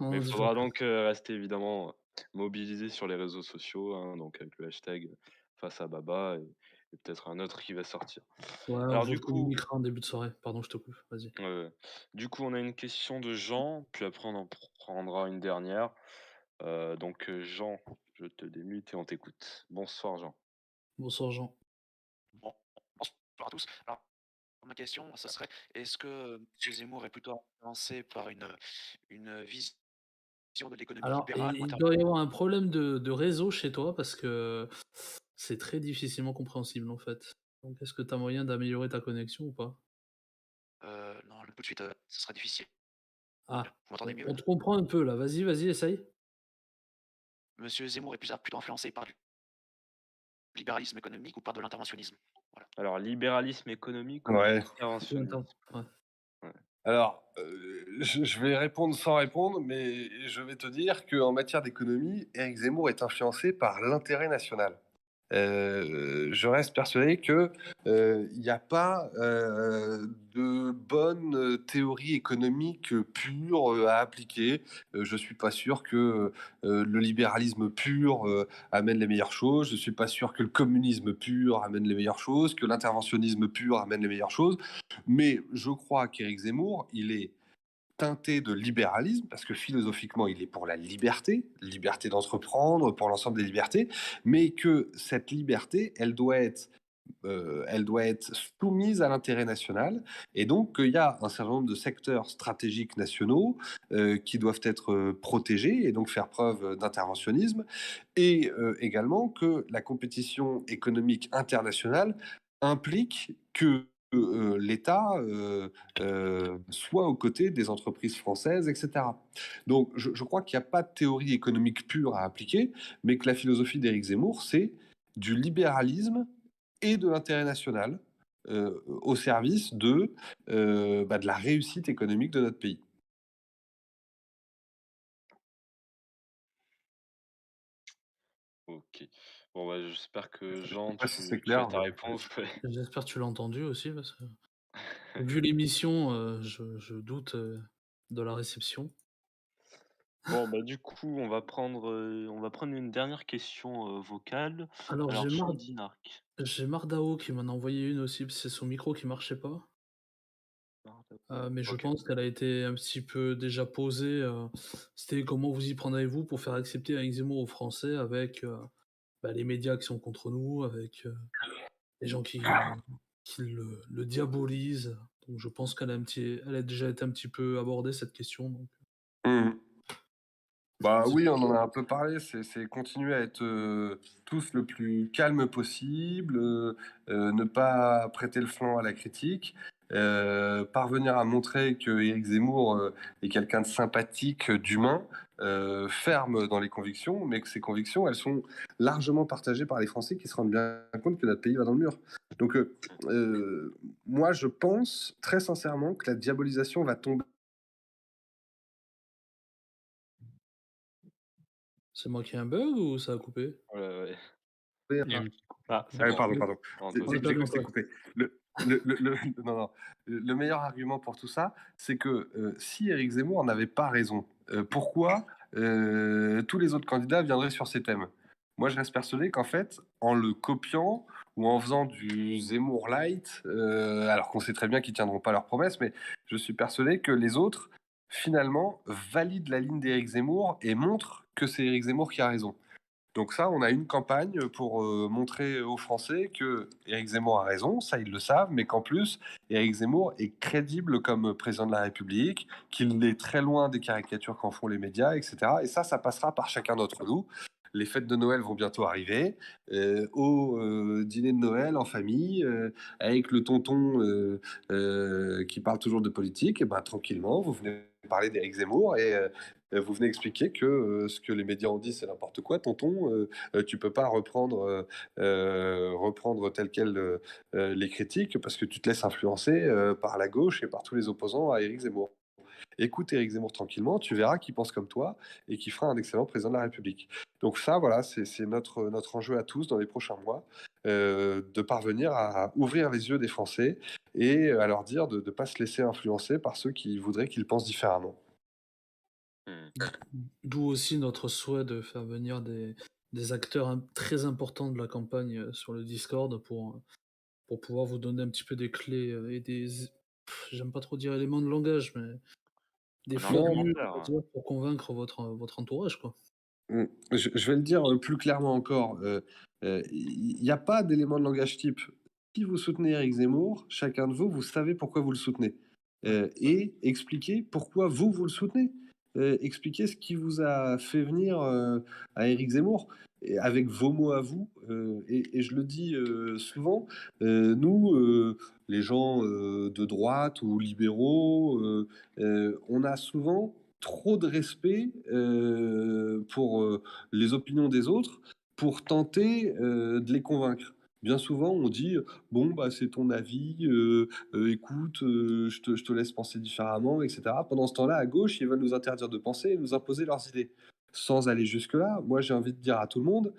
On mais en il dit pas faudra plus. donc, rester évidemment mobilisé sur les réseaux sociaux, hein, donc avec le hashtag face à Baba et peut-être un autre qui va sortir. Ouais, on Alors vous le du coup communiquera en début de soirée. Pardon, je te coupe, vas-y. du coup, on a une question de Jean, puis après on en prendra une dernière. Donc Jean, je te démute et on t'écoute. Bonsoir Jean. Bonsoir Jean. Bon, bonsoir à tous. Alors, ma question, ce serait, est-ce que M. Zemmour est plutôt influencé par une vision de l'économie Alors, libérale ou il doit y avoir un problème de réseau chez toi parce que c'est très difficilement compréhensible en fait. Donc, est-ce que tu as moyen d'améliorer ta connexion ou pas? Non, tout de suite, ce sera difficile. Ah, Vous m'entendez mieux on là? te comprend un peu là. Vas-y, vas-y, essaye. Monsieur Zemmour est plutôt influencé par du libéralisme économique ou par de l'interventionnisme? Voilà. Alors, libéralisme économique ou Ouais. interventionnisme? Ouais. Ouais. Alors, je vais répondre sans répondre, mais je vais te dire qu'en matière d'économie, Éric Zemmour est influencé par l'intérêt national. Je reste persuadé que, il n'y a pas, de bonne, théorie économique, pure, à appliquer. Je suis pas sûr que, le libéralisme pur, amène les meilleures choses. Je suis pas sûr que le communisme pur amène les meilleures choses, que l'interventionnisme pur amène les meilleures choses. Mais je crois qu'Éric Zemmour, il est teinté de libéralisme, parce que philosophiquement, il est pour la liberté d'entreprendre, pour l'ensemble des libertés, mais que cette liberté, elle doit être soumise à l'intérêt national, et donc qu'il y a un certain nombre de secteurs stratégiques nationaux qui doivent être protégés, et donc faire preuve d'interventionnisme, et également que la compétition économique internationale implique que l'État soit aux côtés des entreprises françaises, etc. Donc je crois qu'il n'y a pas de théorie économique pure à appliquer, mais que la philosophie d'Éric Zemmour, c'est du libéralisme et de l'intérêt national au service de la réussite économique de notre pays. Ok. Bon, bah, j'espère que Je Jean, sais pas si c'est tu as clair, ta mais... réponse. Ouais. J'espère que tu l'as entendu aussi parce que vu l'émission, je doute de la réception. Bon, bah, du coup, on va prendre une dernière question vocale. Alors, Alors, Shandinark. j'ai Mardao qui m'en a envoyé une aussi, c'est son micro qui marchait pas. Mais je Ok. pense qu'elle a été un petit peu déjà posée. C'était comment vous y prendrez-vous pour faire accepter Éric Zemmour aux Français avec les médias qui sont contre nous, avec les gens qui le diabolisent. Donc je pense elle a déjà été un petit peu abordée cette question. Donc. Mmh. Bah oui, on en a un peu parlé, c'est continuer à être tous le plus calme possible, ne pas prêter le flanc à la critique, parvenir à montrer que Éric Zemmour est quelqu'un de sympathique, d'humain, ferme dans les convictions, mais que ces convictions, elles sont largement partagées par les Français qui se rendent bien compte que notre pays va dans le mur. Donc moi, je pense très sincèrement que la diabolisation va tomber. C'est moi qui ai un bug ou ça a coupé? Ouais. Il y a un petit Ah, c'est Ah, bon. pardon. On J'ai t'entend. cru que c'était coupé. Non, non. Le meilleur argument pour tout ça, c'est que si Éric Zemmour n'avait pas raison, pourquoi tous les autres candidats viendraient sur ces thèmes? Moi, je reste persuadé qu'en fait, en le copiant ou en faisant du Zemmour light, alors qu'on sait très bien qu'ils tiendront pas leurs promesses, mais je suis persuadé que les autres, finalement, valident la ligne d'Éric Zemmour et montrent que c'est Éric Zemmour qui a raison. Donc ça, on a une campagne pour montrer aux Français que Éric Zemmour a raison, ça ils le savent, mais qu'en plus, Éric Zemmour est crédible comme président de la République, qu'il est très loin des caricatures qu'en font les médias, etc. Et ça passera par chacun d'entre nous. Les fêtes de Noël vont bientôt arriver. Au dîner de Noël en famille, avec le tonton qui parle toujours de politique, et ben, tranquillement, vous venez parler d'Éric Zemmour et vous venez expliquer que ce que les médias ont dit, c'est n'importe quoi, tonton. Tu peux pas reprendre tel quel les critiques parce que tu te laisses influencer par la gauche et par tous les opposants à Éric Zemmour. Écoute Éric Zemmour tranquillement, tu verras qu'il pense comme toi et qu'il fera un excellent président de la République. Donc ça, voilà, c'est notre enjeu à tous dans les prochains mois, de parvenir à ouvrir les yeux des Français et à leur dire de ne pas se laisser influencer par ceux qui voudraient qu'ils pensent différemment. D'où aussi notre souhait de faire venir des acteurs très importants de la campagne sur le Discord pour pouvoir vous donner un petit peu des clés et j'aime pas trop dire éléments de langage, mais des Un formules, argumentaire, on va dire, pour convaincre votre entourage, quoi. Je vais le dire plus clairement encore. Il n'y a pas d'élément de langage type. si vous soutenez Éric Zemmour, chacun de vous, vous savez pourquoi vous le soutenez. Et expliquez pourquoi vous le soutenez. Expliquez ce qui vous a fait venir à Éric Zemmour, et avec vos mots à vous. Et je le dis souvent, nous, les gens de droite ou libéraux, on a souvent trop de respect pour les opinions des autres pour tenter de les convaincre. Bien souvent, on dit bon, bah, c'est ton avis, écoute, je te laisse penser différemment, etc. Pendant ce temps-là, à gauche, ils veulent nous interdire de penser et nous imposer leurs idées. Sans aller jusque-là, moi j'ai envie de dire à tout le monde,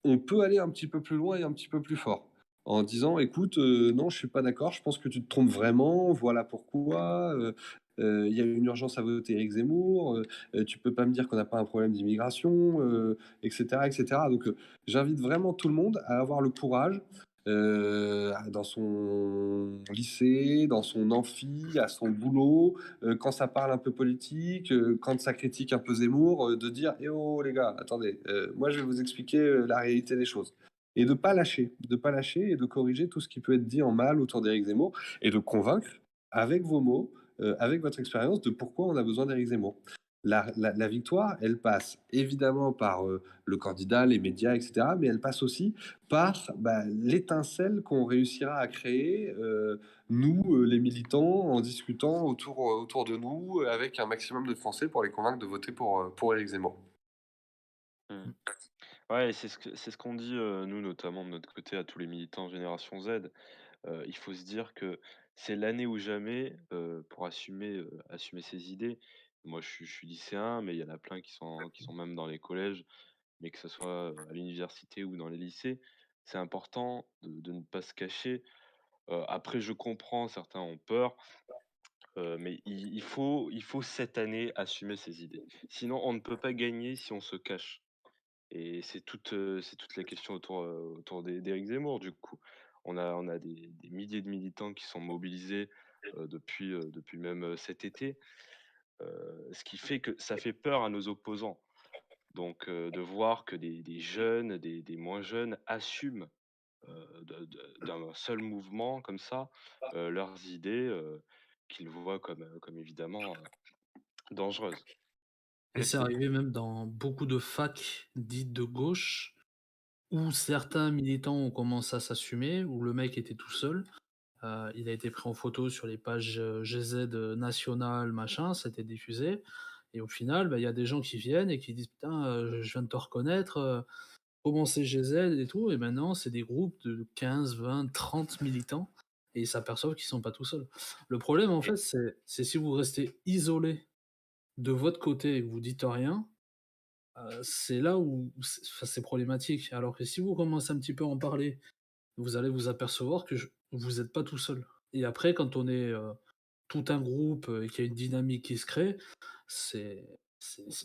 on peut aller un petit peu plus loin et un petit peu plus fort. En disant, écoute, non, je suis pas d'accord, je pense que tu te trompes vraiment, voilà pourquoi. Il y a une urgence à voter Éric Zemmour, tu peux pas me dire qu'on n'a pas un problème d'immigration, etc., etc. Donc j'invite vraiment tout le monde à avoir le courage, dans son lycée, dans son amphi, à son boulot, quand ça parle un peu politique, quand ça critique un peu Zemmour, de dire eh oh les gars, attendez, moi je vais vous expliquer la réalité des choses. Et de pas lâcher et de corriger tout ce qui peut être dit en mal autour d'Éric Zemmour et de convaincre avec vos mots, avec votre expérience, de pourquoi on a besoin d'Éric Zemmour. La victoire, elle passe évidemment par le candidat, les médias, etc., mais elle passe aussi par l'étincelle qu'on réussira à créer, nous, les militants, en discutant autour de nous, avec un maximum de Français pour les convaincre de voter pour Éric Zemmour. Mmh. Ouais, c'est ce qu'on dit, nous, notamment de notre côté, à tous les militants Génération Z. Il faut se dire que c'est l'année ou jamais, pour assumer ses idées. Moi, je suis lycéen, mais il y en a plein qui sont même dans les collèges, mais que ce soit, à l'université ou dans les lycées. C'est important de ne pas se cacher. Après, je comprends, certains ont peur, mais il faut cette année assumer ses idées. Sinon, on ne peut pas gagner si on se cache. Et c'est toute la question autour d'Éric Zemmour, du coup. On a des milliers de militants qui sont mobilisés depuis même cet été, ce qui fait que ça fait peur à nos opposants. Donc, de voir que des jeunes, des moins jeunes assument d'un seul mouvement comme ça leurs idées qu'ils voient comme évidemment dangereuses. Et c'est arrivé même dans beaucoup de facs dites de gauche, où certains militants ont commencé à s'assumer, où le mec était tout seul. Il a été pris en photo sur les pages GZ nationales, machin, c'était diffusé. Et au final, il y a des gens qui viennent et qui disent putain, je viens de te reconnaître, comment c'est GZ et tout. Et maintenant, c'est des groupes de 15, 20, 30 militants et ils s'aperçoivent qu'ils sont pas tout seuls. Le problème, en fait, c'est si vous restez isolé de votre côté et que vous dites rien, c'est là où c'est problématique. Alors que si vous commencez un petit peu à en parler, vous allez vous apercevoir que vous n'êtes pas tout seul. Et après, quand on est tout un groupe et qu'il y a une dynamique qui se crée, c'est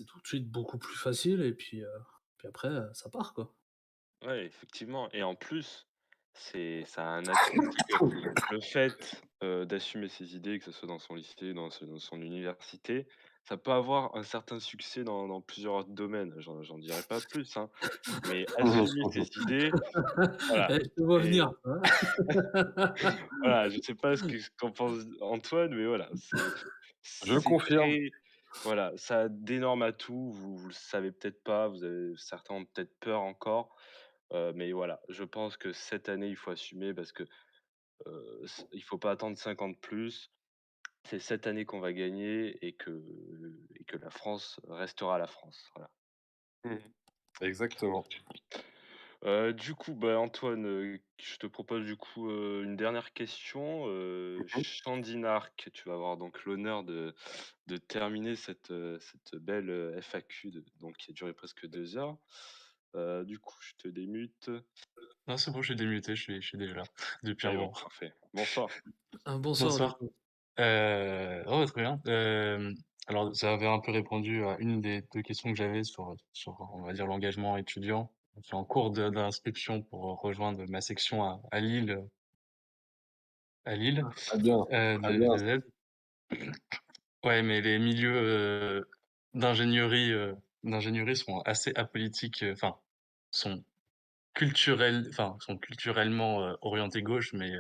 tout de suite beaucoup plus facile. Et puis après, ça part, quoi. Ouais, effectivement. Et en plus, ça a un atout, c'est que le fait d'assumer ses idées, que ce soit dans son lycée, dans son université, ça peut avoir un certain succès dans plusieurs autres domaines. J'en dirai pas plus, hein. Mais assumer ses idées, voilà. Eh, je te vois Et venir. Hein. voilà, je sais pas qu'en pense Antoine, mais voilà, Je c'est confirme. très, voilà, ça a d'énormes atouts. Vous le savez peut-être pas, certains ont peut-être peur encore. Mais voilà, je pense que cette année, il faut assumer parce que il faut pas attendre 50 plus. C'est cette année qu'on va gagner et que la France restera la France. Voilà. Mmh. Exactement. Du coup, Antoine, je te propose du coup une dernière question. Chandinar, tu vas avoir donc l'honneur de terminer cette belle FAQ donc, qui a duré presque 2 heures. Du coup, je te démute. Non, c'est bon, je suis démuté, je suis déjà là depuis un Eh ben, moment. parfait. Bonsoir. Bonsoir. Bonsoir. Oh, très bien. Alors, vous avez un peu répondu à une des deux questions que j'avais sur, on va dire, l'engagement étudiant. Je suis en cours d'inscription pour rejoindre ma section à Lille, Très bien, très de bien. GZ. Ouais, mais les milieux d'ingénierie sont assez apolitiques, enfin, sont sont culturellement orientés gauche, mais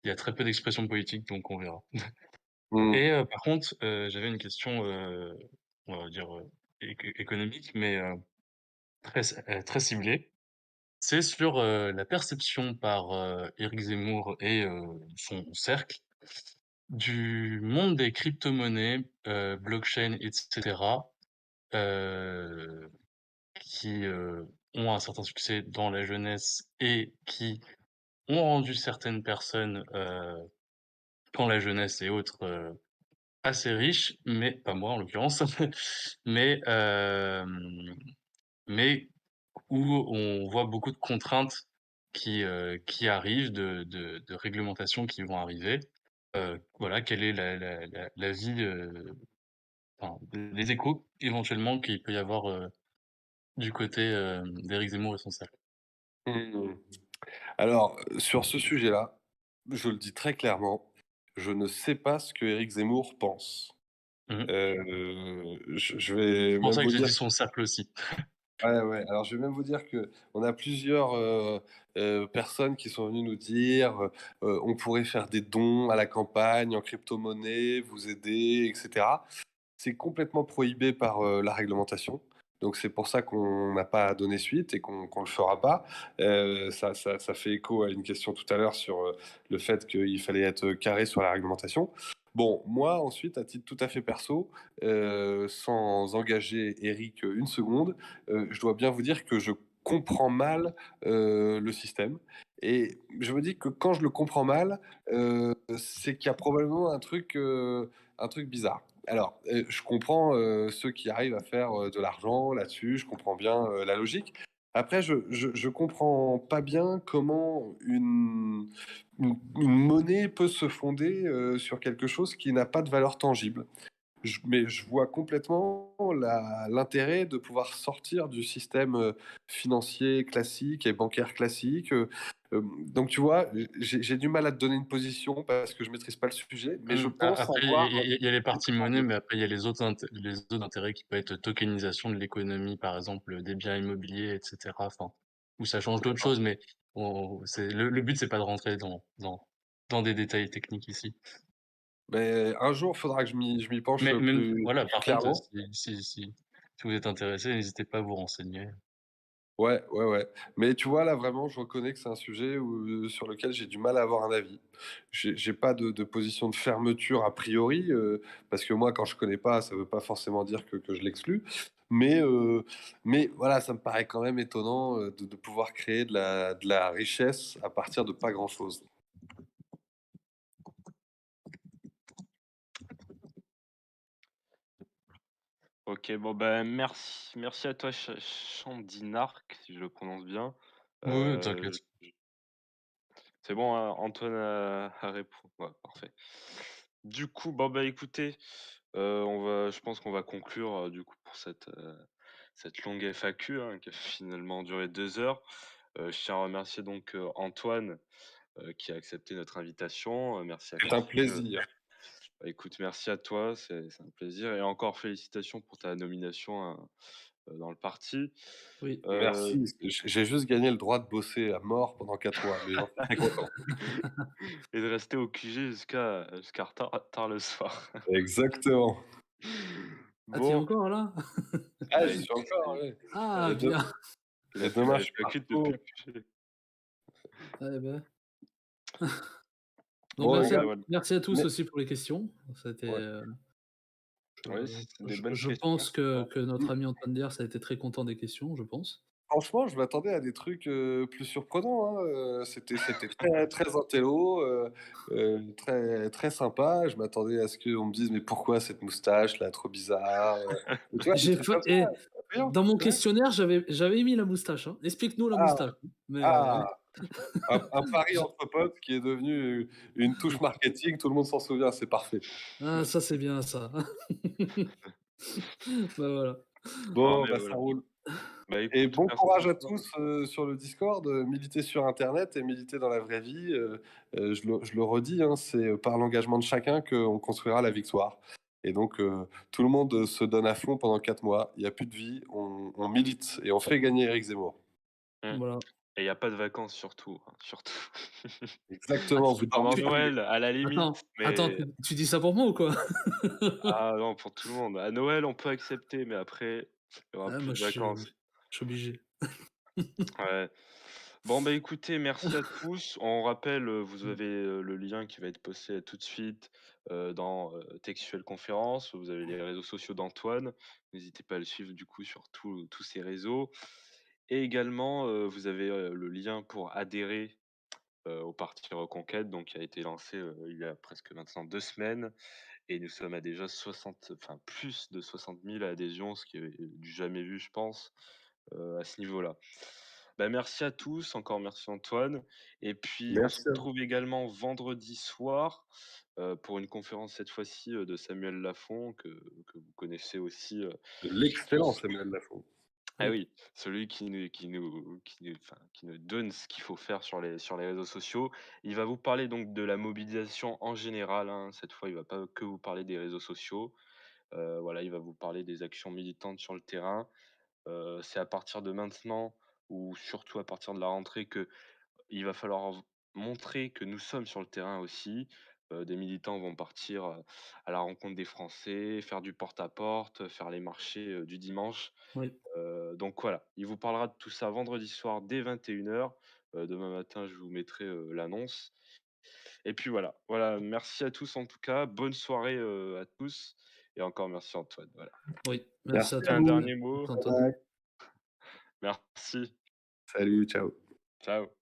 il y a très peu d'expressions politiques, donc on verra. Mmh. Et par contre, j'avais une question, on va dire économique, mais très ciblée. C'est sur la perception par Éric Zemmour et son cercle du monde des crypto-monnaies, blockchain, etc., euh, qui ont un certain succès dans la jeunesse et qui ont rendu certaines personnes, quand la jeunesse et autres, assez riches, mais pas moi en l'occurrence, mais, mais où on voit beaucoup de contraintes qui arrivent, de réglementations qui vont arriver. Voilà, quelle est la vie, enfin, les échos éventuellement qu'il peut y avoir du côté d'Éric Zemmour et son cercle. Mmh. Alors, sur ce sujet-là, je le dis très clairement, je ne sais pas ce que Éric Zemmour pense. Mmh. Je vais C'est pour même ça que vous j'ai dire. dit son cercle aussi. Ouais, ouais. Alors, je vais même vous dire que on a plusieurs personnes qui sont venues nous dire on pourrait faire des dons à la campagne en crypto-monnaie, vous aider, etc. C'est complètement prohibé par la réglementation. Donc c'est pour ça qu'on n'a pas donné suite et qu'on ne le fera pas. Ça fait écho à une question tout à l'heure sur le fait qu'il fallait être carré sur la réglementation. Bon, moi ensuite, à titre tout à fait perso, sans engager Eric une seconde, je dois bien vous dire que je comprends mal le système. Et je me dis que quand je le comprends mal, c'est qu'il y a probablement un truc bizarre. Alors, je comprends ceux qui arrivent à faire de l'argent là-dessus, je comprends bien la logique. Après, je comprends pas bien comment une monnaie peut se fonder sur quelque chose qui n'a pas de valeur tangible. Mais je vois complètement l'intérêt de pouvoir sortir du système financier classique et bancaire classique. Donc, tu vois, j'ai du mal à te donner une position parce que je maîtrise pas le sujet, mais je pense Après, savoir. il y a les parties monnaie, mais après, il y a les autres intérêts qui peuvent être tokenisation de l'économie, par exemple, des biens immobiliers, etc. Enfin, où ça change d'autres choses, mais le but, c'est pas de rentrer dans des détails techniques ici. Mais un jour, il faudra que je m'y penche Mais même, voilà, plus par contre, clairement. si vous êtes intéressé, n'hésitez pas à vous renseigner. Ouais, ouais, ouais. Mais tu vois, là, vraiment, je reconnais que c'est un sujet sur lequel j'ai du mal à avoir un avis. J'ai pas de position de fermeture a priori, parce que moi, quand je connais pas, ça veut pas forcément dire que je l'exclus. Mais voilà, ça me paraît quand même étonnant de pouvoir créer de la richesse à partir de pas grand-chose. Ok, bon ben merci à toi Chandinark, si je le prononce bien. Oui, t'inquiète. C'est bon, hein, Antoine a répondu. Ouais, parfait. Du coup, bon bah écoutez, je pense qu'on va conclure du coup pour cette longue FAQ hein, qui a finalement duré 2 heures. Je tiens à remercier donc Antoine qui a accepté notre invitation. Merci à C'est un Fifi. plaisir. Bah, écoute, merci à toi, c'est un plaisir. Et encore félicitations pour ta nomination hein, dans le parti. Oui. Merci. J'ai juste gagné le droit de bosser à mort pendant 4 mois, mais j'en suis très content. Et de rester au QG jusqu'à tard le soir. Exactement. Ah, t'y es Bon, encore là? Ah, j'y suis encore, ouais. Ah, Et bien. il a fait demain, la je FAQ pars depuis tôt. le QG. Eh ben. Donc Bon, les merci à, gars, merci à tous mais- aussi pour les questions. C'était, ouais. Oui, c'est des bonnes je questions. pense que notre ami Antoine Diers a été très content des questions, je pense. Franchement, je m'attendais à des trucs plus surprenants, hein. C'était très, très intello, très, très sympa. Je m'attendais à ce qu'on me dise, mais pourquoi cette moustache là, trop bizarre. Et tu vois, des trucs comme ça. Et Bien, dans mon tu vois. questionnaire, j'avais mis la moustache. Hein. Explique-nous la Ah, moustache. Mais ah, un pari entre potes qui est devenu une touche marketing, tout le monde s'en souvient, c'est parfait. ah, ça c'est bien ça. Bah voilà. Non, Bon, mais bah ça voilà. roule. Bah Et écoute, bon merci courage à à toi. tous sur le Discord, militez sur Internet et militez dans la vraie vie. Je le redis, hein, c'est par l'engagement de chacun qu'on construira la victoire. Et donc, tout le monde se donne à fond pendant 4 mois. Il n'y a plus de vie, on milite et on fait gagner Éric Zemmour. Voilà. Et il y a pas de vacances surtout, hein, surtout. Exactement, vous Pendant dormez. Noël, à la limite, Attends, mais tu dis ça pour moi ou quoi? ah non, pour tout le monde. À Noël, on peut accepter, mais après, il y aura Ah plus moi de vacances. je suis obligé. Ouais. Bon, bah, écoutez, merci à tous. On rappelle, vous avez, le lien qui va être posté tout de suite, dans, Textuel Conférence. Vous avez les réseaux sociaux d'Antoine. N'hésitez pas à le suivre du coup sur tous ces réseaux et également, vous avez, le lien pour adhérer, au parti Reconquête, donc qui a été lancé, il y a presque maintenant 2 semaines et nous sommes à déjà 60, enfin plus de 60 000 adhésions, ce qui est du jamais vu, je pense, à ce niveau-là. Bah, merci à tous, encore merci Antoine et puis on se Merci à vous. retrouve également vendredi soir, pour une conférence cette fois-ci, de Samuel Lafont que vous connaissez aussi, De je l'excellent pense. Samuel Lafont. Ah oui, celui qui nous donne ce qu'il faut faire sur les réseaux sociaux. Il va vous parler donc de la mobilisation en général, hein. Cette fois, il va pas que vous parler des réseaux sociaux. Voilà, il va vous parler des actions militantes sur le terrain. C'est à partir de maintenant ou surtout à partir de la rentrée que il va falloir montrer que nous sommes sur le terrain aussi. Des militants vont partir, à la rencontre des Français, faire du porte-à-porte, faire les marchés, du dimanche. Oui. Donc voilà, il vous parlera de tout ça vendredi soir dès 21h. Demain matin, je vous mettrai, l'annonce et puis voilà, merci à tous en tout cas. Bonne soirée, à tous et encore merci Antoine, voilà. Oui, merci Merci à à toi. Un vous. dernier mot? Antoine. Merci. Salut, ciao. Ciao.